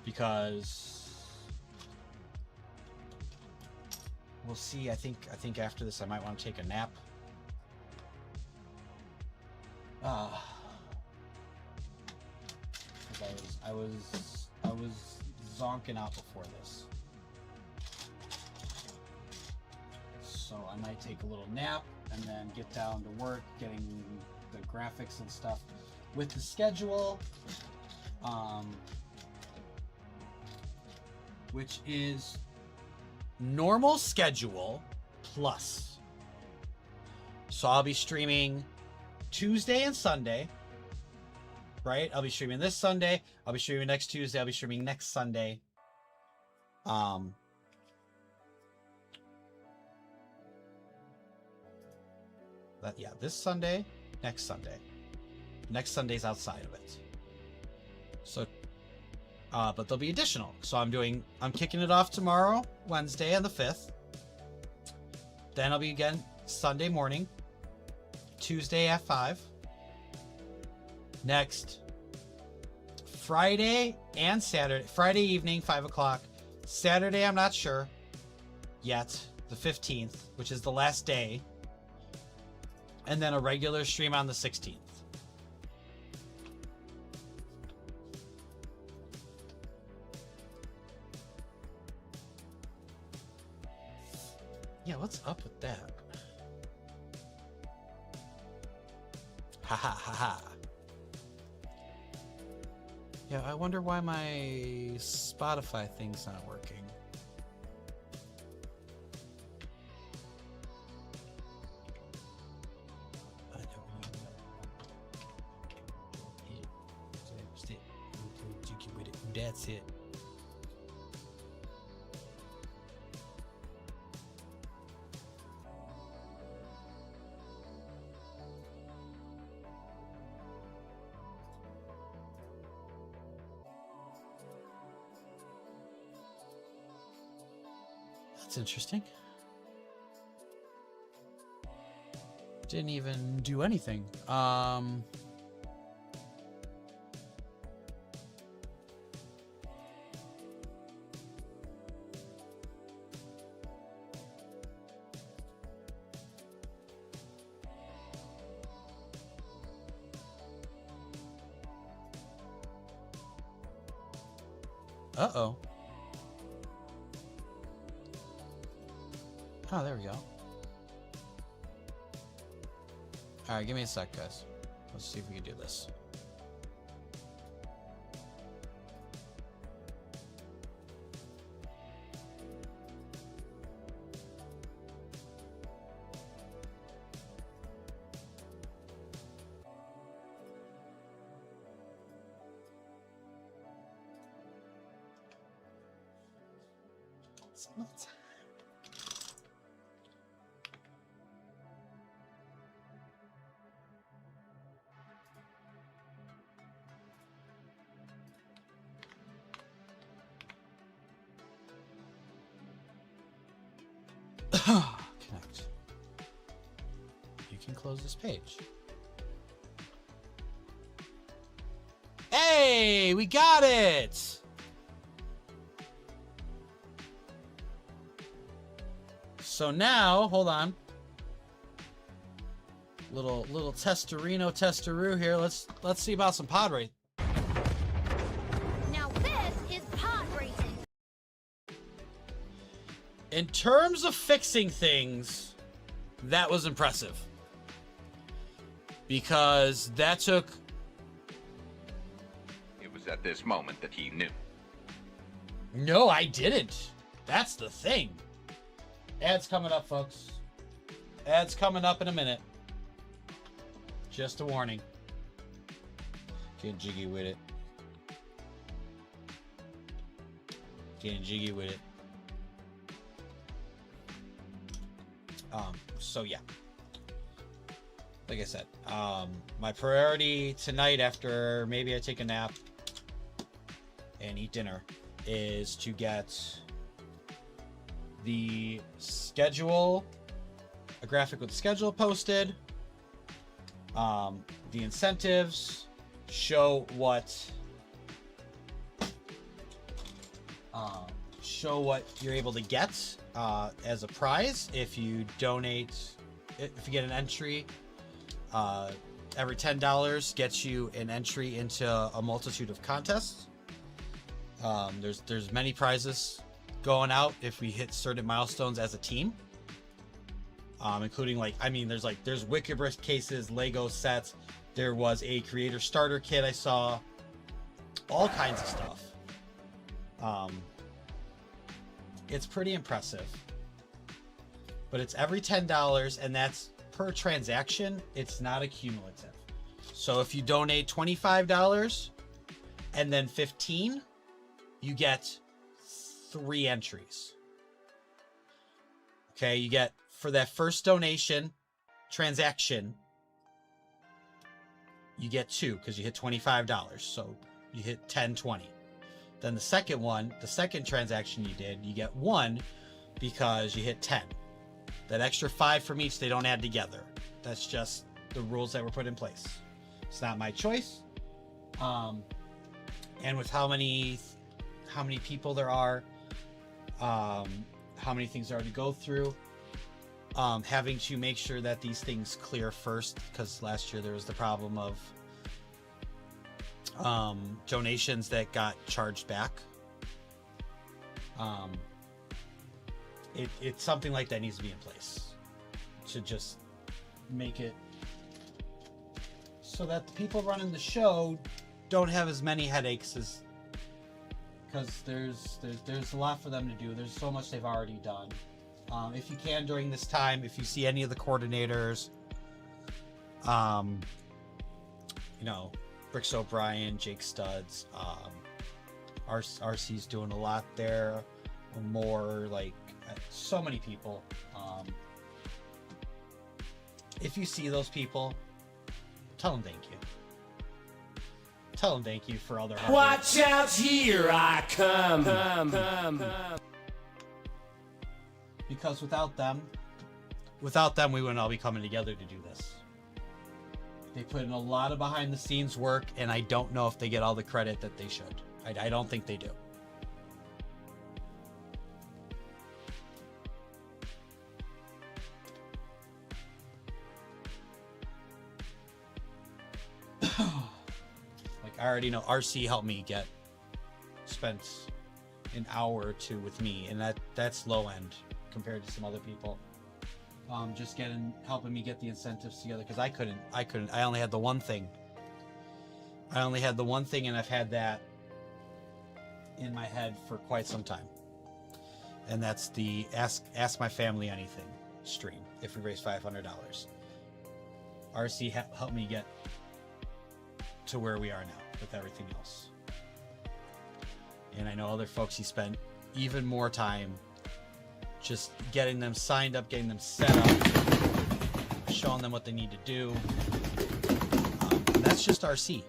Because we'll see. I think after this I might want to take a nap. I was zonking out before this, so I might take a little nap and then get down to work, getting the graphics and stuff with the schedule, which is normal schedule plus. So I'll be streaming Tuesday and Sunday, right? I'll be streaming this Sunday. I'll be streaming next Tuesday. I'll be streaming next Sunday. This Sunday, next Sunday. Next Sunday's outside of it. So, but there'll be additional. So I'm kicking it off tomorrow, Wednesday on the 5th. Then I'll be again Sunday morning, Tuesday at 5. Next Friday and Saturday. Friday evening, 5 o'clock. Saturday, I'm not sure yet. The 15th, which is the last day. And then a regular stream on the 16th. Yeah, what's up with that? Ha ha ha ha. Yeah, I wonder why my Spotify thing's not working. That's it. That's interesting. Didn't even do anything. Uh-oh. Oh, there we go. Alright, give me a sec, guys. Let's see if we can do this. Connect. You can close this page. Hey, we got it! So now, hold on. Little testaroo here. Let's see about some pod racing. Now this is pod racing. In terms of fixing things, that was impressive. Because that took... It was at this moment that he knew. No, I didn't. That's the thing. Ads coming up, folks. Ads coming up in a minute. Just a warning. Get jiggy with it. Getting jiggy with it. So yeah. like I said, my priority tonight after maybe I take a nap and eat dinner is to get the schedule, a graphic with the schedule posted, the incentives, show what you're able to get as a prize if you donate, if you get an entry. Every $10 gets you an entry into a multitude of contests. There's many prizes going out if we hit certain milestones as a team, including there's Wiccabrick cases, Lego sets. There was a creator starter kit I saw, all kinds of stuff. It's pretty impressive, but it's every $10 and that's per transaction. It's not accumulative. So if you donate $25 and then 15, you get 3 entries. Okay, you get for that first donation transaction, you get 2 because you hit $25. So you hit 10, 20. Then the second one, the second transaction you did, you get 1 because you hit 10. That extra 5 from each, they don't add together. That's just the rules that were put in place. It's not my choice. And with how many people there are, how many things there are to go through, having to make sure that these things clear first, because last year there was the problem of donations that got charged back. It's something like that needs to be in place to just make it so that the people running the show don't have as many headaches as, because there's a lot for them to do. There's so much they've already done. If you can during this time, if you see any of the coordinators, Bricks O'Brien, Jake Studs, RC's doing a lot there, more like so many people. If you see those people, tell them thank you. Tell them thank you for all their hard work. Watch out, here I come. Because without them, we wouldn't all be coming together to do this. They put in a lot of behind the scenes work, and I don't know if they get all the credit that they should. I don't think they do. I already know RC helped me spent an hour or 2 with me, and that's low end compared to some other people. Just helping me get the incentives together, because I only had the one thing. And I've had that in my head for quite some time. And that's the Ask My Family Anything stream if we raise $500. RC helped me get to where we are now with everything else. And I know other folks, he spent even more time just getting them signed up, getting them set up, showing them what they need to do. And that's just RC.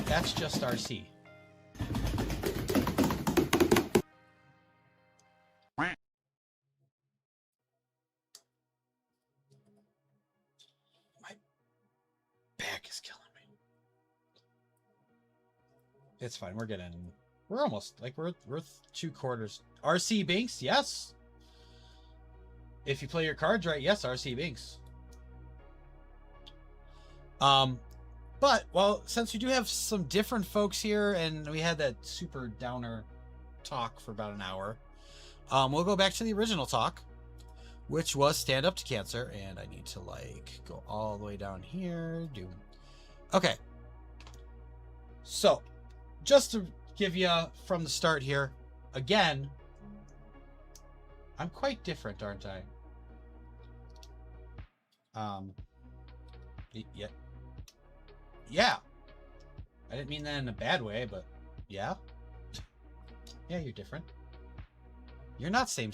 That's just RC. My back is killing me. It's fine. We're almost we're 2/4. RC Binks, yes. If you play your cards right, yes, RC Binks. But since we do have some different folks here, and we had that super downer talk for about an hour, we'll go back to the original talk, which was Stand Up to Cancer. And I need to go all the way down here. Okay. So, just to give you from the start here, again, I'm quite different, aren't I? Yeah. I didn't mean that in a bad way, but yeah. Yeah, you're different. You're not same.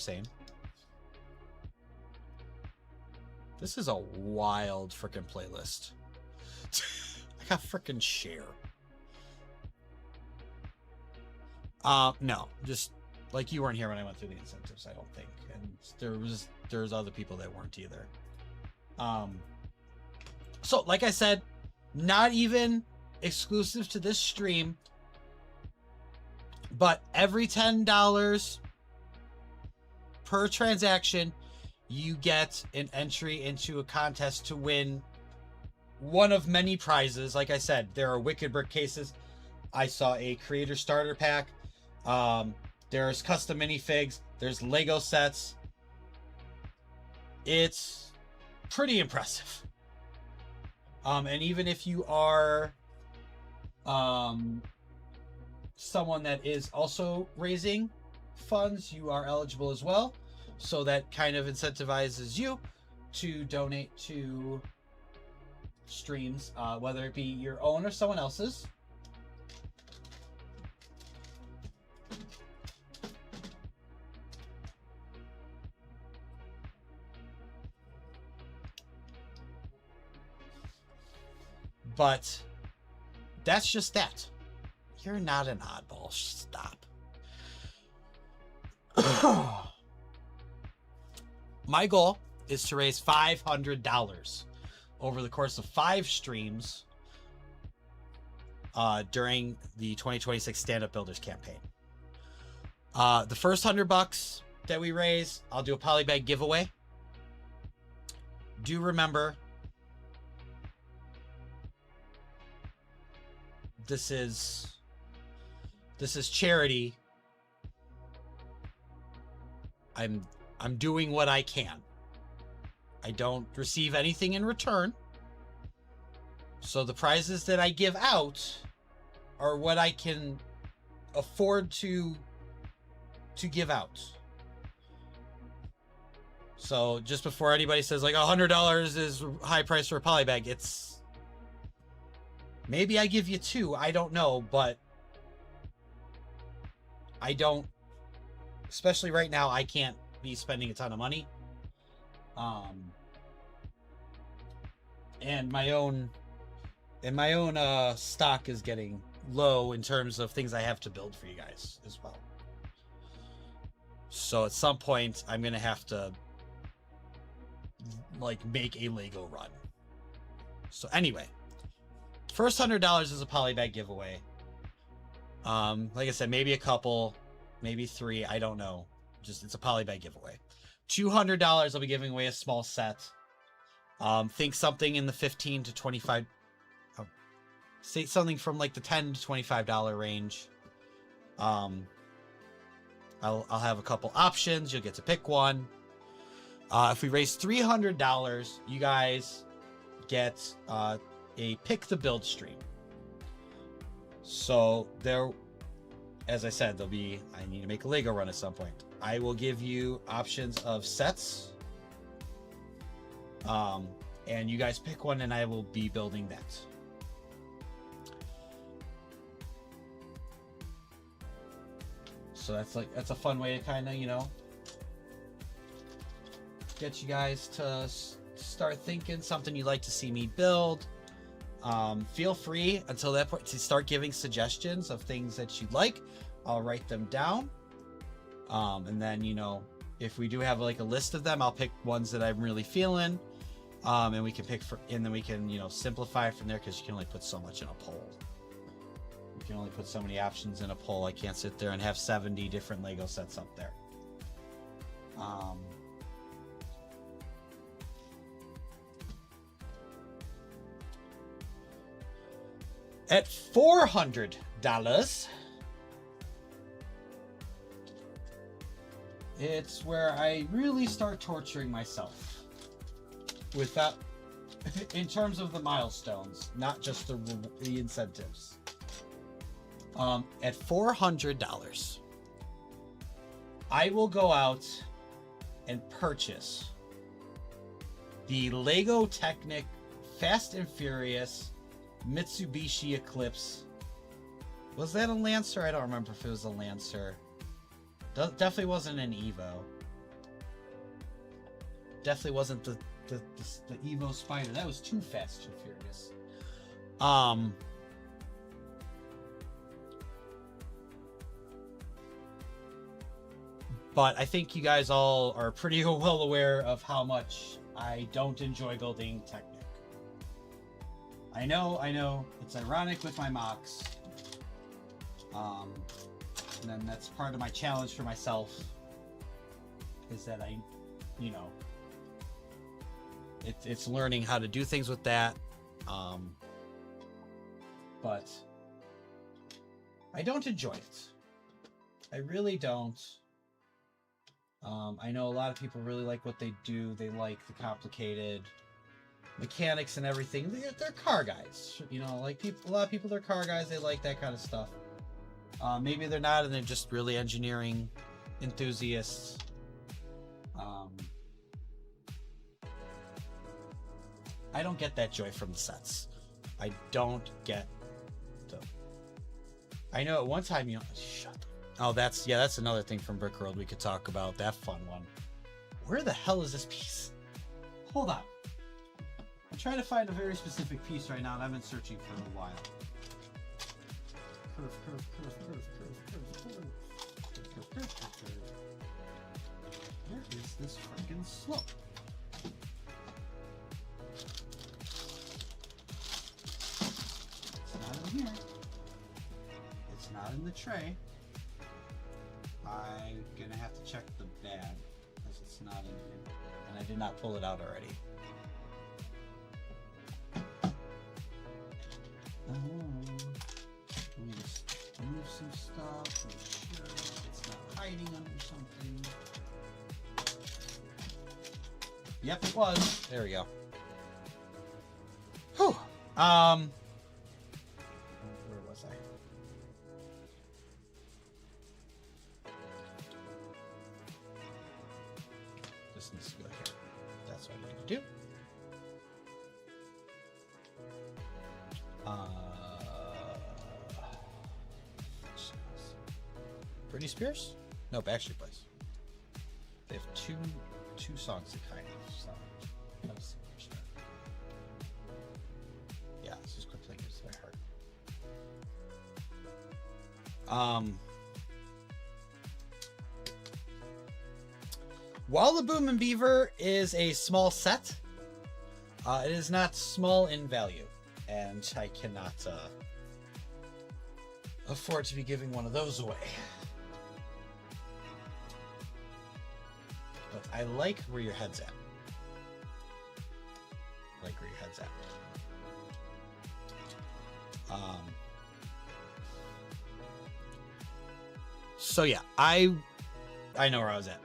This is a wild freaking playlist. I got freaking share. No, just like you weren't here when I went through the incentives, I don't think. And there's other people that weren't either. So like I said, not even exclusive to this stream, but every $10 per transaction, you get an entry into a contest to win one of many prizes. Like I said, there are Wicked Brick cases. I saw a creator starter pack. There's custom minifigs. There's Lego sets. It's pretty impressive. And even if you are someone that is also raising funds, you are eligible as well. So that kind of incentivizes you to donate to streams, whether it be your own or someone else's. But that's just that. You're not an oddball. Stop. My goal is to raise $500 over the course of 5 streams during the 2026 Stand Up Builders campaign. The first $100 that we raise, I'll do a polybag giveaway. Do remember, this is charity. I'm doing what I can. I don't receive anything in return. So the prizes that I give out are what I can afford to give out. So just before anybody says like $100 is high price for a polybag, it's maybe I give you 2, I don't know, but I don't, especially right now, I can't be spending a ton of money. And my own stock is getting low in terms of things I have to build for you guys as well. So at some point I'm gonna have to like make a Lego run. So anyway, first $100 is a polybag giveaway. Like I said, maybe a couple, maybe 3, I don't know. Just it's a polybag giveaway. $200 I'll be giving away a small set. Think something in the 15 to 25. Say something from like the $10 to $25 range. I'll have a couple options. You'll get to pick one. If we raise $300, you guys get a pick the build stream. So there, as I said, there'll be, I need to make a Lego run at some point. I will give you options of sets. And you guys pick one and I will be building that. So that's a fun way to kind of, you know, get you guys to start thinking something you'd like to see me build. Feel free until that point to start giving suggestions of things that you'd like. I'll write them down. And then, you know, if we do have like a list of them, I'll pick ones that I'm really feeling. And we can and then we can, you know, simplify from there, because you can only put so much in a poll. You can only put so many options in a poll. I can't sit there and have 70 different Lego sets up there. At $400, it's where I really start torturing myself with that, in terms of the milestones, not just the incentives. At $400, I will go out and purchase the Lego Technic Fast and Furious Mitsubishi Eclipse. Was that a Lancer? I don't remember if it was a Lancer. Definitely wasn't an Evo. Definitely wasn't the Evo Spider. That was too Fast and Furious. But I think you guys all are pretty well aware of how much I don't enjoy building Technic. I know, it's ironic with my mocks. And then that's part of my challenge for myself, is that it's learning how to do things with that. But I don't enjoy it. I really don't. I know a lot of people really like what they do. They like the complicated mechanics and everything. They're car guys, like a lot of people, they're car guys. They like that kind of stuff. Maybe they're not, and they're just really engineering enthusiasts. I don't get that joy from the sets. I don't get them. I know at one time, shut up. Oh, that's another thing from Brickworld we could talk about. That fun one. Where the hell is this piece? Hold on. I'm trying to find a very specific piece right now, and I've been searching for a while. Curve. Where is this freaking slope? It's not in here. It's not in the tray. I'm gonna have to check the bag, because it's not in here. And I did not pull it out already. Let me just move some stuff, make sure it's not hiding under something. Yep, it was. There we go. Whew. Where was I? This needs to go here. That's what I need to do. Britney Spears? No, Backstreet Boys. They have two songs that kind of sound. Let's see which one. Yeah, let's just quit playing it to my heart. While the Boom and Beaver is a small set, it is not small in value, and I cannot afford to be giving one of those away. But I like where your head's at. So yeah, I know where I was at.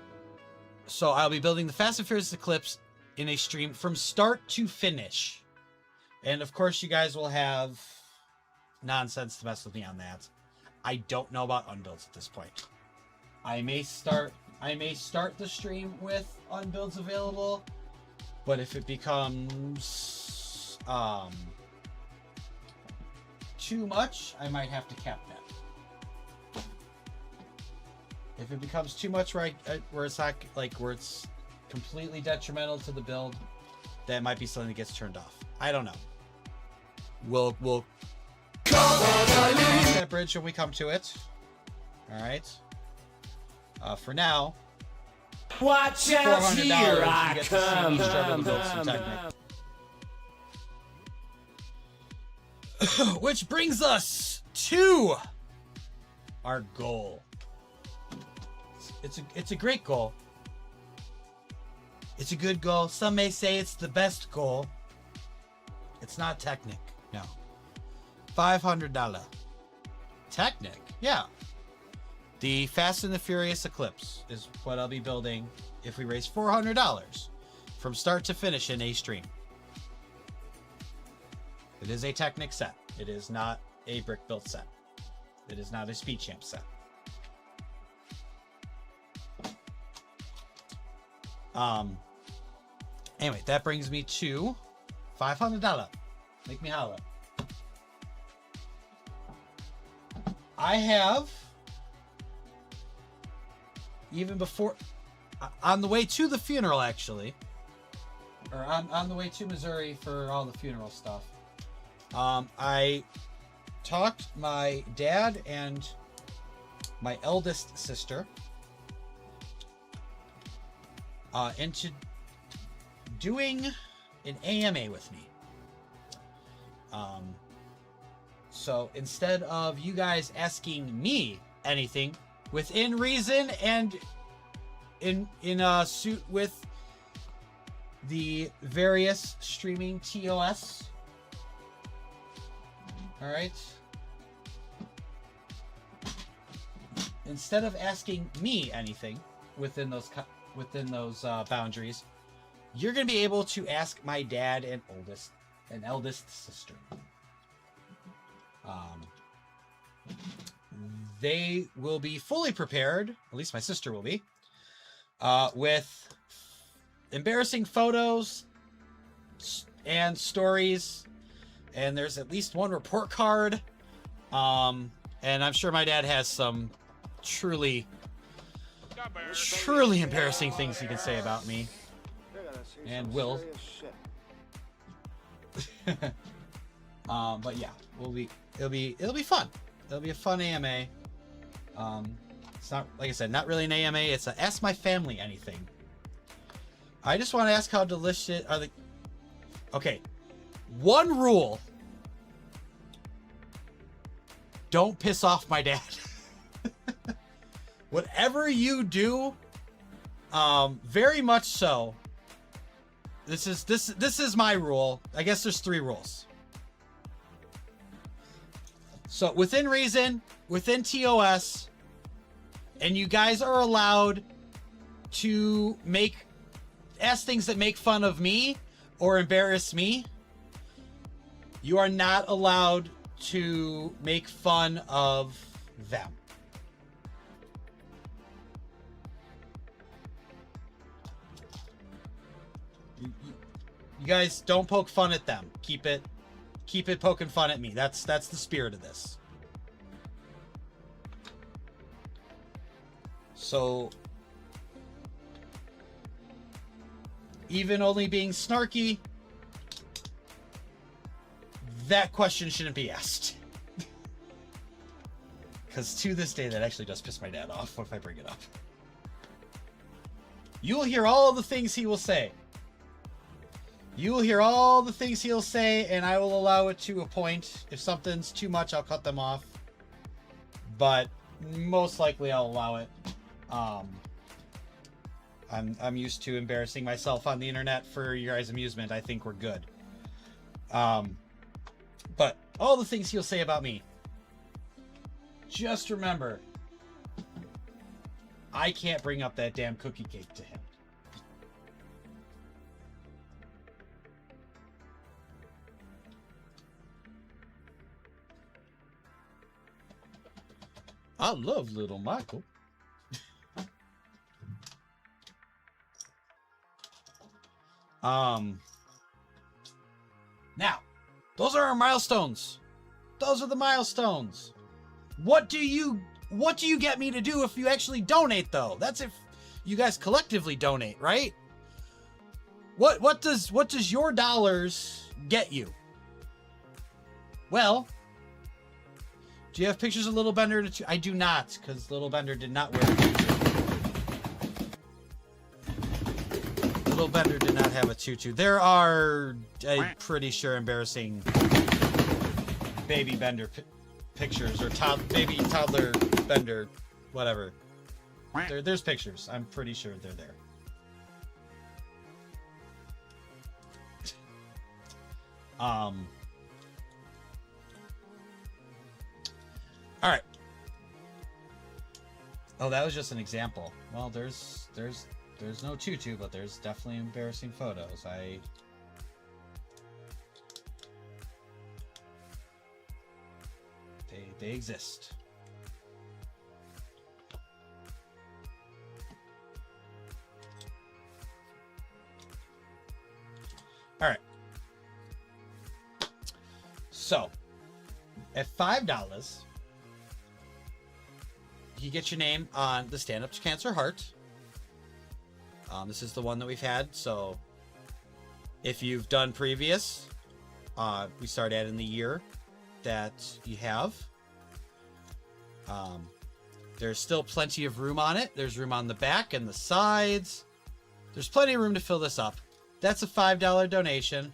So I'll be building the Fast and Furious Eclipse in a stream from start to finish. And of course you guys will have nonsense to mess with me on that. I don't know about unbuilds at this point. I may start the stream with unbuilds available, but if it becomes too much, I might have to cap that. If it becomes too much, where it's not where it's completely detrimental to the build, that might be something that gets turned off. I don't know. We'll cross that bridge when we come to it. All right. For now, watch out, here I come. Which brings us to our goal. It's a great goal. It's a good goal. Some may say it's the best goal. It's not Technic. No. $500. Technic. Yeah. The Fast and the Furious Eclipse is what I'll be building if we raise $400 from start to finish in a stream. It is a Technic set. It is not a brick built set. It is not a Speed Champ set. Anyway, that brings me to $500. Make me holla. I have, even before, on the way to the funeral actually, or on the way to Missouri for all the funeral stuff. I talked my dad and my eldest sister into doing an AMA with me. So instead of you guys asking me anything within reason and in a suit with the various streaming TOS. All right. Instead of asking me anything within those boundaries, you're going to be able to ask my dad and eldest sister. They will be fully prepared, at least my sister will be, with embarrassing photos and stories, and there's at least one report card. And I'm sure my dad has some truly embarrassing things he can say about me, and will. But yeah, it'll be fun. It'll be a fun AMA. It's not, like I said, not really an AMA. It's a Ask My Family Anything. I just want to ask how delicious are the... Okay. One rule. Don't piss off my dad. Whatever you do, very much so. This is my rule. I guess there's 3 rules. So within reason, within TOS, and you guys are allowed to ask things that make fun of me or embarrass me. You are not allowed to make fun of them. You guys don't poke fun at them. Keep it poking fun at me. That's the spirit of this. So even only being snarky, that question shouldn't be asked. Because to this day, that actually does piss my dad off if I bring it up. You will hear all the things he will say. You will hear all the things he'll say, and I will allow it to a point. If something's too much, I'll cut them off. But most likely I'll allow it. I'm used to embarrassing myself on the internet for your guys' amusement. I think we're good. But all the things he'll say about me, just remember, I can't bring up that damn cookie cake to him. I love little Michael. Now, those are our milestones. Those are the milestones. What do you get me to do if you actually donate, though? That's if you guys collectively donate, right? What does your dollars get you? Well, do you have pictures of Little Bender? I do not, because Little Bender did not wear a tutu. Little Bender did not have a tutu. There are, I'm pretty sure, embarrassing baby Bender pictures, or baby toddler Bender, whatever. There's pictures. I'm pretty sure they're there. All right. Oh, that was just an example. Well, there's no tutu, but there's definitely embarrassing photos. They exist. All right. So, at $5, you get your name on the Stand Up to Cancer Heart. This is the one that we've had, so If you've done previous, we start adding the year that you have. There's still plenty of room on it. There's room on the back and the sides. There's plenty of room to fill this up. That's a $5 donation.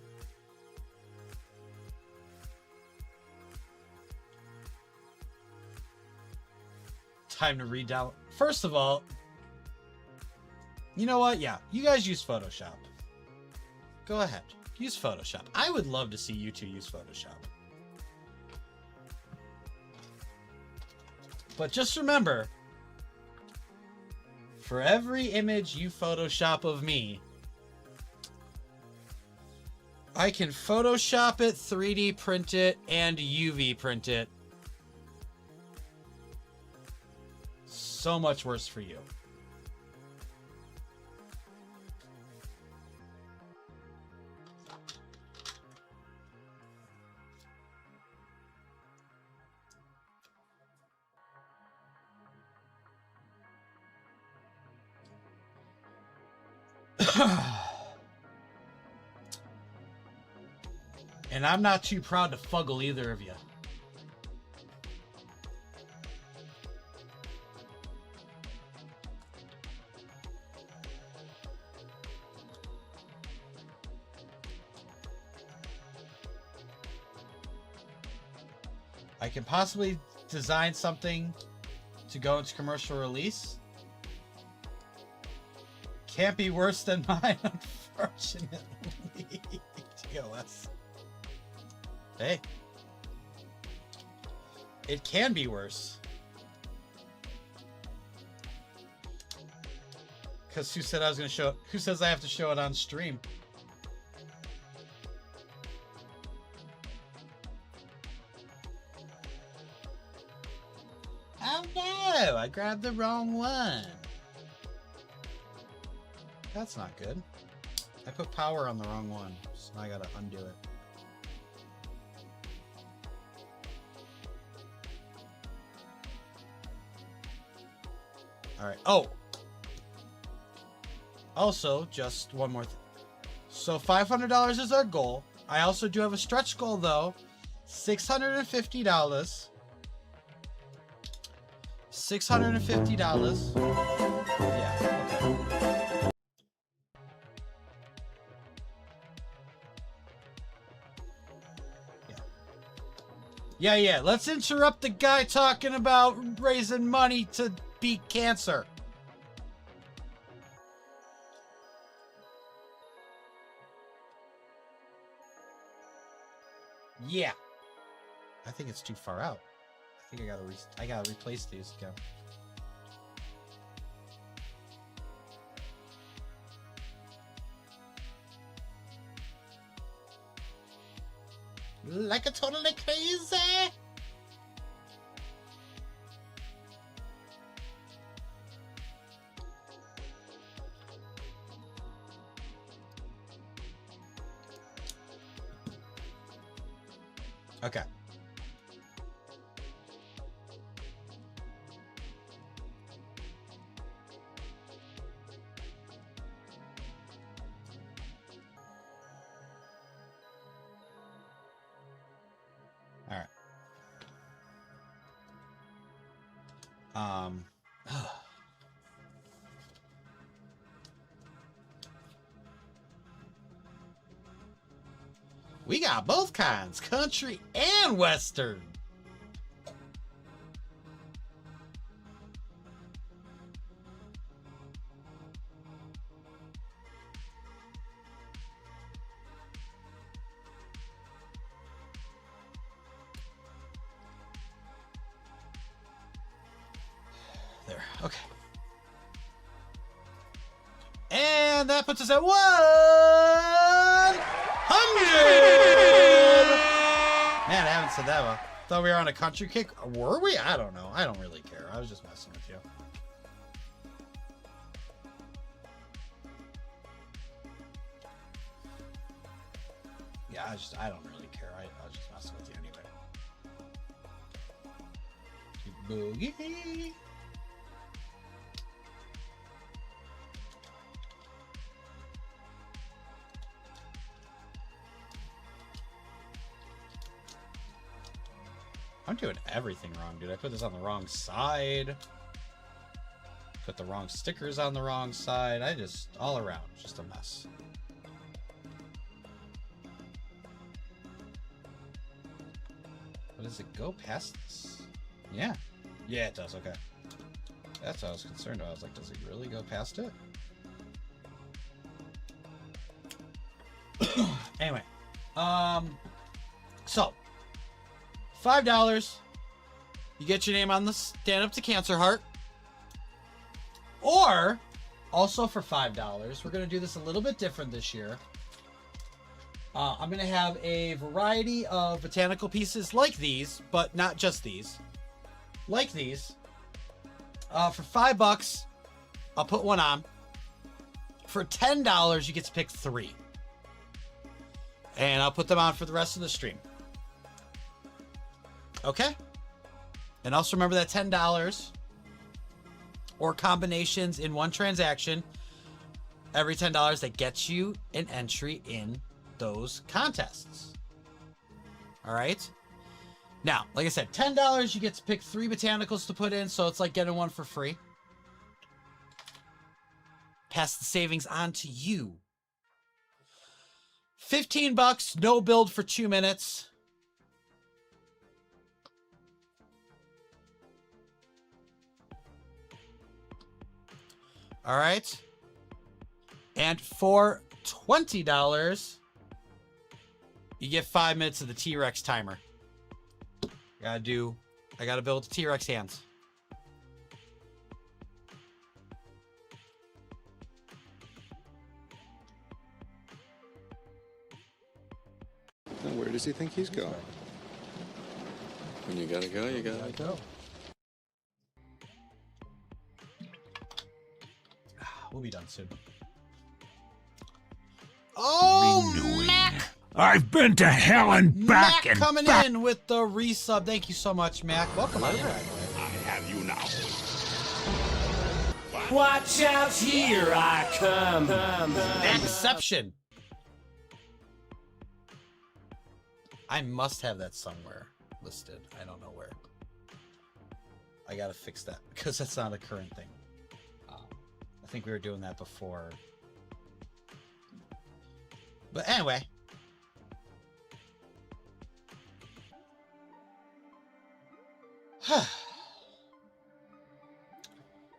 Time to redownload. First of all, you know what? Yeah, you guys use Photoshop. Go ahead. Use Photoshop. I would love to see you two use Photoshop. But just remember, for every image you Photoshop of me, I can Photoshop it, 3D print it, and UV print it. So much worse for you. And I'm not too proud to fuggle either of you. I can possibly design something to go into commercial release. Can't be worse than mine, unfortunately. TOS. Hey. It can be worse. Because who said I was going to show it? Who says I have to show it on stream? Oh no! I grabbed the wrong one. That's not good. I put power on the wrong one, so now I gotta undo it. Alright. Oh! Also, just one more thing. So $500 is our goal. I also do have a stretch goal, though. $650. $650. Yeah, okay. Yeah. Let's interrupt the guy talking about raising money to beat cancer. Yeah. I think it's too far out. I think I gotta replace these again. Like a totally crazy. Okay. All right. We got both kinds, country and western. There, okay. And that puts us at 100! Man, I haven't said that one. Thought we were on a country kick. Were we? I don't know. I don't really care. I was just messing with you. Yeah, I don't really care. I was just messing with you anyway. Boogie. everything wrong, dude. I put this on the wrong side. Put the wrong stickers on the wrong side. I just, all around, just a mess. What does it go past this? Yeah. Yeah, it does. Okay. That's what I was concerned about. I was like, does it really go past it? Anyway. So. $5. You get your name on the Stand Up to Cancer Heart. Or, also for $5, we're going to do this a little bit different this year. I'm going to have a variety of botanical pieces like these, but not just these. Like these. For $5, I'll put one on. For $10, you get to pick 3. And I'll put them on for the rest of the stream. Okay? And also remember that $10 or combinations in one transaction, every $10 that gets you an entry in those contests. All right? Now, like I said, $10, you get to pick 3 botanicals to put in, so it's like getting one for free. Pass the savings on to you. $15, no build for 2 minutes. All right. And for $20, you get 5 minutes of the T-Rex timer. I gotta build the T-Rex hands. Now where does he think he's going? When you gotta go, you gotta go. We'll be done soon. Oh, Renewing. Mac! I've been to hell and back Mac and coming back. in with the resub. Thank you so much, Mac. Welcome on in. I have you now. Watch out, here I come. Exception. I must have that somewhere listed. I don't know where. I gotta fix that because that's not a current thing. I think we were doing that before. But anyway.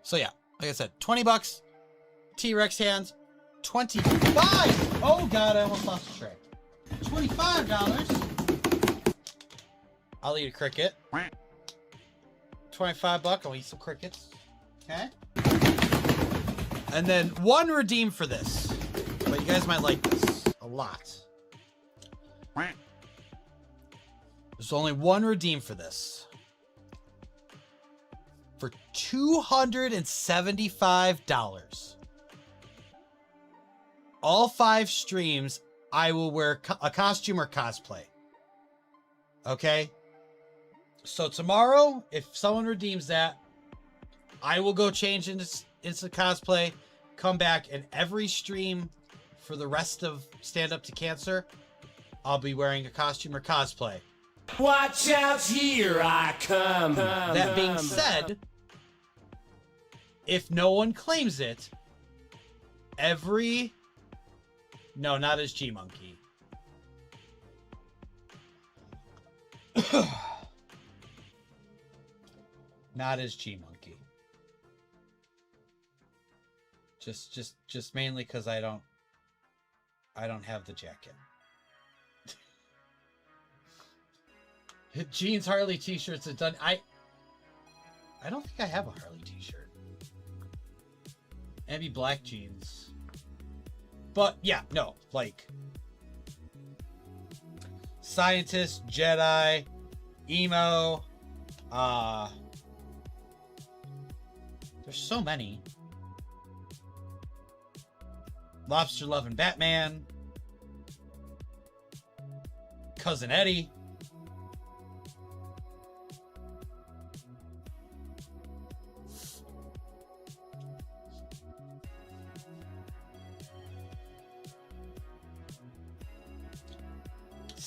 So yeah, like I said, $20. T-Rex hands. $25. Oh god, I almost lost the track. $25. I'll eat a cricket. $25. I'll eat some crickets. Okay. And then 1 redeem for this. But you guys might like this a lot. There's only 1 redeem for this. For $275. All 5 streams, I will wear a costume or cosplay. Okay? So tomorrow, if someone redeems that, I will go change into cosplay, come back, and every stream for the rest of Stand Up to Cancer, I'll be wearing a costume or cosplay. Watch out, here I come. That being said, if no one claims it, no, not as G-Monkey. Not as G-Monkey. Just mainly because I don't have the jacket. Jeans Harley t-shirts are done. I don't think I have a Harley t-shirt. Maybe black jeans. But yeah, no, like scientist, Jedi, emo, there's so many. Lobster loving Batman, Cousin Eddie.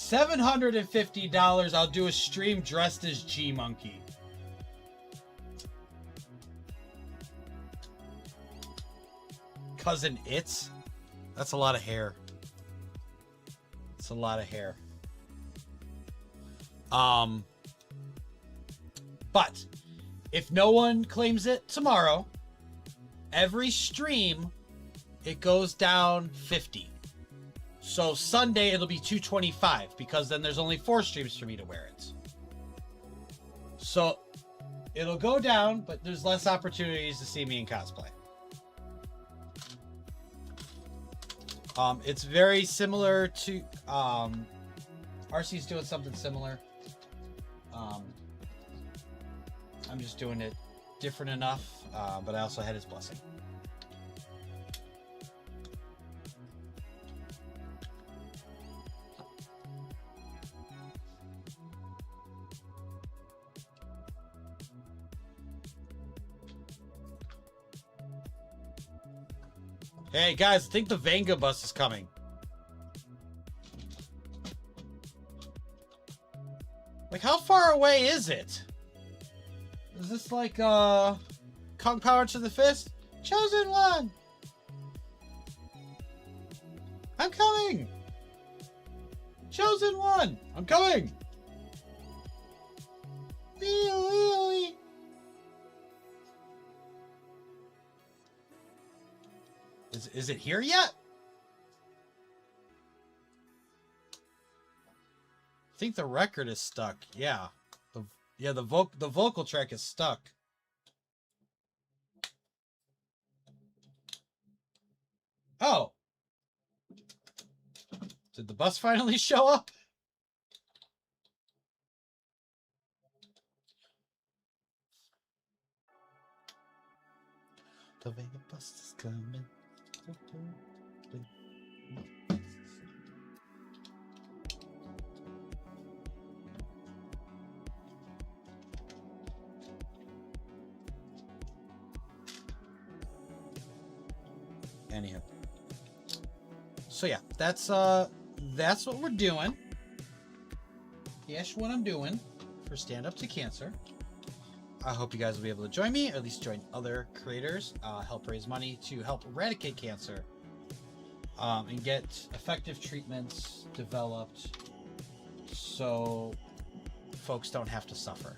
$750, I'll do a stream dressed as G-Monkey. Cousin It's? That's a lot of hair. It's a lot of hair. But if no one claims it tomorrow, every stream it goes down 50. So Sunday it'll be 225 because then there's only 4 streams for me to wear it. So it'll go down, but there's less opportunities to see me in cosplay. It's very similar to RC's doing something similar. I'm just doing it different enough, but I also had his blessing. Hey guys, I think the Vanga bus is coming. Like, how far away is it? Is this like Kung Power to the Fist? Chosen one! I'm coming! Chosen one! I'm coming! Is it here yet? I think the record is stuck. Yeah. The vocal track is stuck. Oh. Did the bus finally show up? The Vega bus is coming. Anyhow, so yeah, that's what we're doing. That's what I'm doing for Stand Up to Cancer. I hope you guys will be able to join me, or at least join other creators, help raise money to help eradicate cancer, and get effective treatments developed so folks don't have to suffer.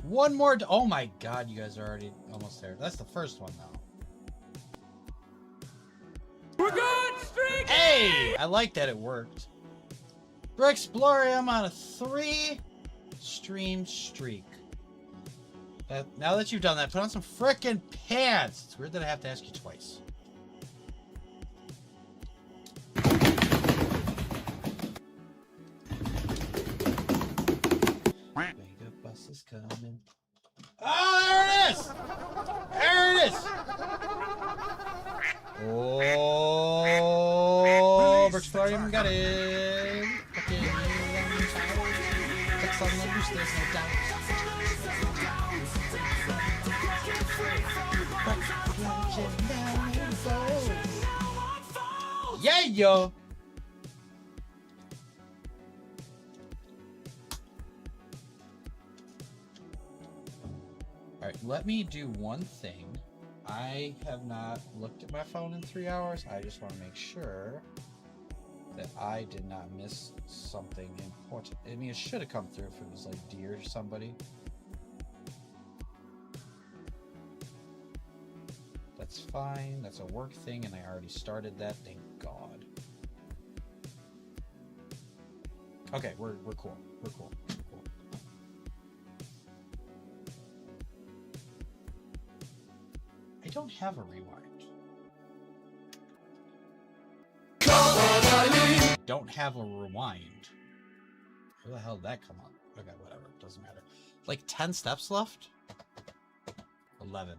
One more. Oh my god, you guys are already almost there. That's the first one, though. We're good! Streak! Hey! I like that it worked. For Explorer, I'm on a 3-stream streak. Now that you've done that, put on some frickin' pants. It's weird that I have to ask you twice. Mega bus is coming. Oh, there it is! There it is! Oh, Berksplorium got it. Fucking text on the loose, there's no doubt. Yeah, yo! Alright, let me do one thing. I have not looked at my phone in 3 hours. I just want to make sure that I did not miss something important. I mean, it should have come through if it was like dear somebody. That's fine. That's a work thing, and I already started that. Thank God. Okay, we're cool. We're cool. Cool. I don't have a rewind. don't have a rewind. Where the hell did that come up? Okay, whatever. Doesn't matter. Like 10 steps left? 11.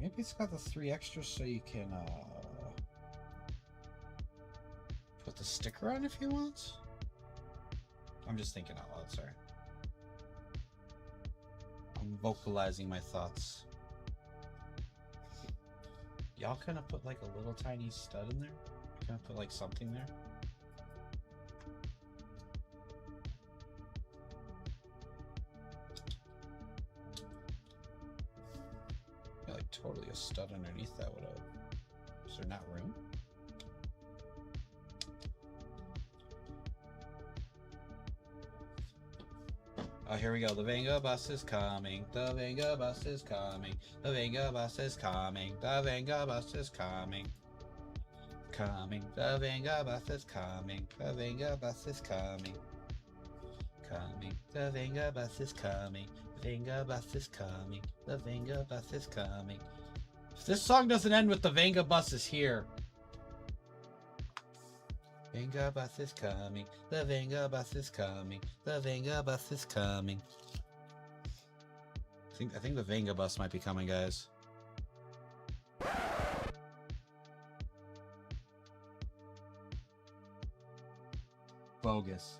Maybe it's got the 3 extras so you can put the sticker on if you want. I'm just thinking out loud, sorry. I'm vocalizing my thoughts. Y'all couldn't put like a little tiny stud in there? Couldn't put like something there? Yeah, like totally a stud underneath that would have. Is there not room? Oh, here we go. The Venga bus is coming. The Venga bus is coming. The Venga bus is coming. The Venga bus is coming. Coming. The Venga bus is coming. The Venga bus is coming. Coming. The Venga bus is coming. The Venga bus is coming. The Venga bus is coming. If this song doesn't end with the Venga bus is here. Venga bus is coming. The Venga bus is coming. The Venga bus is coming. I think the Venga bus might be coming, guys. Bogus.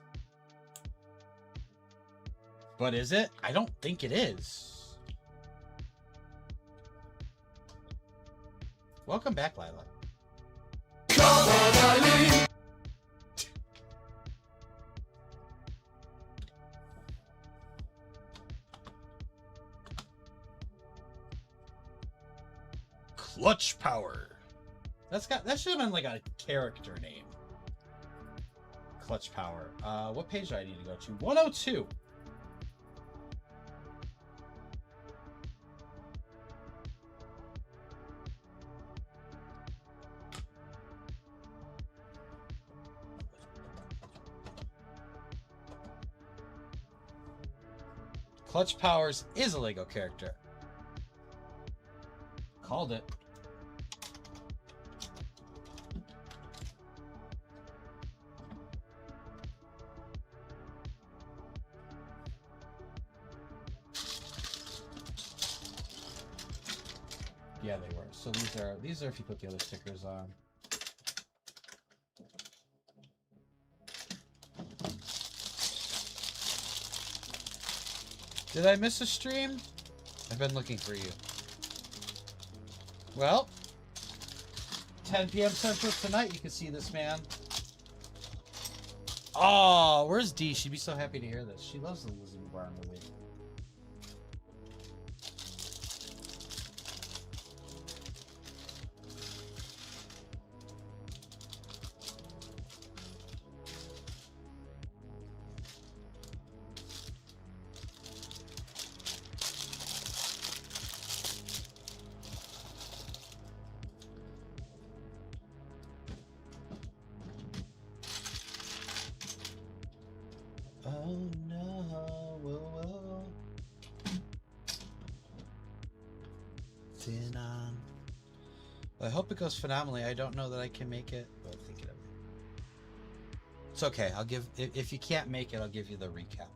But is it? I don't think it is. Welcome back, Lila. Clutch Power. That should have been like a character name. Clutch Power. What page do I need to go to? 102. Clutch Powers is a LEGO character. Called it. Yeah, they were. So these are if you put the other stickers on. Did I miss a stream? I've been looking for you. Well, 10 p.m. Central tonight, you can see this man. Oh, where's Dee? She'd be so happy to hear this. She loves the Lizzie McGuire movie. Oh no, whoa, whoa. Thin on. Well, I hope it goes phenomenally. I don't know that I can make it, but think of it. It's okay. I'll give, if you can't make it, I'll give you the recap.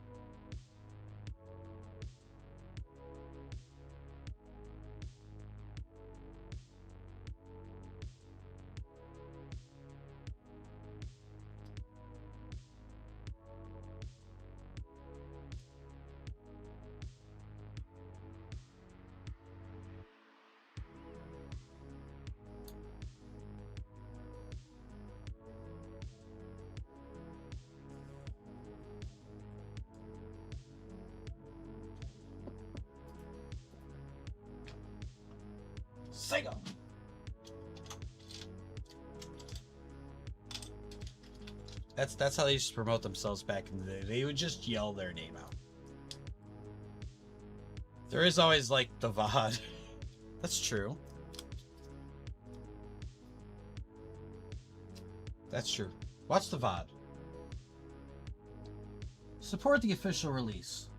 Sega. That's how they used to promote themselves back in the day. They would just yell their name out. There is always like the VOD. That's true. That's true. Watch the VOD. Support the official release.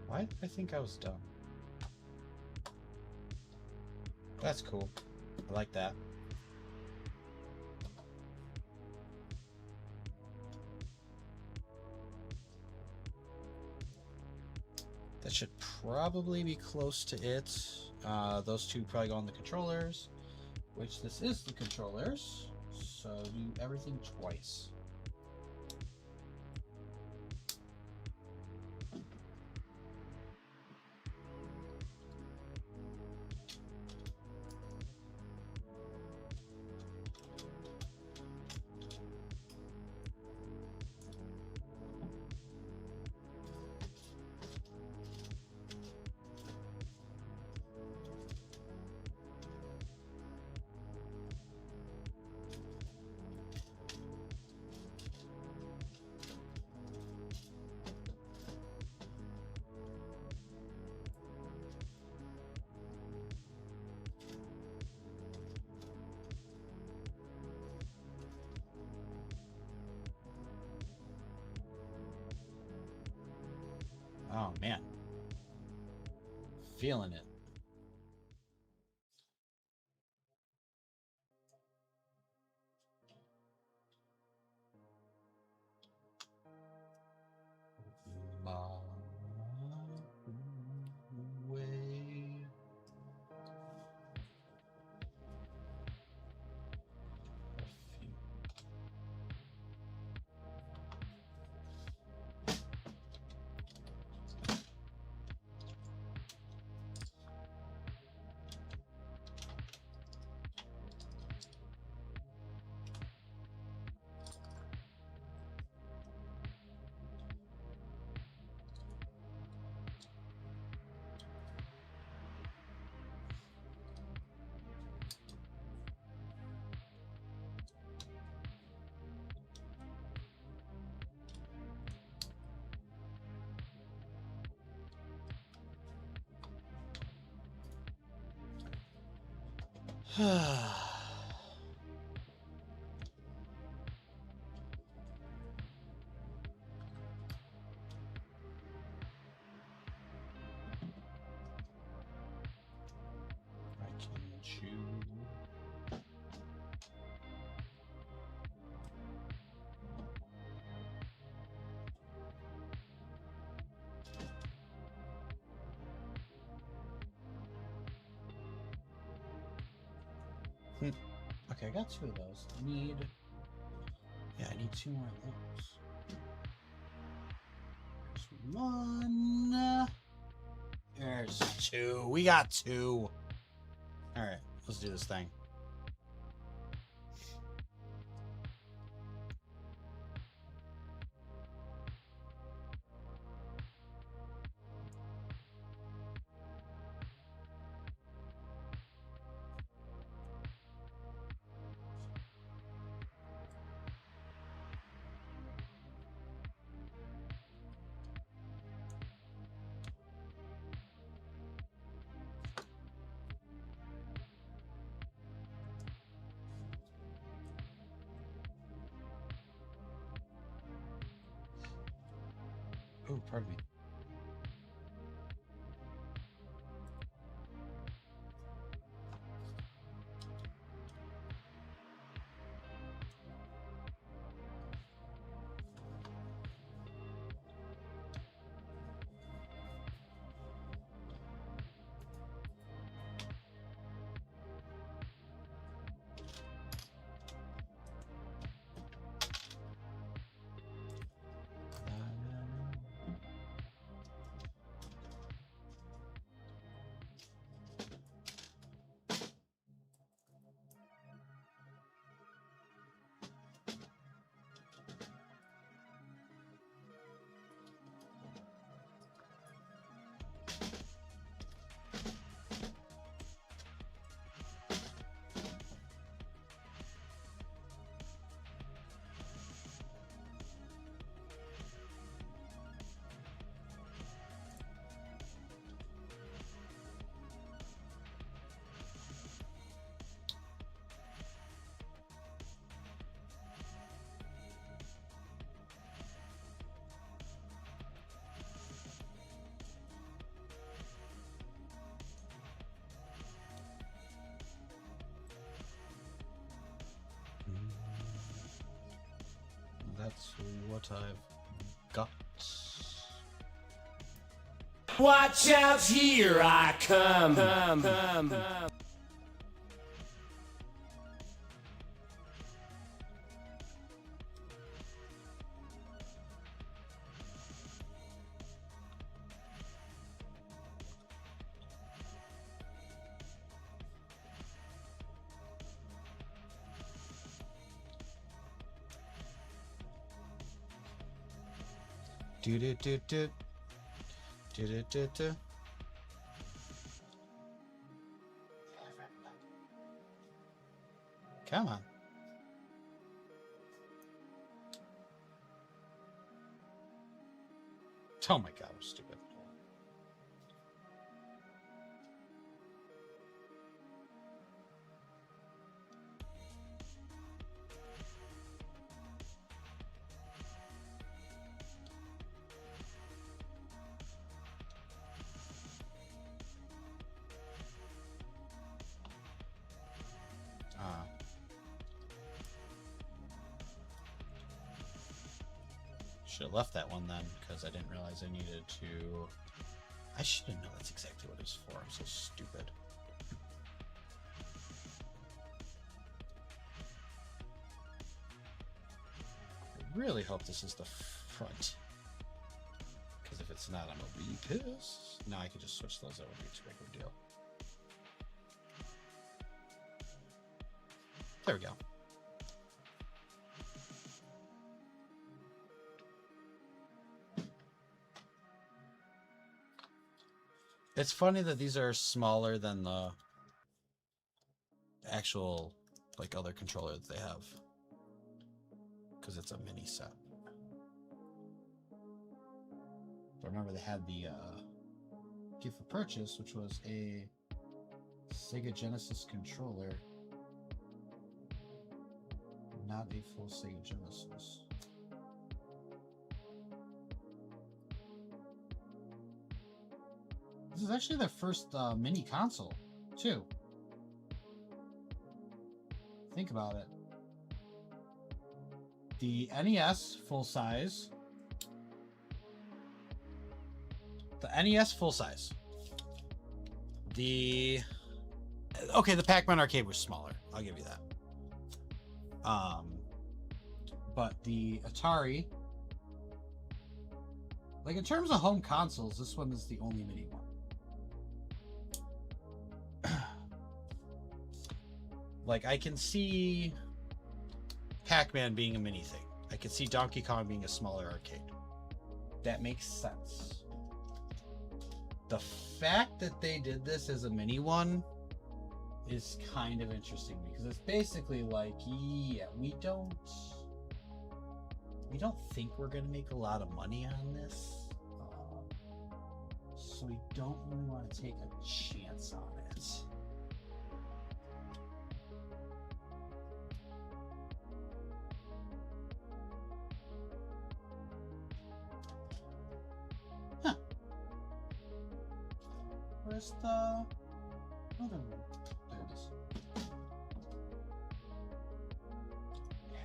Why did I think I was done? That's cool. I like that. That should probably be close to it. Those two probably go on the controllers, which this is the controllers. So do everything twice. Oh man, feeling it. My way. I can chew. Okay, I got two of those. I need two more of those. There's one. There's two. We got two. All right, let's do this thing. Oh, pardon me. what I've got. Watch out, here I come. Do do do do do do do do. Come on. Oh my god, I'm stupid. Should have left that one then, because I didn't realize I needed to... I should have known that's exactly what it was for. I'm so stupid. I really hope this is the front. Because if it's not, I'm going to be pissed. No, I could just switch those. That would be too big of a deal. There we go. It's funny that these are smaller than the actual, like, other controller that they have. Because it's a mini set. But remember, they had the gift for purchase, which was a Sega Genesis controller. Not a full Sega Genesis. This is actually their first mini console, too. Think about it. The NES full size. The NES full size. The... Okay, the Pac-Man arcade was smaller. I'll give you that. But the Atari... Like, in terms of home consoles, this one is the only mini one. Like, I can see Pac-Man being a mini thing. I can see Donkey Kong being a smaller arcade. That makes sense. The fact that they did this as a mini one is kind of interesting because it's basically like, yeah, we don't think we're going to make a lot of money on this. So we don't really want to take a chance on it. Where's the other one? There it is.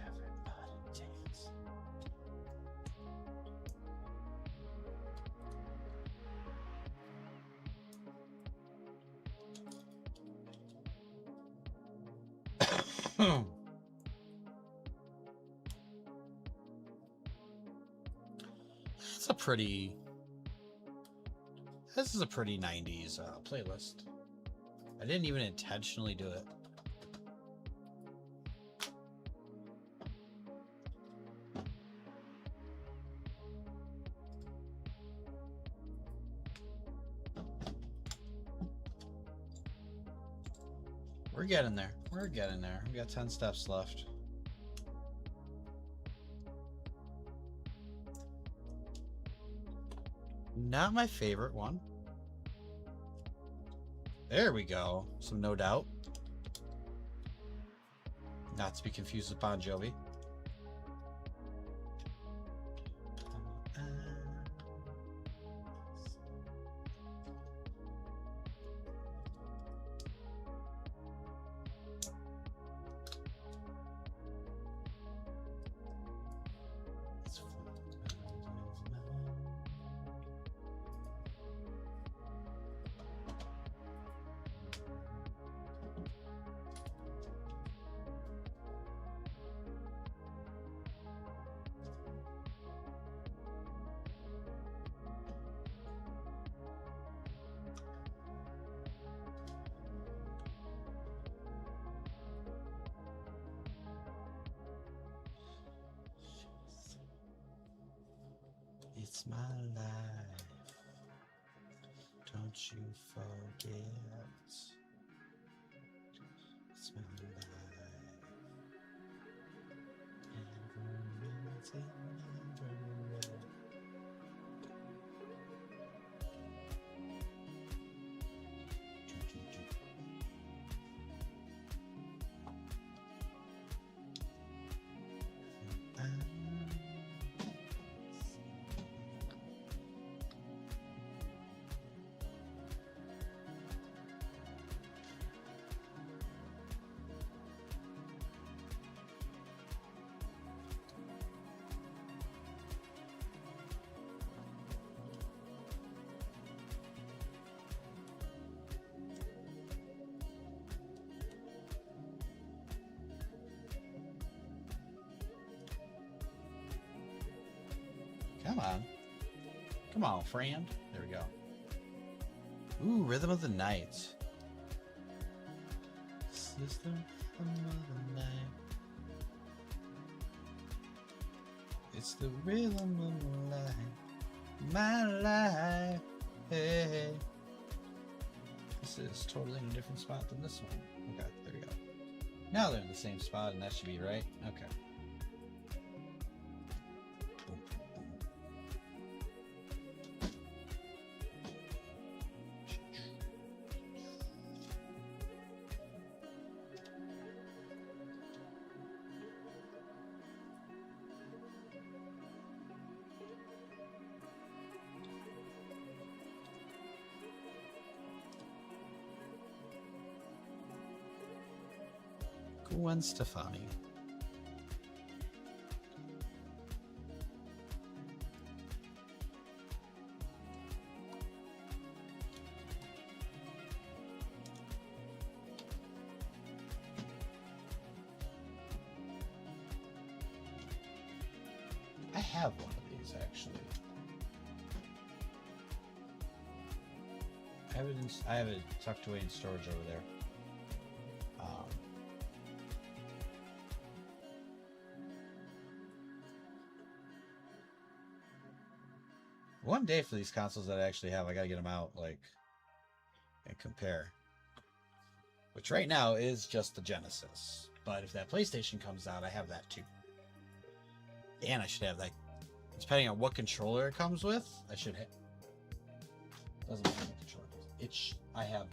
Everybody dance. That's a pretty... This is a pretty 90s playlist. I didn't even intentionally do it. We're getting there. We're getting there. We got 10 steps left. Not my favorite one. There we go. Some No Doubt. Not to be confused with Bon Jovi. It's It's my life. Don't you forget. It's my life. Never meant it, never will. Come on. Come on, friend. There we go. Ooh, Rhythm of the Night. Is this the Rhythm of the Night? It's the rhythm of the night. My life. Hey, hey. This is totally in a different spot than this one. Okay, there we go. Now they're in the same spot, and that should be right. Okay. Gwen Stefani. I have one of these actually. I have it tucked away in storage over there. One day for these consoles that I actually have, I gotta get them out, like, and compare. Which right now is just the Genesis. But if that PlayStation comes out, I have that too. And I should have that. Depending on what controller it comes with, I should have. Doesn't matter what controller it is. I have.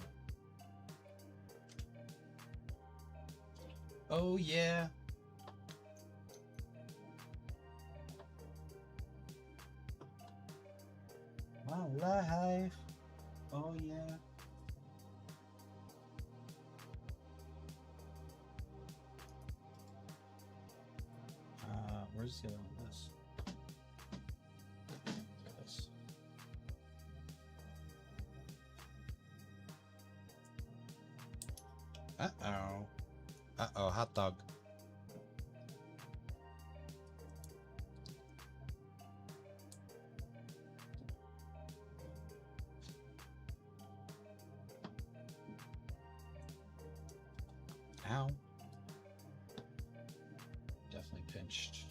Oh yeah. My life. Oh yeah. Where's the other one? This. This. Uh-oh. Uh-oh, hot dog. Ow. Definitely pinched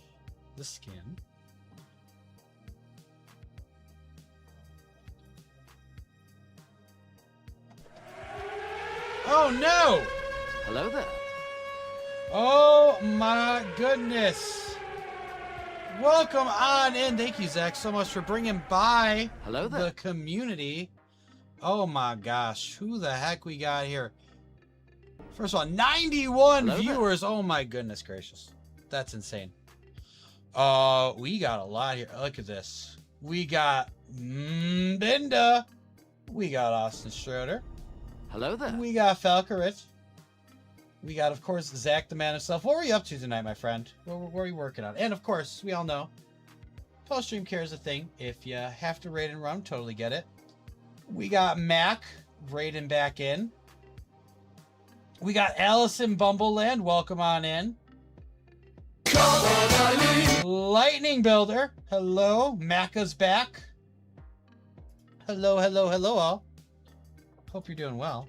the skin. Oh no! Hello there. Oh my goodness. Welcome on in. Thank you, Zach, so much for bringing by Hello there. the community. Oh my gosh. Who the heck we got here? First of all, 91 Hello viewers. There. Oh my goodness gracious. That's insane. We got a lot here. Look at this. We got Binda. We got Austin Schroeder. Hello there. We got Falcarit. We got, of course, Zach, the man himself. What were you up to tonight, my friend? What are you working on? And, of course, we all know post-stream care is a thing. If you have to raid and run, totally get it. We got Mac raiding back in. We got Allison Bumbleland. Welcome on in. Lightning Builder. Hello. Macca's back. Hello, hello, hello, all. Hope you're doing well.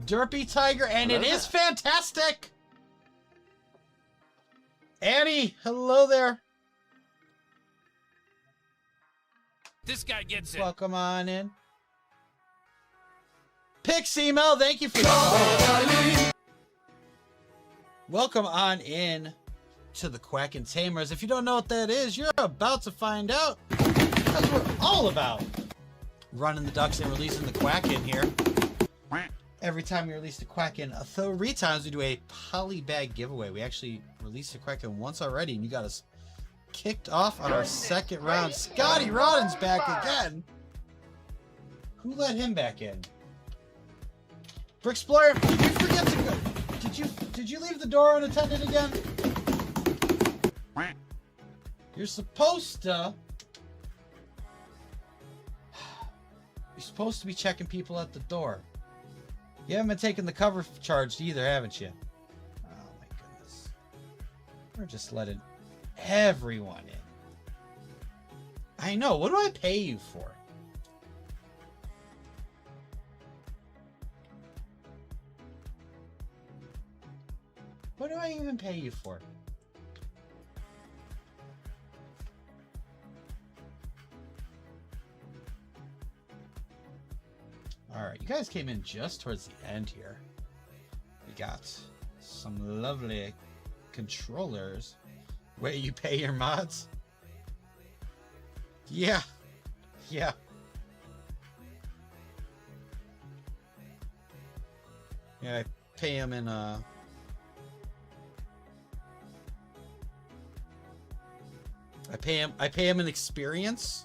Derpy Tiger, and Hello it is fantastic. Annie, hello there. This guy gets it. Welcome on in. Pixie Mel, thank you for the welcome on in to the Quack and Tamers. If you don't know what that is, you're about to find out. Because we're all about running the ducks and releasing the Quack in here. Every time we release the Quack in 3 times, we do a poly bag giveaway. We actually released the Quack in once already, and you got us kicked off on our second round. Scotty Rodden's back again. Who let him back in? For Explorer, did you forget to go? Did you leave the door unattended again? You're supposed to be checking people at the door. You haven't been taking the cover charge either, haven't you? Oh my goodness. We're just letting everyone in. I know. What do I pay you for? What do I even pay you for? Alright, you guys came in just towards the end here. We got some lovely controllers. Wait, you pay your mods? Yeah. Yeah. Yeah, I pay them in I pay him in experience.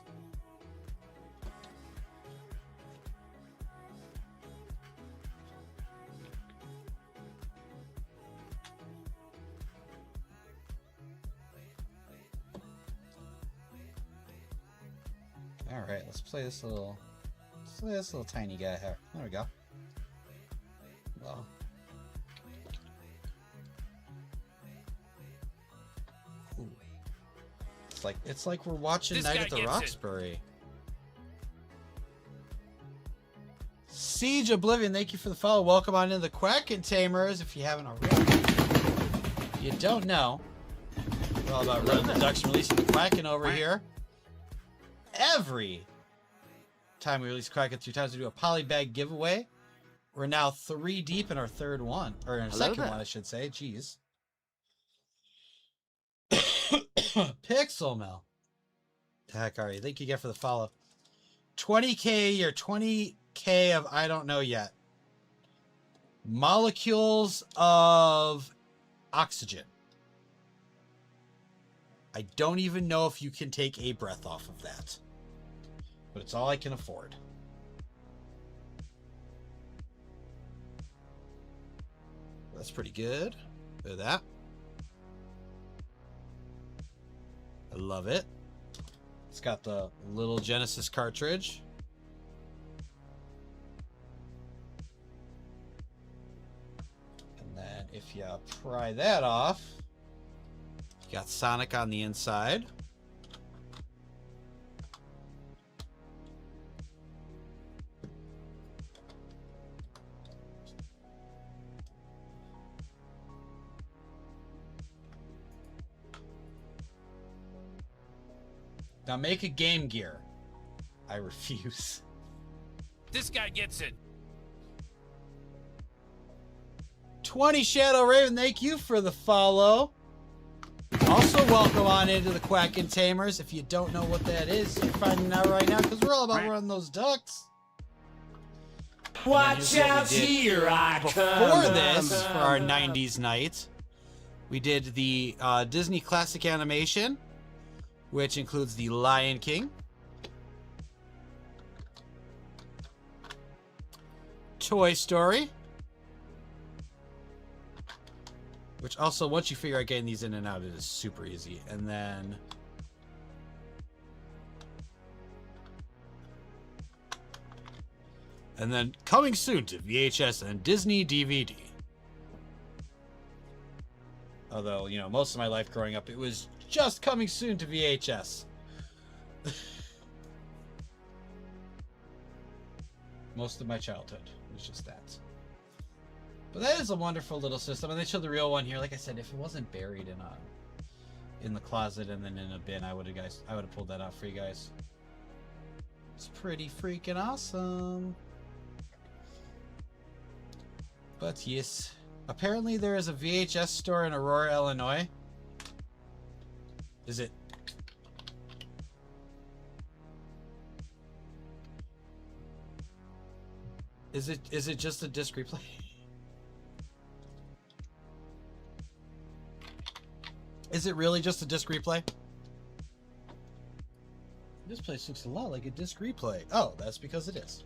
All right, let's play this little tiny guy here. There we go. Well. Ooh. It's like we're watching This Night guy at the gets it. Roxbury. Siege Oblivion, thank you for the follow. Welcome on into the Quack and Tamers. If you haven't already, if you don't know, we're all about running the ducks and releasing the Quackin' over here. Every time we release Quackin' 2 times, we do a polybag giveaway. We're now 3 deep in our third one, or in our second one, I should say. Jeez. Pixel Mel. The heck are you? Thank you again for the follow. 20k or 20k of I don't know yet. Molecules of oxygen. I don't even know if you can take a breath off of that. But it's all I can afford. That's pretty good. Look at that. I love it. It's got the little Genesis cartridge. And then if you pry that off, you got Sonic on the inside. Now make a Game Gear. I refuse. This guy gets it. 20 Shadow Raven, thank you for the follow. Also, welcome on into the Quack and Tamers. If you don't know what that is, you're finding out right now because we're all about running those ducks. Watch out, here I come. Before this, for our 90s night, we did the Disney Classic Animation, which includes The Lion King, Toy Story, which also, once you figure out getting these in and out, it is super easy. And then coming soon to VHS and Disney DVD. Although, you know, most of my life growing up, it was just coming soon to VHS. Most of my childhood was just that. But that is a wonderful little system. And they showed the real one here. Like I said, if it wasn't buried in in the closet and then in a bin. I would have pulled that out for you guys. It's pretty freaking awesome. But yes, apparently there is a VHS store in Aurora, Illinois. Is it? Is it just a disc replay? Is it really just a disc replay? This place looks a lot like a disc replay. Oh, that's because it is.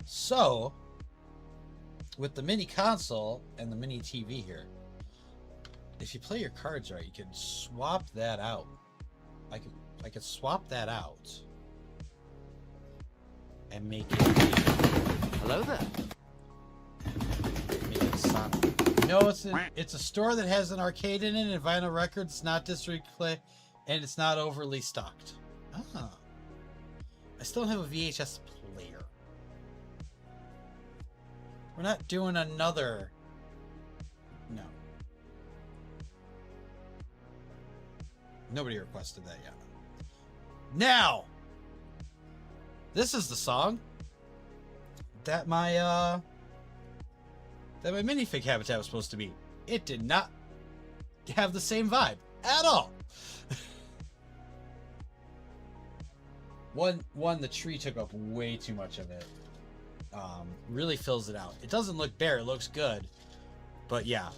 So, with the mini console and the mini TV here, if you play your cards right, you can swap that out. I could swap that out and make it. Hello there. Make it Sonic. No, it's a store that has an arcade in it and vinyl records. It's not disc replay, and it's not overly stocked. Ah, I still have a VHS player. We're not doing another. No. Nobody requested that yet. Now, this is the song that my minifig habitat was supposed to be. It did not have the same vibe at all. One, the tree took up way too much of it. Really fills it out. It doesn't look bare. It looks good, but yeah,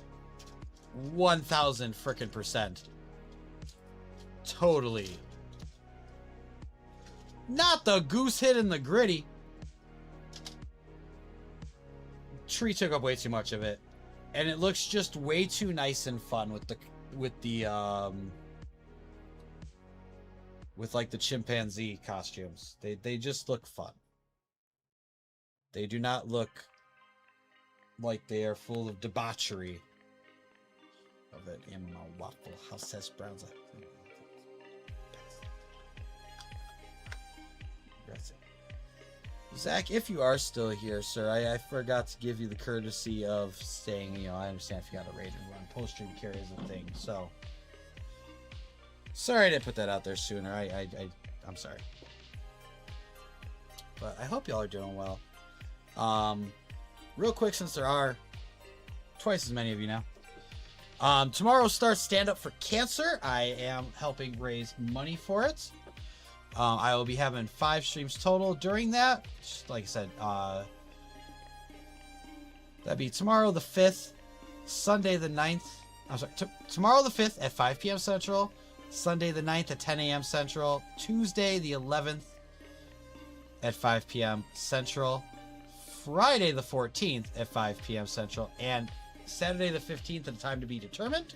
1,000 frickin' %. Totally. Not the goose hit in the gritty. Tree took up way too much of it, and it looks just way too nice and fun with like the chimpanzee costumes. They just look fun. They do not look like they are full of debauchery. Of it in my Waffle House has browns. Zach, if you are still here, sir, I forgot to give you the courtesy of saying, you know, I understand if you got a raid and run. Post-stream carry is a thing, so. Sorry I didn't put that out there sooner. I'm sorry. But I hope y'all are doing well. Real quick, since there are twice as many of you now. Tomorrow starts Stand Up for Cancer. I am helping raise money for it. I will be having 5 streams total during that. Just like I said, that'd be tomorrow the 5th, Sunday the 9th. I'm sorry, tomorrow the 5th at 5 p.m. Central, Sunday the 9th at 10 a.m. Central, Tuesday the 11th at 5 p.m. Central, Friday the 14th at 5 p.m. Central, and Saturday the 15th at a time to be determined.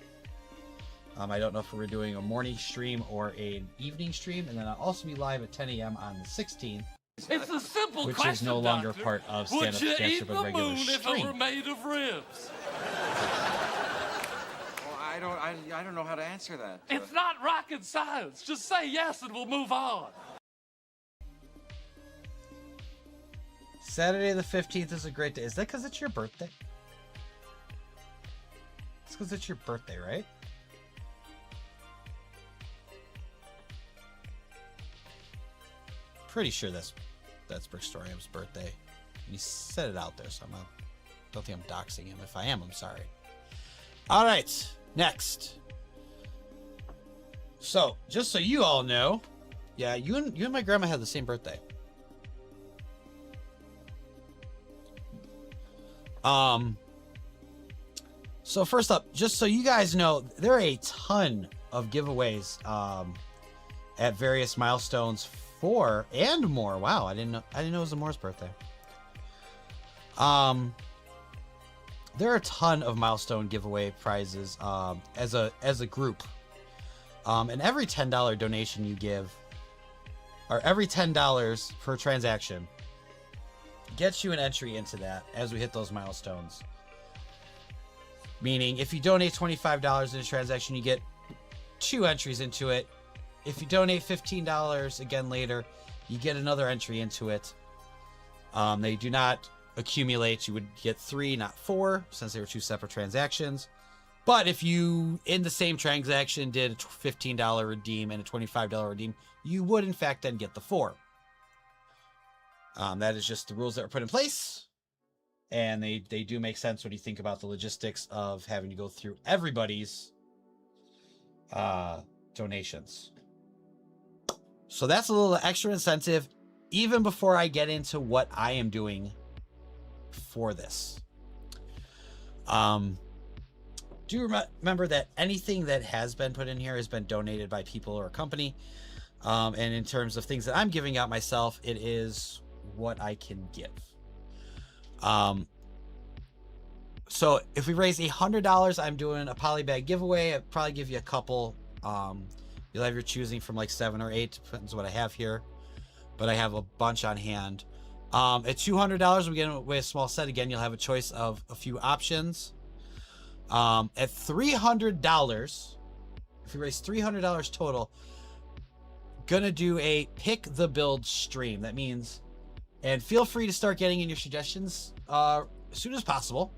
I don't know if we're doing a morning stream or an evening stream, and then I'll also be live at 10 a.m. on the 16th. It's a simple which question, is no longer Doctor. part of Stand Up Would you Cancer, eat but the regular moon if stream. it were made of ribs? Well, I don't know how to answer that. It's not rocket science. Just say yes and we'll move on. Saturday the 15th is a great day. Is that because it's your birthday? It's because it's your birthday, right? Pretty sure that's Brickstorium's birthday. And he said it out there, so don't think I'm doxing him. If I am, I'm sorry. All right, next. So, just so you all know, yeah, you and my grandma had the same birthday. So first up, just so you guys know, there are a ton of giveaways at various milestones for and more. Wow, I didn't know it was Amore's birthday. There are a ton of milestone giveaway prizes as a group. And every $10 donation you give, or every $10 per transaction, gets you an entry into that as we hit those milestones. Meaning, if you donate $25 in a transaction, you get 2 entries into it. if you donate $15 again later, you get another entry into it. They do not accumulate. You would get 3, not 4, since they were 2 separate transactions. But if you, in the same transaction, did a $15 redeem and a $25 redeem, you would, in fact, then get the 4. That is just the rules that were put in place. And they do make sense when you think about the logistics of having to go through everybody's donations. So that's a little extra incentive, even before I get into what I am doing for this. Do remember that anything that has been put in here has been donated by people or a company. And in terms of things that I'm giving out myself, it is what I can give. So if we raise $100, I'm doing a polybag giveaway. I'll probably give you a couple. You'll have your choosing from like 7 or 8, depends what I have here, but I have a bunch on hand. At $200, we get away a small set. Again, you'll have a choice of a few options. At $300, if we raise $300 total, gonna do a pick the build stream. That means, and feel free to start getting in your suggestions as soon as possible.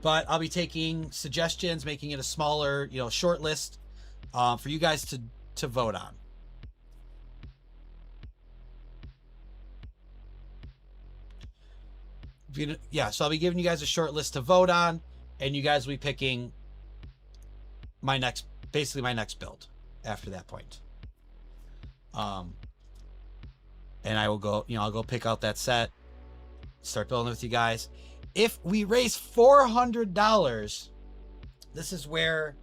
But I'll be taking suggestions, making it a smaller, short list for you guys to vote on. Yeah, so I'll be giving you guys a short list to vote on, and you guys will be picking basically my next build after that point. And I will go, I'll go pick out that set, start building with you guys. If we raise $400, this is where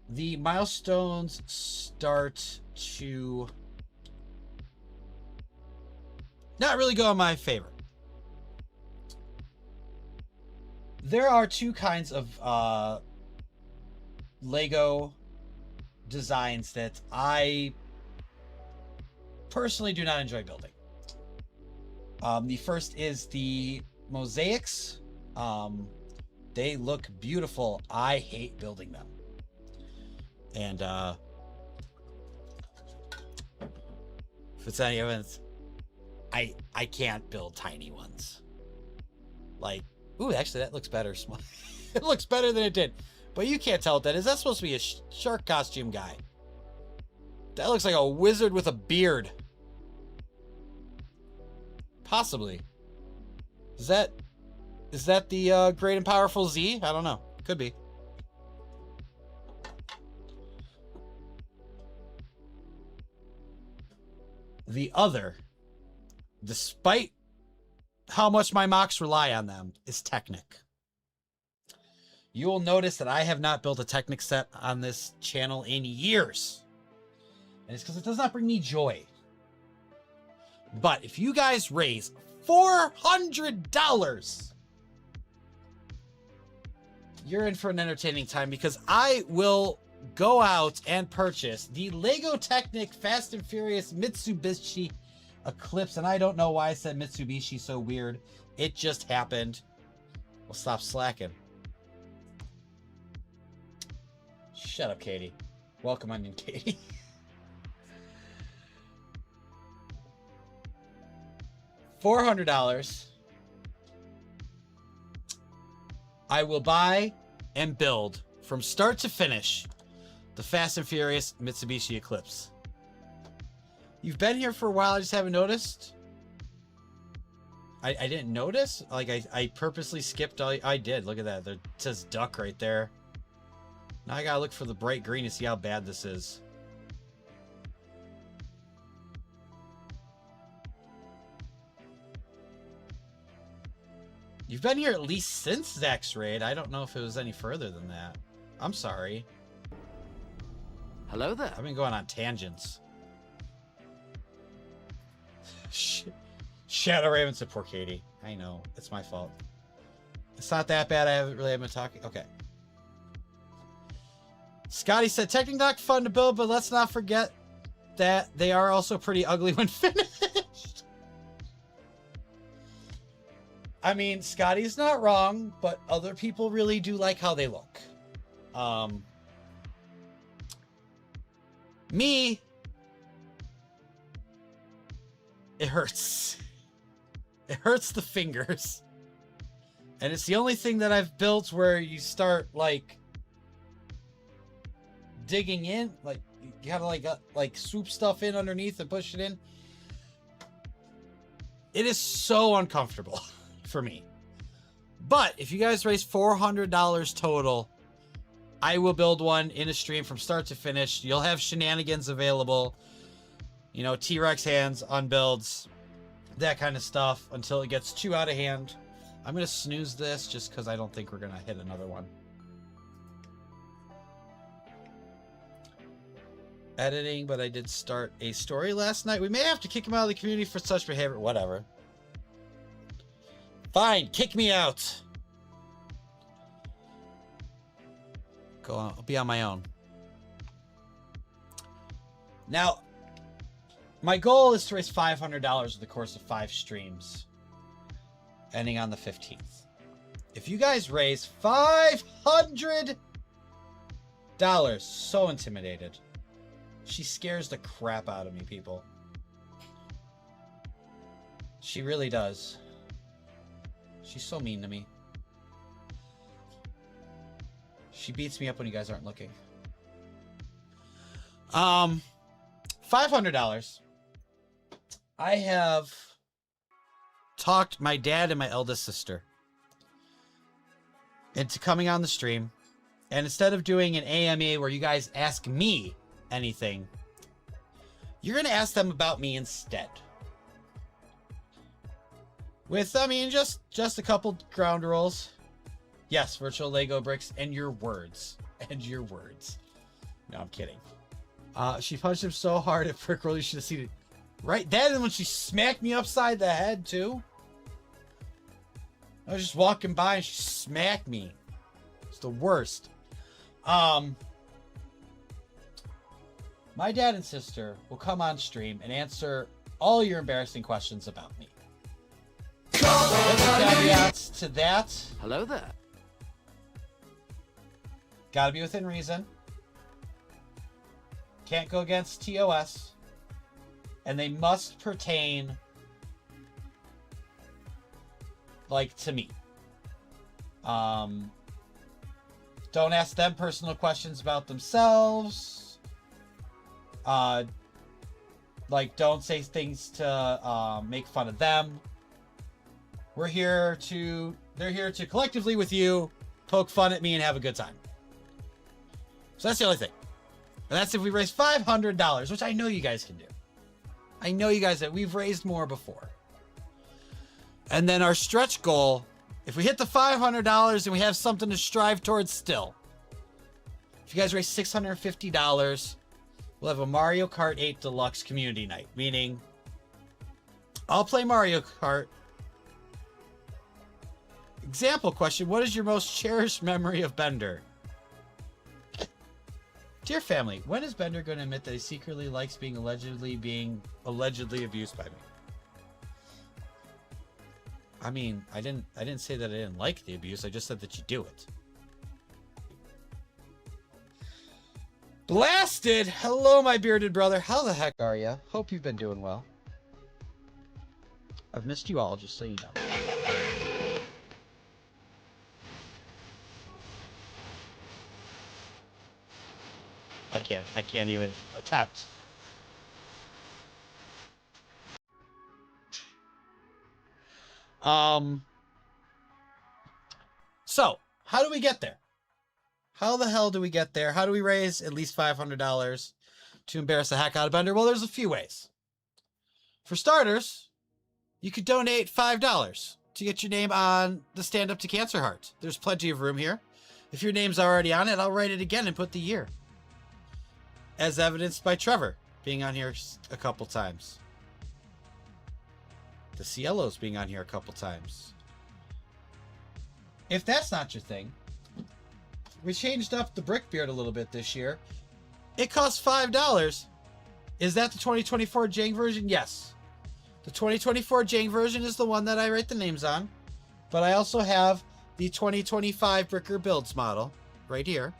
the milestones start to not really go in my favor. There are 2 kinds of Lego designs that I personally do not enjoy building. The first is the mosaics. They look beautiful. I hate building them. And if it's any evidence, I can't build tiny ones. Like, ooh, actually that looks better. It looks better than it did. But you can't tell what that is. That's supposed to be a shark costume guy. That looks like a wizard with a beard. Possibly. Is that the great and powerful Z? I don't know. Could be. The other, despite how much my mocks rely on them, is Technic. You will notice that I have not built a Technic set on this channel in years. And it's because it does not bring me joy. But if you guys raise $400, you're in for an entertaining time, because I will go out and purchase the Lego Technic Fast and Furious Mitsubishi Eclipse. And I don't know why I said Mitsubishi so weird. It just happened. We'll stop slacking. Shut up, Katie. Welcome, Onion Katie. $400. I will buy and build from start to finish the Fast and Furious Mitsubishi Eclipse. You've been here for a while, I just haven't noticed. I didn't notice? Like, I purposely skipped all... I did, look at that. There, it says duck right there. Now I gotta look for the bright green to see how bad this is. You've been here at least since Zach's raid. I don't know if it was any further than that. I'm sorry. Hello there. I've been going on tangents. Shadow Raven said, poor Katie. I know. It's my fault. It's not that bad. I haven't really been talking. Okay. Scotty said, Technic fun to build, but let's not forget that they are also pretty ugly when finished. I mean, Scotty's not wrong, but other people really do like how they look. Me, it hurts. It hurts the fingers. And it's the only thing that I've built where you start like digging in, like you gotta like swoop stuff in underneath and push it in. It is so uncomfortable for me. But if you guys raise $400 total, I will build one in a stream from start to finish. You'll have shenanigans available. You know, T-Rex hands on builds, that kind of stuff until it gets too out of hand. I'm going to snooze this just because I don't think we're going to hit another one. Editing, but I did start a story last night. We may have to kick him out of the community for such behavior. Whatever. Fine, kick me out. Go on, I'll be on my own. Now, my goal is to raise $500 over the course of 5 streams, ending on the 15th. If you guys raise $500, so intimidated. She scares the crap out of me, people. She really does. She's so mean to me. She beats me up when you guys aren't looking. $500. I have talked my dad and my eldest sister into coming on the stream. And instead of doing an AMA where you guys ask me anything, you're going to ask them about me instead. With, I mean, just a couple ground rules. Yes, virtual Lego bricks and your words. And your words. No, I'm kidding. She punched him so hard at Frick Roll, you should have seen it. Right? That and when she smacked me upside the head, too. I was just walking by and she smacked me. It's the worst. My dad and sister will come on stream and answer all your embarrassing questions about me. Caveats to that. Hello there. Gotta be within reason. Can't go against TOS. And they must pertain, like, to me. Don't ask them personal questions about themselves. Like, don't say things to make fun of them. They're here to collectively with you poke fun at me and have a good time. So that's the only thing. And that's if we raise $500, which I know you guys can do. I know you guys that we've raised more before. And then our stretch goal, if we hit the $500 and we have something to strive towards still. If you guys raise $650, we'll have a Mario Kart 8 Deluxe community night. Meaning, I'll play Mario Kart. Example question, what is your most cherished memory of Bender? Dear family, when is Bender going to admit that he secretly likes being allegedly abused by me? I mean, I didn't say that I didn't like the abuse. I just said that you do it. Blasted! Hello, my bearded brother. How the heck are you? Hope you've been doing well. I've missed you all, just so you know. I can't even attempt. So, how do we get there? How the hell do we get there? How do we raise at least $500 to embarrass the heck out of Bender? Well, there's a few ways. For starters, you could donate $5 to get your name on the Stand Up to Cancer Heart. There's plenty of room here. If your name's already on it, I'll write it again and put the year. As evidenced by Trevor being on here a couple times. The Cielos being on here a couple times. If that's not your thing, we changed up the brick beard a little bit this year. It costs $5. Is that the 2024 Jang version? Yes. The 2024 Jang version is the one that I write the names on. But I also have the 2025 Bricker Builds model right here.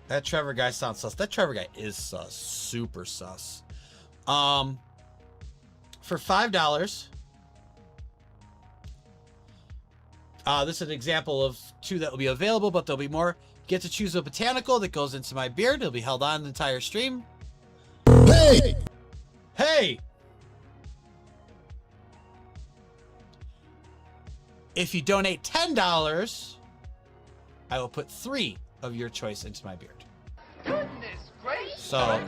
That Trevor guy sounds sus. That Trevor guy is sus. Super sus. For $5, this is an example of 2 that will be available, but there'll be more. Get to choose a botanical that goes into my beard. It'll be held on the entire stream. Hey! Hey! If you donate $10, I will put 3 of your choice into my beard. Goodness gracious! So,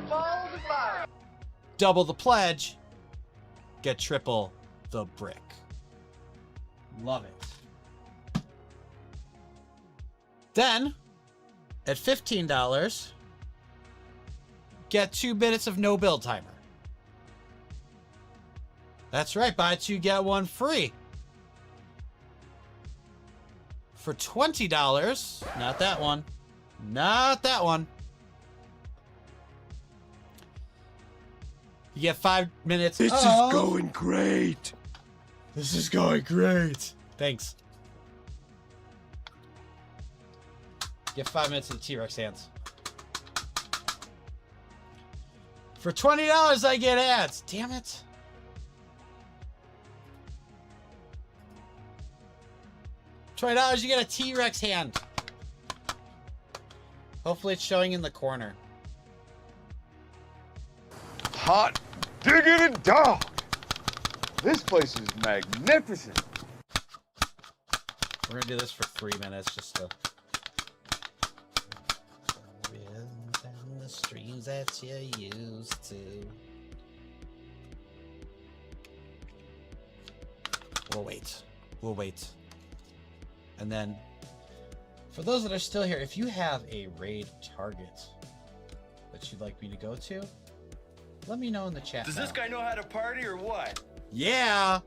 double the pledge, get triple the brick. Love it. Then, at $15, get 2 minutes of no build timer. That's right, buy 2, get 1 free. For $20, not that one, not that one. You get 5 minutes. This is going great. This is going great. Thanks. Get 5 minutes of the T-Rex hands. For $20, I get ads. Damn it. $20, you get a T-Rex hand. Hopefully it's showing in the corner. Hot diggity dog. This place is magnificent. We're gonna do this for 3 minutes just to. The streams that you used to. We'll wait. We'll wait. And then, for those that are still here, if you have a raid target that you'd like me to go to, let me know in the chat. Does this guy know how to party or what? Yeah.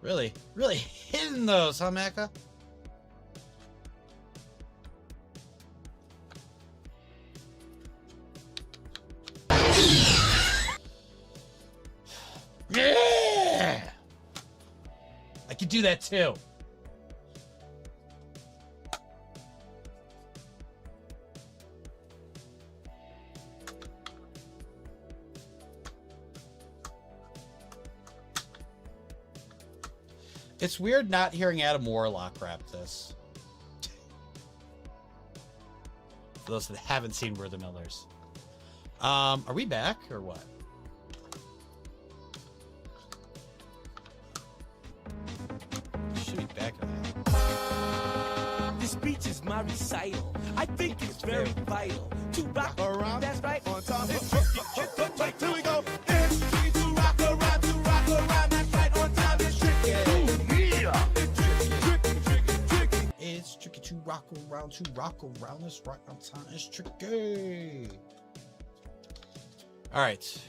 Really hitting those, huh, Mecca? Yeah! I could do that too. It's weird not hearing Adam Warlock rap this. For those that haven't seen We're the Millers. Are we back or what? Should be back on that. This speech is my recital. I think it's very vital to rock around. That's right. On time. It's tricky. Here we go. It's tricky to rock around. To rock around. That's right. On time. It's tricky. It's tricky to rock around. To rock around. That's right. On time. It's tricky. All right.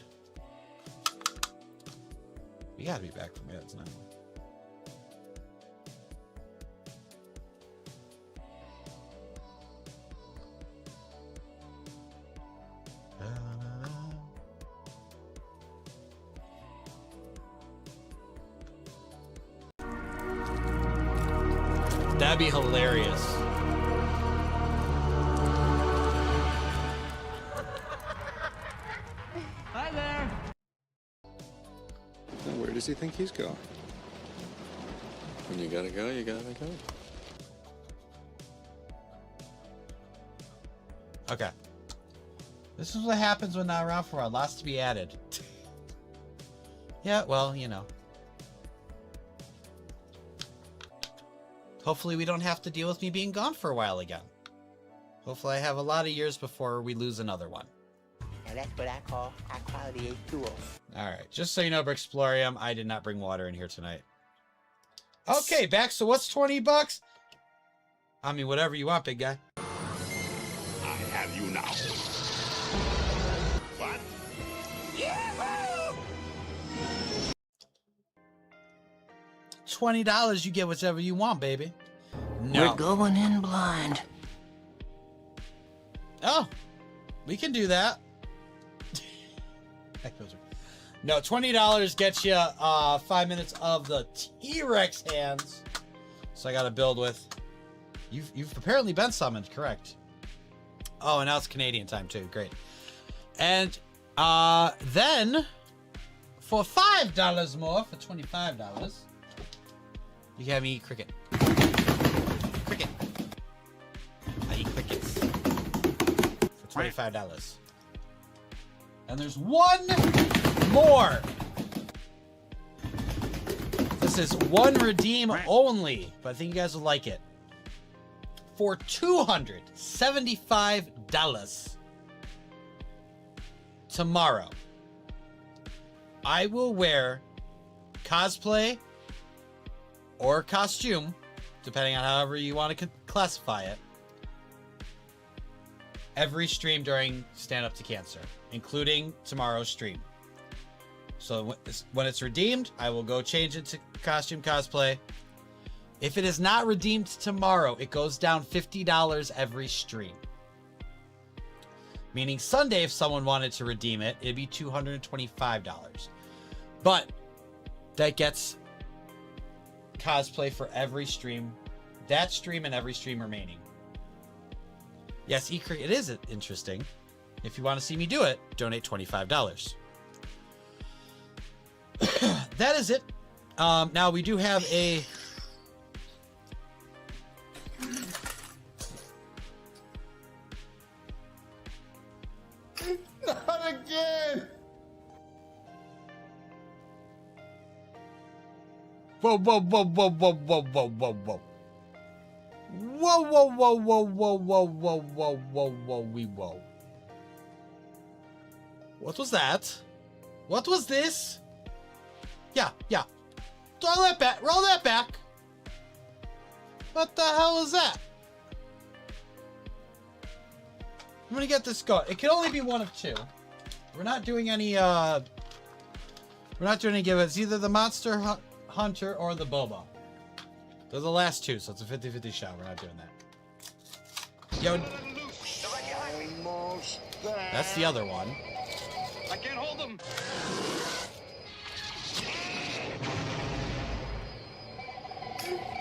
We gotta be back from ads now. That'd be hilarious. Hi there. Now, where does he think he's going? When you gotta go, you gotta go. Okay. This is what happens when not around for a while. Lots to be added. Yeah, well, you know. Hopefully we don't have to deal with me being gone for a while again. Hopefully I have a lot of years before we lose another one. And that's what I call high quality H2O. Alright, just so you know, Brixplorium, I did not bring water in here tonight. Okay, back, so what's 20 bucks? I mean, whatever you want, big guy. I have you now. What? $20, you get whatever you want, baby. No. We're going in blind. Oh, we can do that. No, $20 gets you 5 minutes of the T-Rex hands. So I got to build with. You've apparently been summoned, correct? Oh, and now it's Canadian time too. Great. And then for $5 more, for $25, you have me eat cricket. Cricket. I eat crickets for $25. And there's one more. This is one redeem only, but I think you guys will like it. For $275 tomorrow, I will wear cosplay or costume, depending on however you want to classify it, every stream during Stand Up to Cancer, including tomorrow's stream. So when it's redeemed, I will go change it to costume cosplay. If it is not redeemed tomorrow, it goes down $50 every stream. Meaning Sunday, if someone wanted to redeem it, it'd be $225. But that gets cosplay for every stream. That stream and every stream remaining. Yes, it is interesting. If you want to see me do it, donate $25. That is it. Now we do have a... Not again! Whoa, whoa, whoa, whoa, whoa, whoa, whoa, whoa, whoa. Whoa, whoa, whoa, whoa, whoa, whoa, whoa, whoa, whoa, whoa. What was that? What was this? Yeah. Roll that back. What the hell is that? I'm gonna get this going. It can only be one of two. We're not doing any giveaways. It's either the Monster Hunter or the Boba. They're the last two, so it's a 50-50 shot. We're not doing that. Yo. That's the other one. I can't hold them.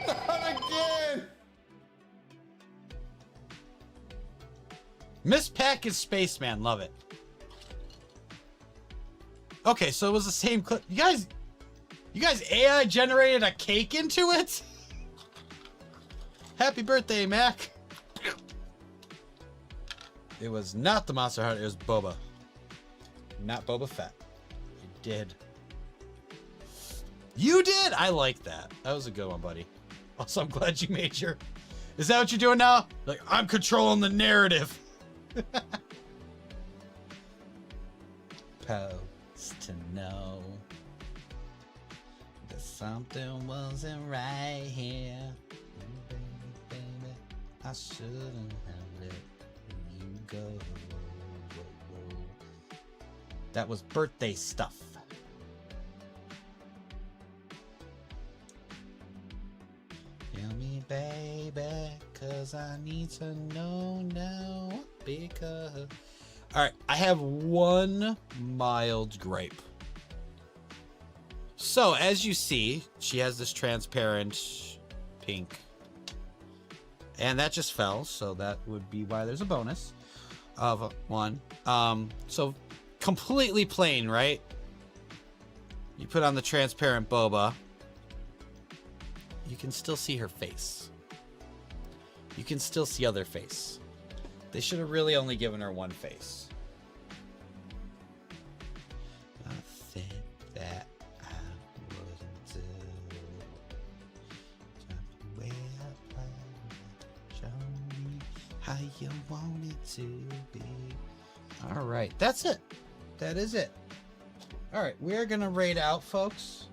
Not again! Miss Pack is Spaceman. Love it. Okay, so it was the same clip. You guys AI generated a cake into it? Happy birthday, Mac. It was not the Monster Hunter, it was Boba. Not Boba Fett. You did. You did? I like that. That was a good one, buddy. Also, I'm glad you made your... Is that what you're doing now? Like, I'm controlling the narrative. Supposed to know that something wasn't right here. Baby, I shouldn't have let you go. That was birthday stuff. Tell me, baby, cause I need to know now. Because... Alright, I have one mild gripe. So, as you see, she has this transparent pink. And that just fell, so that would be why there's a bonus of one. So, completely plain, right? You put on the transparent boba. You can still see her face. You can still see other face. They should have really only given her one face. Nothing that I wouldn't do. Show me how you want it to be. All right, that's it. That is it. All right, we're gonna raid out, folks.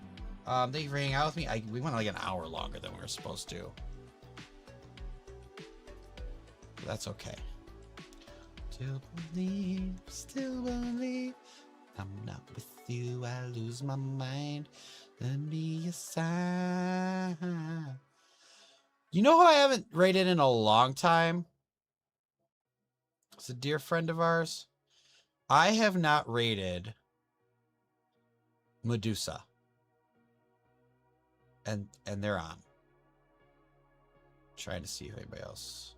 Thank you for hanging out with me. We went like an hour longer than we were supposed to. But that's okay. Still believe. I'm not with you, I lose my mind. Let me a sign. You know who I haven't rated in a long time? It's a dear friend of ours. I have not rated Medusa. And they're on. Trying to see if anybody else.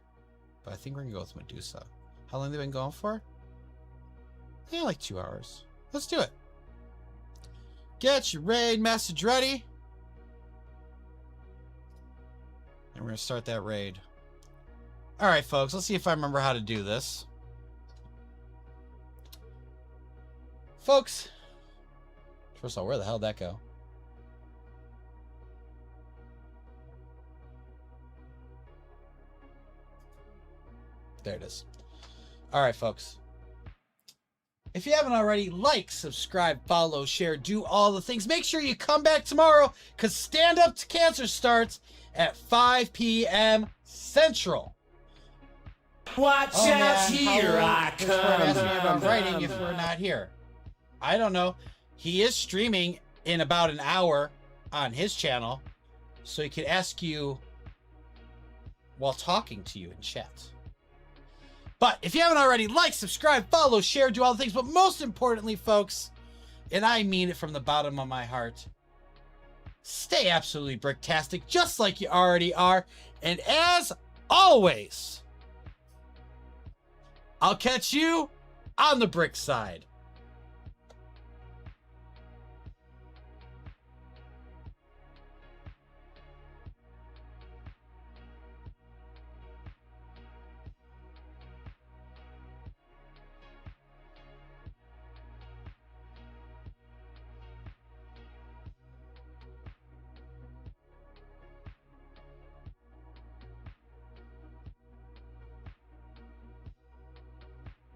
But I think we're gonna go with Medusa. How long have they been going for? Yeah, like 2 hours. Let's do it. Get your raid message ready. And we're gonna start that raid. Alright, folks, let's see if I remember how to do this. Folks, first of all, where the hell did that go? There it is. Alright, folks. If you haven't already, like, subscribe, follow, share, do all the things. Make sure you come back tomorrow, because Stand Up to Cancer starts at 5 p.m. Central. Watch out, here I come. Asking me about come. writing if we're not here. I don't know. He is streaming in about an hour on his channel, so he could ask you while talking to you in chat. But if you haven't already, like, subscribe, follow, share, do all the things. But most importantly, folks, and I mean it from the bottom of my heart, stay absolutely bricktastic, just like you already are. And as always, I'll catch you on the brick side.